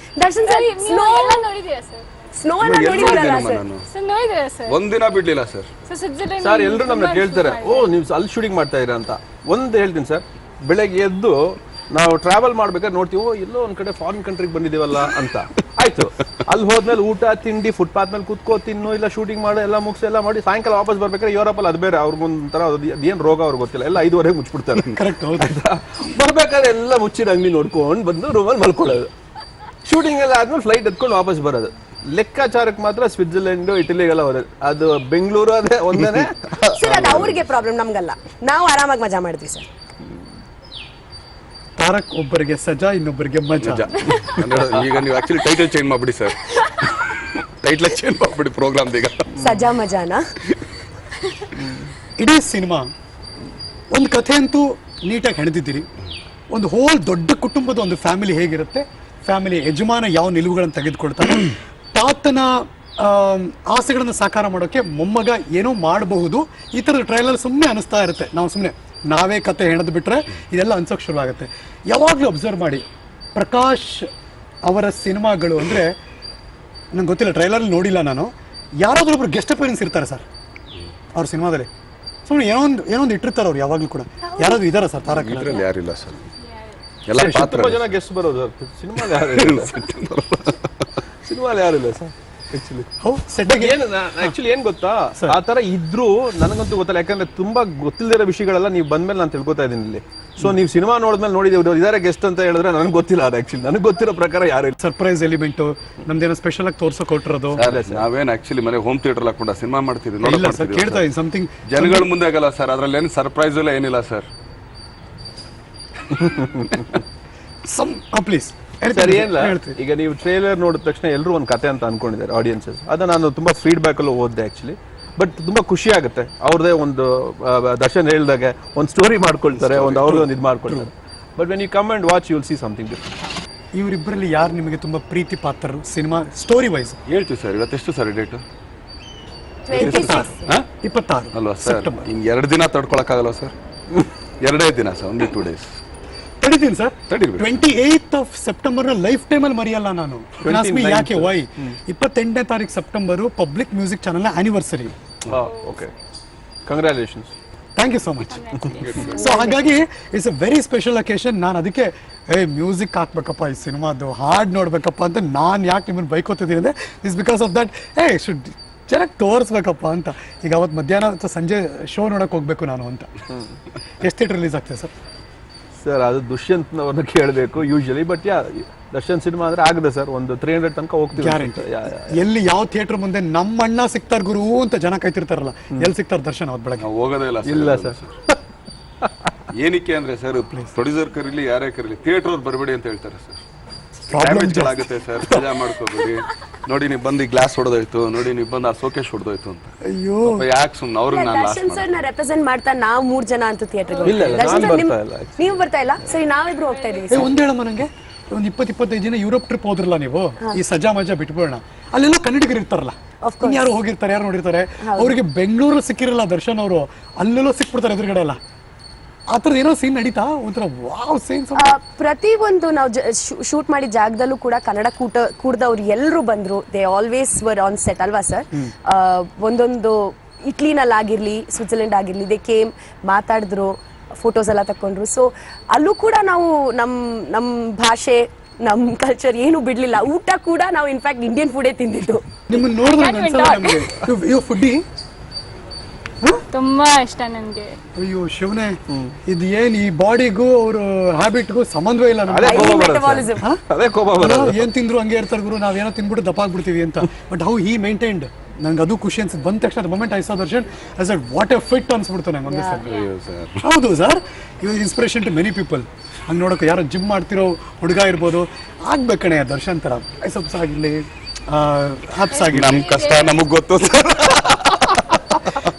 E: Darshan sir,
C: ನೀವು ಎಲ್ಲ ನೋಡಿದ್ದೀರಾ sir?
E: Snow ಅನ್ನ ನೋಡಿದ್ರಲ್ಲ sir?
B: ನಾನು
C: sir ನೋಡಿದ್ದೀರಾ ಸರ್?
B: ಒಂದಿನ ಬಿಡ್ಲಿಲ್ಲ ಸರ್.
C: ಸ್ವಿಟ್ಜರ್ಲೆಂಡ್
D: ಸರ್ ಎಲ್ಲರೂ ನಮ್ಮನ್ನ ಕೇಳ್ತಾರೆ, ಓ ನೀವು ಅಲ್ಲಿ ಶೂಟಿಂಗ್ ಮಾಡ್ತಾ ಇದ್ದೀರಾ ಅಂತ. ಒಂದು ಹೇಳ್ತೀನಿ ಸರ್, ಬೆಳಗ್ಗೆ ಎದ್ದು ನಾವು ಟ್ರಾವೆಲ್ ಮಾಡ್ಬೇಕಾದ್ರೆ ನೋಡ್ತೀವಿ, ಓ ಎಲ್ಲೋ ಒಂದ್ ಕಡೆ ಫಾರಿನ್ ಕಂಟ್ರಿಗೆ ಬಂದಿದ್ದೀವಲ್ಲ ಅಂತ. ಆಯ್ತು, ಅಲ್ಲಿ ಹೋದ್ಮೇಲೆ ಊಟ ತಿಂಡಿ ಫುಟ್ಪಾತ್ ಮೇಲೆ ಕುತ್ಕೋ ತಿನ್ನು, ಇಲ್ಲ ಶೂಟಿಂಗ್ ಮಾಡೋ ಎಲ್ಲ ಮುಗಿಸಿ ಎಲ್ಲ ಮಾಡಿ ಸಾಯಂಕಾಲ ವಾಪಸ್ ಬರ್ಬೇಕಾದ್ರೆ ಯುರೋಪಲ್ಲಿ ಅದು ಬೇರೆ, ಅವ್ರಿಗೊಂಥರ ಅದೇನು ರೋಗ ಅವ್ರಿಗೆ ಗೊತ್ತಿಲ್ಲ, ಎಲ್ಲ 5:30 ಮುಚ್ಚಿಬಿಡ್ತಾರೆ.
A: ಕರೆಕ್ಟ್, ಹೌದು.
D: ಬರ್ಬೇಕಾದ್ರೆ ಎಲ್ಲ ಮುಚ್ಚಿದ ಅಂಗಡಿ ನೋಡ್ಕೊಂಡು ಬಂದು ರೂಮಲ್ಲಿ ಮಲ್ಕೊಳ್ಳೋದು. ಶೂಟಿಂಗ್ ಎಲ್ಲ ಆದ್ಮೇಲೆ ಫ್ಲೈಟ್ ಎತ್ಕೊಂಡು ವಾಪಸ್ ಬರೋದು. ಲೆಕ್ಕಾಚಾರಕ್ಕೆ ಮಾತ್ರ ಸ್ವಿಟ್ಜರ್ಲೆಂಡ್ ಇಟಲಿಗೆಲ್ಲ ಹೋಗೋದು, ಅದು ಬೆಂಗಳೂರು ಅದೇ ಒಂದೇನೆ.
E: ಸರ್ ಅದು ಅವ್ರಿಗೆ ಪ್ರಾಬ್ಲಮ್, ನಮ್ಗಲ್ಲ. ನಾವು ಆರಾಮಾಗಿ ಮಜಾ ಮಾಡಿದ್ವಿ ಸರ್.
A: ತಾರಕ್ ಒಬ್ಬರಿಗೆ ಸಜಾ, ಇನ್ನೊಬ್ಬರಿಗೆ ಮಜಾ.
B: ಈಗ ನೀವು ಆಕ್ಚುಲಿ ಟೈಟಲ್ ಚೇಂಜ್ ಮಾಡ್ಬಿಡಿ ಸರ್, ಟೈಟಲ್ ಚೇಂಜ್ ಮಾಡ್ಬಿಡಿ ಪ್ರೋಗ್ರಾಮ್ ಈಗ.
E: ಸಜಾ ಮಜಾನ.
A: ಇಡೀ ಸಿನಿಮಾ ಒಂದು ಕಥೆ ಅಂತೂ ನೀಟಾಗಿ ಹೆಣೆದಿದ್ದೀರಿ. ಒಂದು ಹೋಲ್ ದೊಡ್ಡ ಕುಟುಂಬದ ಒಂದು ಫ್ಯಾಮಿಲಿ ಹೇಗಿರುತ್ತೆ, ಫ್ಯಾಮಿಲಿ ಯಜಮಾನ ಯಾವ ನಿಲುವುಗಳನ್ನು ತೆಗೆದುಕೊಳ್ತಾನೆ, ತಾತನ ಆಸೆಗಳನ್ನು ಸಾಕಾರ ಮಾಡೋಕ್ಕೆ ಮೊಮ್ಮಗ ಏನೋ ಮಾಡಬಹುದು, ಈ ಥರದ ಟ್ರೈಲರ್ ಸುಮ್ಮನೆ ಅನಿಸ್ತಾ ಇರುತ್ತೆ. ನಾವೇ ಕತೆ ಹೆಣೆದು ಬಿಟ್ರೆ ಇದೆಲ್ಲ ಅನ್ಸೋಕೆ ಶುರುವಾಗುತ್ತೆ. ಯಾವಾಗಲೂ ಅಬ್ಸರ್ವ್ ಮಾಡಿ, ಪ್ರಕಾಶ್ ಅವರ ಸಿನಿಮಾಗಳು ಅಂದರೆ ನಂಗೆ ಗೊತ್ತಿಲ್ಲ, ಟ್ರೈಲರಲ್ಲಿ ನೋಡಿಲ್ಲ ನಾನು, ಯಾರಾದರೂ ಒಬ್ರು ಗೆಸ್ಟ್ ಅಪಿಯರೆನ್ಸ್ ಇರ್ತಾರೆ ಸರ್ ಅವ್ರ ಸಿನಿಮಾದಲ್ಲಿ. ಸುಮ್ಮನೆ ಏನೋ ಒಂದು ಇಟ್ಟಿರ್ತಾರೆ ಅವ್ರು ಯಾವಾಗಲೂ ಕೂಡ. ಯಾರಾದ್ರೂ ಇದಾರ ಸರ್ ತಾರಕ್?
B: ಇದ್ರಲ್ಲಿ ಯಾರಿಲ್ಲ ಸರ್, ಎಲ್ಲ ಪಾತ್ರ.
D: ತುಂಬಾ ಜನ ಗೆಸ್ಟ್ ಬರೋದು ಸಿನಿಮಾಲಿ ಯಾರಿಲ್ಲ. ಸಿನಿಮಾಲಿ ಯಾರಿಲ್ಲ ಸರ್ ಆಕ್ಚುಲಿ. ಏನ್ ಗೊತ್ತಾ, ಆ ತರ ಇದ್ರು ನನಗಂತೂ ಗೊತ್ತಲ್ಲ, ಯಾಕಂದ್ರೆ ತುಂಬಾ ಗೊತ್ತಿಲ್ಲದಿರೋ ವಿಷಯಗಳೆಲ್ಲ ನೀವು ಬಂದ್ಮೇಲೆ ನಾನು ತಿಳ್ಕೊತಾ ಇದ್ದೀನಿ ಇಲ್ಲಿ. ಸೊ ನೀವು ಸಿನಿಮಾ ನೋಡಿದ್ಮೇಲೆ ನೋಡಿದೀವಿ ಇದಾರೆ ಗೆಸ್ಟ್ ಅಂತ ಹೇಳಿದ್ರೆ ನನಗೆ ಗೊತ್ತಿಲ್ಲ. ಅದು ಆಕ್ಚುಲಿ ನನಗೆ ಗೊತ್ತಿರೋ ಪ್ರಕಾರ ಯಾರು
A: ಸರ್ಪ್ರೈಸ್ ಎಲಿಮೆಂಟ್ ನಮ್ದೇನೋ ಸ್ಪೆಷಲ್ ಆಗಿ ತೋರ್ಸೋ ಕೊಟ್ಟಿರೋದು.
B: ನಾವೇನ್ ಆಕ್ಚುಲಿ ಮನೆ ಹೋಮ್ ಥಿಯೇಟರ್ ಹಾಕೊಂಡ ಸಿನಿಮಾ ಮಾಡ್ತಿದ್ವಿ.
A: ಇಲ್ಲ ಸರ್, ಕೇಳ್ತಾ ಇದ್ದೀನಿ ಸಮಥಿಂಗ್
B: ಜನಗಳ ಮುಂದೆ ಆಗಲ್ಲ ಸರ್, ಅದ್ರಲ್ಲಿ ಏನು ಸರ್ಪ್ರೈಸ್ ಇಲ್ಲ ಏನಿಲ್ಲ ಸರ್.
A: ಪ್ಲೀಸ್
D: ಸರಿ ಏನಿಲ್ಲ. ಈಗ ನೀವು ಟ್ರೇಲರ್ ನೋಡಿದ ತಕ್ಷಣ ಎಲ್ಲರೂ ಒಂದು ಕತೆ ಅಂತ ಅನ್ಕೊಂಡಿದ್ದಾರೆ ಆಡಿಯನ್ಸಸ್. ಅದನ್ನ ನಾನು ತುಂಬಾ ಫೀಡ್ಬ್ಯಾಕ್ ಅಲ್ಲೂ ಓದಿದೆ ಆಕ್ಚುಲಿ. ಬಟ್ ತುಂಬಾ ಖುಷಿ ಆಗುತ್ತೆ, ಅವ್ರದೇ ಒಂದು ದರ್ಶನ್ ಹೇಳ್ದಾಗೆ ಒಂದು ಸ್ಟೋರಿ ಮಾಡ್ಕೊಳ್ತಾರೆ, ಒಂದು ಅವ್ರದ್ದು ಒಂದು ಇದು ಮಾಡ್ಕೊಳ್ತಾರೆ. But when you come and watch you will see something different.
A: ಇವರಿಬ್ಬರಲ್ಲಿ ಯಾರು ನಿಮಗೆ ತುಂಬಾ ಪ್ರೀತಿ ಪಾತ್ರರು ಸಿನಿಮಾ ಸ್ಟೋರಿ ವೈಸ್?
B: ಹೇಳ್ತೀವಿ ಸರ್. ಇವತ್ತೆಷ್ಟು ಸರ್ ಡೇಟು?
E: 26
A: 26
B: ಅಲ್ವಾ ಸರ್? ಹಿಂಗೆ 2 ದಿನ ತಡ್ಕೊಳಕ್ಕಾಗಲ್ಲ ಸರ್. ಎರಡೇ ದಿನ ಸರ್, ಓನ್ಲಿ 2 days.
A: ತಡಿತೀನಿ ಸರ್.
B: ತಡೀರಿ.
A: 28th of September ಲೈಫ್ ಟೈಮಲ್ಲಿ ಮರೆಯಲ್ಲ ನಾನು. ಯಾಕೆ ವೈ? 28ನೇ ತಾರೀಕು September public music channel anniversary.
D: Okay, congratulations.
A: Thank you so much. So ಹಾಗಾಗಿ it's a very special occasion. ನಾನು ಅದಕ್ಕೆ ಮ್ಯೂಸಿಕ್ ಹಾಕ್ಬೇಕಪ್ಪ ಈ ಸಿನಿಮಾದು, ಹಾಡು ನೋಡ್ಬೇಕಪ್ಪ ಅಂತ ನಾನು ಯಾಕೆ ನಿಮ್ಮನ್ನು ಬೈಕೋತಿದ್ದೀನಿ ಅಂದರೆ is because of that should ಚೆನ್ನಾಗಿ ತೋರಿಸ್ಬೇಕಪ್ಪ ಅಂತ. ಈಗ ಅವತ್ತು ಮಧ್ಯಾಹ್ನ ಅಥವಾ ಸಂಜೆ ಶೋ ನೋಡೋಕೆ ಹೋಗ್ಬೇಕು ನಾನು ಅಂತ. ಎಷ್ಟು ಥಿಯೇಟರ್ ರಿಲೀಸ್ ಆಗ್ತದೆ ಸರ್?
D: ಸರ್ ಅದು ದುಷ್ಯಂತ್ನವ್ರನ್ನ ಕೇಳಬೇಕು ಯೂಶಲಿ, ಬಟ್ ದರ್ಶನ್ ಸಿನಿಮಾ ಅಂದ್ರೆ ಆಗದೆ ಸರ್, ಒಂದು 300 ತನಕ ಹೋಗ್ತೀವಿ.
A: ಗ್ಯಾರಂಟಿ. ಎಲ್ಲಿ ಯಾವ ಥಿಯೇಟರ್ ಮುಂದೆ ನಮ್ಮ ಅಣ್ಣ ಸಿಗ್ತಾರ ಗುರು ಅಂತ ಜನ ಕಾಯ್ತಿರ್ತಾರಲ್ಲ, ಎಲ್ಲಿ ಸಿಗ್ತಾರ ದರ್ಶನ್ ಅವತ್ತು ಬೆಳಗ್ಗೆ?
B: ನಾವು ಹೋಗೋದೇ
D: ಇಲ್ಲ ಸರ್.
B: ಏನಕ್ಕೆ ಅಂದ್ರೆ ಸರ್, ಪ್ರೊಡ್ಯೂಸರ್ ಕರೀಲಿ ಯಾರೇ ಕರೀಲಿ ಥಿಯೇಟರ್ ಅವ್ರು ಬರಬೇಡಿ ಅಂತ ಹೇಳ್ತಾರೆ ಸರ್. ಆಗುತ್ತೆ ಸರ್, ಮಜಾ ಮಾಡ್ಕೋಬೇಡಿ, ನೋಡಿ ನೀವು ಬಂದು ಗ್ಲಾಸ್ ಹೊಡೆದೋಯ್ತು, ನೋಡಿ ನೀವು ಬಂದು ಆ ಸೋಕೇಶ್ ಹೊಡೆದೋಯ್ತು ಅಂತ.
A: ಅಯ್ಯೋ
B: ಯಾಕೆ ಸುಮ್ಮನೆ ಅವ್ರಿಗೆ ನಾನು ಲಾಸ್ಟ್
E: ದರ್ಶನ್ ಸರ್ ನ ರೆಪ್ರೆಸೆಂಟ್ ಮಾಡ್ತಾ ನಾವು 3 ಜನ ಅಂತ ಥಿಯೇಟರ್
D: ಇಲ್ಲ, ನಾನು ಬರ್ತಾ ಇಲ್ಲ.
E: ನೀವು ಬರ್ತಾ ಇಲ್ಲ? ಸರಿ, ನಾವಿಬ್ರು ಹೋಗ್ತಾ ಇದೀವಿ.
A: ಒಂದ್ ಹೇಳಮ್ಮ ನಂಗೆ, ಒಂದು 20-25 ಜನ ಯುರೋಪ್ ಟ್ರಿಪ್ ಹೋದ್ರಲ್ಲ ನೀವು, ಈ ಸಜಾ ಮಜಾ ಬಿಟ್ಬಿಡೋಣ, ಅಲ್ಲೆಲ್ಲ ಕನ್ನಡಿಗರು ಇರ್ತಾರಲ್ಲ, ಯಾರು ಹೋಗಿರ್ತಾರೆ, ಯಾರು ನೋಡಿರ್ತಾರೆ, ಅವ್ರಿಗೆ ಬೆಂಗಳೂರು ಸಿಕ್ಕಿರಲ್ಲ ದರ್ಶನ್ ಅವರು, ಅಲ್ಲೆಲ್ಲೋ ಸಿಕ್ಬಿಡ್ತಾರೆ ಎದುರುಗಡೆ ಎಲ್ಲ. ಆ ಥರದ್ದು ಏನೋ ಸೀನ್ ನಡೀತಾ ಒಂಥರ ವಾವ್ ಸೀನ್.
E: ಪ್ರತಿ ಒಂದು ನಾವು ಶೂಟ್ ಮಾಡಿದ ಜಾಗದಲ್ಲೂ ಕೂಡ ಕನ್ನಡ ಕೂಡದವ್ರು ಎಲ್ಲರೂ ಬಂದ್ರು. They always var on set ಅಲ್ವಾ ಸರ್? ಒಂದೊಂದು ಇಟ್ಲಿನಲ್ಲಿ ಆಗಿರ್ಲಿ, ಸ್ವಿಟ್ಜರ್ಲೆಂಡ್ ಆಗಿರ್ಲಿ, ದೇ ಕೇಮ್, ಮಾತಾಡಿದ್ರು, ಫೋಟೋಸ್ ಎಲ್ಲ ತಕೊಂಡ್ರು. ಸೊ ಅಲ್ಲೂ ಕೂಡ ನಾವು ನಮ್ಮ ಭಾಷೆ, ನಮ್ಮ ಕಲ್ಚರ್ ಏನು ಬಿಡ್ಲಿಲ್ಲ. ಊಟ ಕೂಡ ನಾವು ಇನ್ಫ್ಯಾಕ್ಟ್ ಇಂಡಿಯನ್ ಫುಡೇ ತಿಂದಿದ್ದು.
A: ನಿಮ್ಮನ್ನ ನೋಡಿದ್ರೆ ಫುಡ್ಡಿ
C: ತುಂಬಾ ಇಷ್ಟ ನನಗೆ.
A: ಅಯ್ಯೋ ಶಿವನೇ, ಇದು ಏನ್ ಈ ಬಾಡಿಗೂ ಅವ್ರ ಹ್ಯಾಬಿಟ್ಗೂ ಸಂಬಂಧವೇ ಇಲ್ಲ.
D: ಅದೇ ಕೋಪ ಬರೋದು.
A: ಏನ್ ತಿಂದ್ರು ಹಂಗೆ ಇರ್ತಾರೆ ಗುರು, ನಾವೇನೋ ತಿಂದ್ಬಿಟ್ಟು ದಪ್ಪ ಆಗ್ಬಿಡ್ತೀವಿ ಅಂತ. ಬಟ್ ಹೌ ಹಿ ಮೇಂಟೈನ್ಡ್, ನಂಗೆ ಅದು ಖುಷಿ ಅನ್ಸುತ್ತೆ. ಬಂದ ತಕ್ಷಣ moment I saw Darshan I said what a fit ಅನ್ಸ್ಬಿಡ್ತು ನಂಗೆ ಒಂದೇ ಸಲ. ಹೌದು sir, you inspiration to many people. ಹಂಗೆ ನೋಡೋಕೆ ಯಾರೋ ಜಿಮ್ ಮಾಡ್ತಿರೋ ಹುಡುಗ ಇರ್ಬೋದು, ಆಗ್ಬೇಕಣೆ ದರ್ಶನ್ ಥರ. ಐಸಪ್ಸ್ ಆಗಿರಲಿ, ಆಪ್ಸ್ ಆಗಿರಲಿ.
B: ನಮ್ಮ ಕಷ್ಟ ನಮಗೆ ಗೊತ್ತು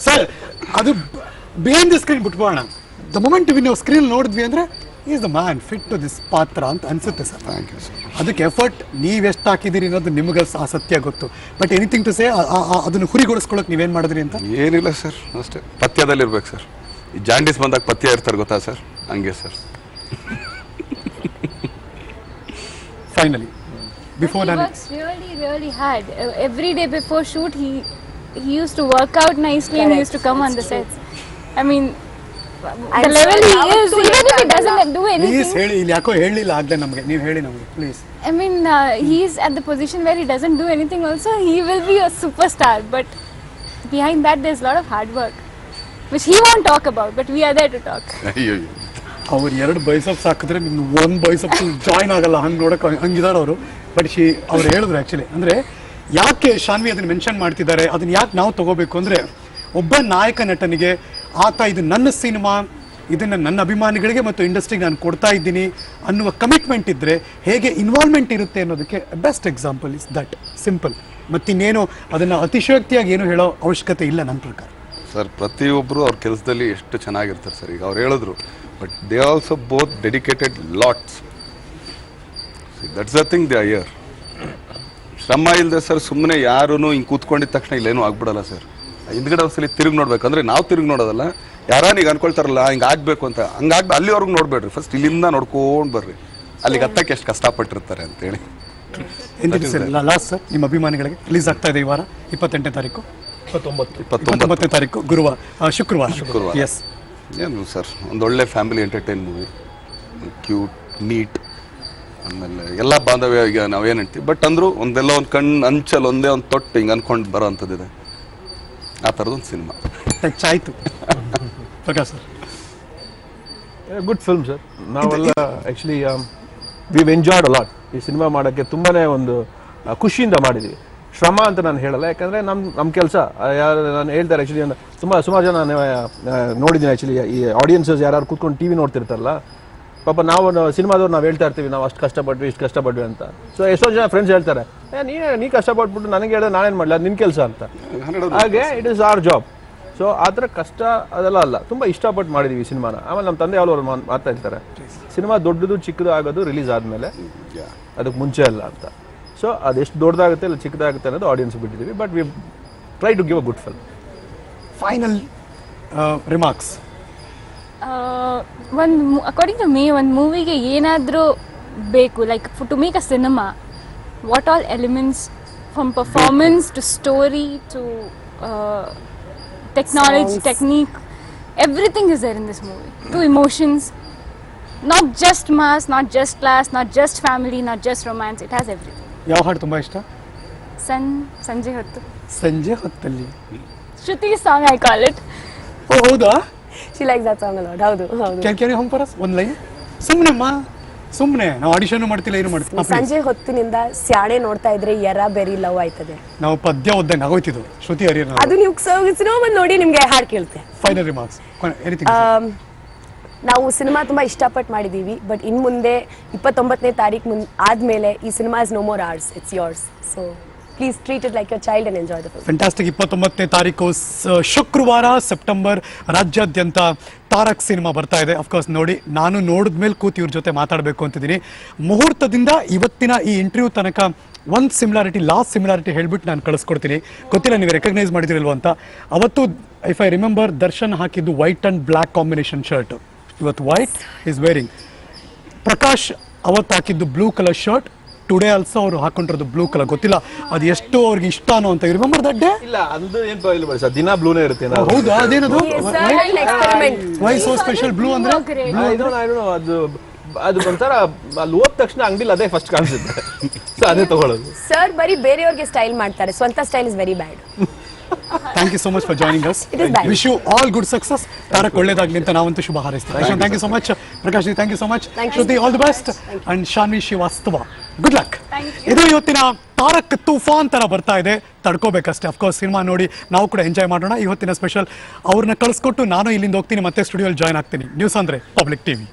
A: ಸರ್. ಅದು ಬಿಹೈಂಡ್ ದ ಸ್ಕ್ರೀನ್ ಬಿಟ್ಬೋಣ. ದ ಮೊಮೆಂಟ್ ನಾವು ಸ್ಕ್ರೀನ್ ನೋಡಿದ್ವಿ ಅಂದರೆ is the man fit to this ಪಾತ್ರ ಅಂತ ಅನ್ಸುತ್ತೆ ಸರ್.
B: Thank you sir.
A: ಅದಕ್ಕೆ ಎಫರ್ಟ್ ನೀವೆಷ್ಟು ಹಾಕಿದ್ದೀರಿ ಅನ್ನೋದು ನಿಮಗೆ ಆ ಸತ್ಯ ಗೊತ್ತು. ಬಟ್ ಎನಿಥಿಂಗ್ ಟು ಸೇ, ಅದನ್ನು ಹುರಿಗೊಳಿಸ್ಕೊಳ್ಳೋಕೆ ನೀವೇನು ಮಾಡಿದ್ರಿ ಅಂತ?
B: ಏನಿಲ್ಲ ಸರ್, ಅಷ್ಟೇ ಪಥ್ಯದಲ್ಲಿರ್ಬೇಕು ಸರ್. ಈ ಜಾಂಡೀಸ್ ಬಂದಾಗ ಪಥ್ಯ ಇರ್ತಾರೆ ಗೊತ್ತಾ ಸರ್, ಹಂಗೆ sir.
A: Finally before
C: He works really hard. Every day before shoot he used to work out nicely and he used to come on the sets. I mean, the level he is, even if he doesn't do anything.
A: Please ಹೇಳಿ, ಇಲ್ಲಿ ಯಾಕೋ ಹೇಳಲಿಲ್ಲ ಆಗದೆ ನಮಗೆ, ನೀವು ಹೇಳಿ ನಮಗೆ please.
C: I mean, he's at the position where he doesn't do anything also. He will be a superstar, but behind that there's a lot of hard work which he won't talk about, but we are there to talk.
B: ಅಯ್ಯೋ,
A: ಅವ್ರು 2 biceps ಹಾಕಿದ್ರೆ ನಿಮ್ಗೆ 1 ಬೈಸಪ್ join ಆಗಲ್ಲ, ಹಂಗೆ ನೋಡೋಕೆ ಹಂಗಿದಾರೆ ಅವರು. But ಅವ್ರು ಹೇಳಿದ್ರು ಆ್ಯಕ್ಚುಲಿ, ಅಂದರೆ ಯಾಕೆ ಶಾನ್ವಿ ಅದನ್ನು ಮೆನ್ಷನ್ ಮಾಡ್ತಿದ್ದಾರೆ, ಅದನ್ನು ಯಾಕೆ ನಾವು ತಗೋಬೇಕು ಅಂದರೆ, ಒಬ್ಬ ನಾಯಕ ನಟನಿಗೆ ಆತ ಇದು ನನ್ನ ಸಿನಿಮಾ, ಇದನ್ನು ನನ್ನ ಅಭಿಮಾನಿಗಳಿಗೆ ಮತ್ತು ಇಂಡಸ್ಟ್ರಿಗೆ ನಾನು ಕೊಡ್ತಾ ಇದ್ದೀನಿ ಅನ್ನುವ ಕಮಿಟ್ಮೆಂಟ್ ಇದ್ದರೆ ಹೇಗೆ ಇನ್ವಾಲ್ವ್ಮೆಂಟ್ ಇರುತ್ತೆ ಅನ್ನೋದಕ್ಕೆ best example is that. Simple. ಮತ್ತಿನ್ನೇನು ಅದನ್ನು ಅತಿಶಯೋಕ್ತಿಯಾಗಿ ಏನು ಹೇಳೋ ಅವಶ್ಯಕತೆ ಇಲ್ಲ ನನ್ನ ಪ್ರಕಾರ.
B: ಸರ್, ಪ್ರತಿಯೊಬ್ಬರು ಅವ್ರ ಕೆಲಸದಲ್ಲಿ ಎಷ್ಟು ಚೆನ್ನಾಗಿರ್ತಾರೆ ಸರ್. ಈಗ ಅವ್ರು ಹೇಳಿದ್ರು, but they also both dedicated lots. That's the thing they are here. ಶ್ರಮ ಇಲ್ಲದೆ ಸರ್ ಸುಮ್ಮನೆ ಯಾರೂ ಹಿಂಗೆ ಕೂತ್ಕೊಂಡಿದ ತಕ್ಷಣ ಇಲ್ಲೇನೂ ಆಗ್ಬಿಡಲ್ಲ ಸರ್. ಹಿಂದ್ಗಡೆ ಒಂದ್ಸಲಿ ತಿರುಗಿ ನೋಡ್ಬೇಕಂದ್ರೆ ನಾವು ತಿರುಗಿ ನೋಡೋದಲ್ಲ, ಯಾರಾನ ಈಗ ಅನ್ಕೊಳ್ತಾರಲ್ಲ ಹಿಂಗೆ ಆಗಬೇಕು ಅಂತ, ಹಂಗಾಗಿ ಅಲ್ಲಿವರೆಗೂ ನೋಡ್ಬೇಡ್ರಿ, ಫಸ್ಟ್ ಇಲ್ಲಿಂದ ನೋಡ್ಕೊಂಡು ಬರ್ರಿ, ಅಲ್ಲಿಗೆ ಹತ್ತಕ್ಕೆ ಎಷ್ಟು ಕಷ್ಟಪಟ್ಟಿರ್ತಾರೆ ಅಂತೇಳಿ.
A: ಲಾಸ್ಟ್ ಸರ್, ನಿಮ್ಮ ಅಭಿಮಾನಿಗಳಿಗೆ ರಿಲೀಸ್ ಆಗ್ತಾ ಇದೆ ಈ ವಾರ 28ನೇ ತಾರೀಕು,
D: 29
A: ತಾರೀಕು ಶುಕ್ರವಾರ. ಎಸ್,
B: ಏನು ಸರ್, ಒಂದೊಳ್ಳೆ family entertain movie, cute, neat, ಆಮೇಲೆ ಎಲ್ಲ ಬಾಂಧವ್ಯ. ಈಗ ನಾವೇನು ಹೇಳ್ತೀವಿ, ಬಟ್ ಅಂದರೂ ಒಂದೆಲ್ಲ ಒಂದು ಕಣ್ಣು ಅಂಚಲ್ಲಿ ಒಂದೇ ಒಂದು ತೊಟ್ಟು ಹಿಂಗೆ ಅನ್ಕೊಂಡು ಬರೋ ಅಂಥದ್ದಿದೆ. ಆ ಥರದೊಂದು ಸಿನಿಮಾ
A: ಟಚ್ ಆಯಿತು. Prakash sir,
D: good film sir. ನಾವೆಲ್ಲ actually we've enjoyed a lot. ಈ ಸಿನಿಮಾ ಮಾಡೋಕ್ಕೆ ತುಂಬಾ ಒಂದು ಖುಷಿಯಿಂದ ಮಾಡಿದ್ವಿ. ಶ್ರಮ ಅಂತ ನಾನು ಹೇಳಲ್ಲ, ಯಾಕಂದರೆ ನಮ್ಮ ಕೆಲಸ ಯಾರು ನಾನು ಹೇಳ್ತಾರೆ ಆ್ಯಕ್ಚುಲಿ, ಸುಮಾರು ಜನ ನಾನು ನೋಡಿದ್ದೀನಿ ಆ್ಯಕ್ಚುಲಿ. ಈ ಆಡಿಯನ್ಸಸ್ ಯಾರು ಕೂತ್ಕೊಂಡು ಟಿ ವಿ ನೋಡ್ತಿರ್ತಾರಲ್ಲ, ಪಾಪ ನಾವು ಸಿನಿಮಾದವ್ರು ನಾವು ಹೇಳ್ತಾ ಇರ್ತೀವಿ, ನಾವು ಅಷ್ಟು ಕಷ್ಟಪಟ್ವಿ, ಇಷ್ಟು ಕಷ್ಟಪಟ್ವಿ ಅಂತ. ಸೊ ಎಷ್ಟೋ ಜನ ಫ್ರೆಂಡ್ಸ್ ಹೇಳ್ತಾರೆ, ನೀ ಕಷ್ಟಪಟ್ಬಿಟ್ಟು ನನಗೆ ಹೇಳಿದ್ರೆ ನಾನೇನು ಮಾಡಲಿ, ಅದು ನಿನ್ನ ಕೆಲಸ ಅಂತ. ಹಾಗೆ it is our job. So ಆ ಥರ ಕಷ್ಟ ಅದೆಲ್ಲ ಅಲ್ಲ, ತುಂಬ ಇಷ್ಟಪಟ್ಟು ಮಾಡಿದ್ದೀವಿ ಈ ಸಿನಿಮಾನ. ಆಮೇಲೆ ನಮ್ಮ ತಂದೆ ಅವರು ಮಾತಾ ಇರ್ತಾರೆ, ಸಿನಿಮಾ ದೊಡ್ಡದು ಚಿಕ್ಕದು ಆಗೋದು ರಿಲೀಸ್ ಆದಮೇಲೆ, ಅದಕ್ಕೆ ಮುಂಚೆ ಅಲ್ಲ ಅಂತ. ಸೊ ಅದೆಷ್ಟು ದೊಡ್ಡದಾಗುತ್ತೆ ಇಲ್ಲ ಚಿಕ್ಕದಾಗುತ್ತೆ ಅನ್ನೋದು ಆಡಿಯನ್ಸ್ ಬಿಟ್ಟಿದ್ದೀವಿ. But we try to give a good film.
A: Final remarks.
C: According to me ಒಂದು ಮೂವಿಗೆ ಏನಾದರೂ ಬೇಕು like to make a cinema what all elements from performance to story to technology,
E: Songs.
C: technique, everything is there in this movie. To emotions, not just mass, not just class, not just family, not just romance. It has everything.
A: ಯಾವ ಹಾಡು ತುಂಬಾ ಇಷ್ಟ?
C: ಸಂಜೆ ಹೊತ್ತು.
A: ಸಂಜೆ ಹೊತ್ತಲ್ಲಿ.
C: Shruti song I call it.
A: ಓ ಹೌದಾ?
E: She likes that song a lot. ಹೌದು ಹೌದು.
A: Can you hum for us ಒಂದು ಲೈನ್? ಸುಮ್ಮನೆ ನಾವು ಆಡಿಷನ್ ಮಾಡ್ತಿಲ್ಲ ಏನು ಮಾಡ್ತಿಲ್ಲ.
E: ಸಂಜೆ ಹೊತ್ತಿನಿಂದ ಸ್ಯಾಣೆ ನೋಡ್ತಾ ಇದ್ರೆ ಎರ ಬೆರಿ ಲವ್ ಆಯ್ತದೆ.
A: ನಾವು ಪದ್ಯ ಓದ್ದಂಗೆ ಆಗೋಯ್ತಿದ್ದು ಶ್ರುತಿ ಹರಿಯರ್.
E: ಅದು ನೀವು ಸಿನಿಮಾ ಬಂದು ನೋಡಿ ನಿಮ್ಗೆ ಹಾಡು ಕೇಳುತ್ತೆ.
A: Final remarks anything.
E: ನಾವು ಸಿನಿಮಾ ತುಂಬಾ ಇಷ್ಟಪಟ್ಟು ಮಾಡಿದೀವಿ, ಬಟ್ ಇನ್ ಮುಂದೆ 29ನೇ ತಾರೀಕು ಆದ್ಮೇಲೆ ಈ cinema is no more ours, it's yours. So please treat it like your child and enjoy the film.
A: Fantastic. 29ನೇ ತಾರೀಕು ಶುಕ್ರವಾರ ಸೆಪ್ಟೆಂಬರ್ ರಾಜ್ಯಾದ್ಯಂತ ತಾರಕ್ ಸಿನಿಮಾ ಬರ್ತಾ ಇದೆ. ಅಫ್ಕೋರ್ಸ್ ನೋಡಿ, ನಾನು ನೋಡಿದ್ಮೇಲೆ ಕೂತು ಇವ್ರ ಜೊತೆ ಮಾತಾಡಬೇಕು ಅಂತಿದ್ದೀನಿ. ಮುಹೂರ್ತದಿಂದ ಇವತ್ತಿನ ಈ ಇಂಟರ್ವ್ಯೂ ತನಕ ಒಂದು ಸಿಮಿಲಾರಿಟಿ, ಲಾಸ್ಟ್ ಸಿಮಿಲಾರಿಟಿ ಹೇಳ್ಬಿಟ್ಟು ನಾನು ಕಳಿಸ್ಕೊಡ್ತೀನಿ. ಗೊತ್ತಿಲ್ಲ ನೀವು ರೆಕಗ್ನೈಸ್ ಮಾಡಿದಿರಲ್ವ ಅಂತ. ಅವತ್ತು ಇಫ್ ಐ ರಿಮೆಂಬರ್ ದರ್ಶನ್ ಹಾಕಿದ್ದು white and black combination shirt, ಇವತ್ತು ವೈಟ್ ಈಸ್ ವೇರಿಂಗ್. ಪ್ರಕಾಶ್ ಅವತ್ತು ಹಾಕಿದ್ದು blue colour shirt, today also ಅವರು ಹಾಕೊಂಡಿರೋದು ಬ್ಲೂ ಕಲರ್. ಗೊತ್ತಿಲ್ಲ ಅದು ಎಷ್ಟು ಅವ್ರಿಗೆ ಇಷ್ಟನೋ ಅಂತ. Remember that day?
D: ಇಲ್ಲ ಅದು ಏನ್ ಪ್ರಾಬ್ಲಮ್ ಇಲ್ಲ ಸರ್, ದಿನ ಬ್ಲೂನೇ ಇರುತ್ತೆ ನಾವು.
A: ಹೌದಾ? ಅದೇನದು
E: experiment.
A: Why so special blue ಅಂದ್ರೆ?
D: ಅದು ಒಂಥರ ಅಲ್ಲಿ ಹೋದ ತಕ್ಷಣ ಅಂಗಡಿಲಿ ಅದೇ ಫಸ್ಟ್ ಕಾಣಿಸುತ್ತೆ, ಸೊ ಅದೇ ತಗೊಳ್ಳೋದು.
E: ಸರ್ ಬರೀ ಬೇರೆಯವ್ರಿಗೆ ಸ್ಟೈಲ್ ಮಾಡ್ತಾರೆ, ಸ್ವಂತ style is very bad.
A: Thank you so much for joining us.
E: It is bad.
A: Wish you all good success. Tarak ಒಳ್ಳೇದಾಗ್ಲಿ ಅಂತ ನಾವಂತೂ ಶುಭ ಹಾರೈಸ್ತೀವಿ. Thank you so much. Prakash ji thank you so much. Shruti all the best. And Shanvi Srivastava good luck. ಇದು ಇವತ್ತಿನ ತಾರಕ್ ತೂಫಾನ್ ತರ ಬರ್ತಾ ಇದೆ, ತಡ್ಕೋಬೇಕಷ್ಟೇ. ಅಫ್ಕೋರ್ಸ್ ಸಿನಿಮಾ ನೋಡಿ ನಾವು ಕೂಡ ಎಂಜಾಯ್ ಮಾಡೋಣ. ಇವತ್ತಿನ ಸ್ಪೆಷಲ್ ಅವ್ರನ್ನ ಕಳಿಸ್ಕೊಟ್ಟು ನಾನು ಇಲ್ಲಿಂದ ಹೋಗ್ತೀನಿ, ಮತ್ತೆ ಸ್ಟುಡಿಯೋಲ್ಲಿ ಜಾಯ್ನ್ ಆಗ್ತೀನಿ. ನ್ಯೂಸ್ ಅಂದ್ರೆ ಪಬ್ಲಿಕ್ ಟಿವಿ.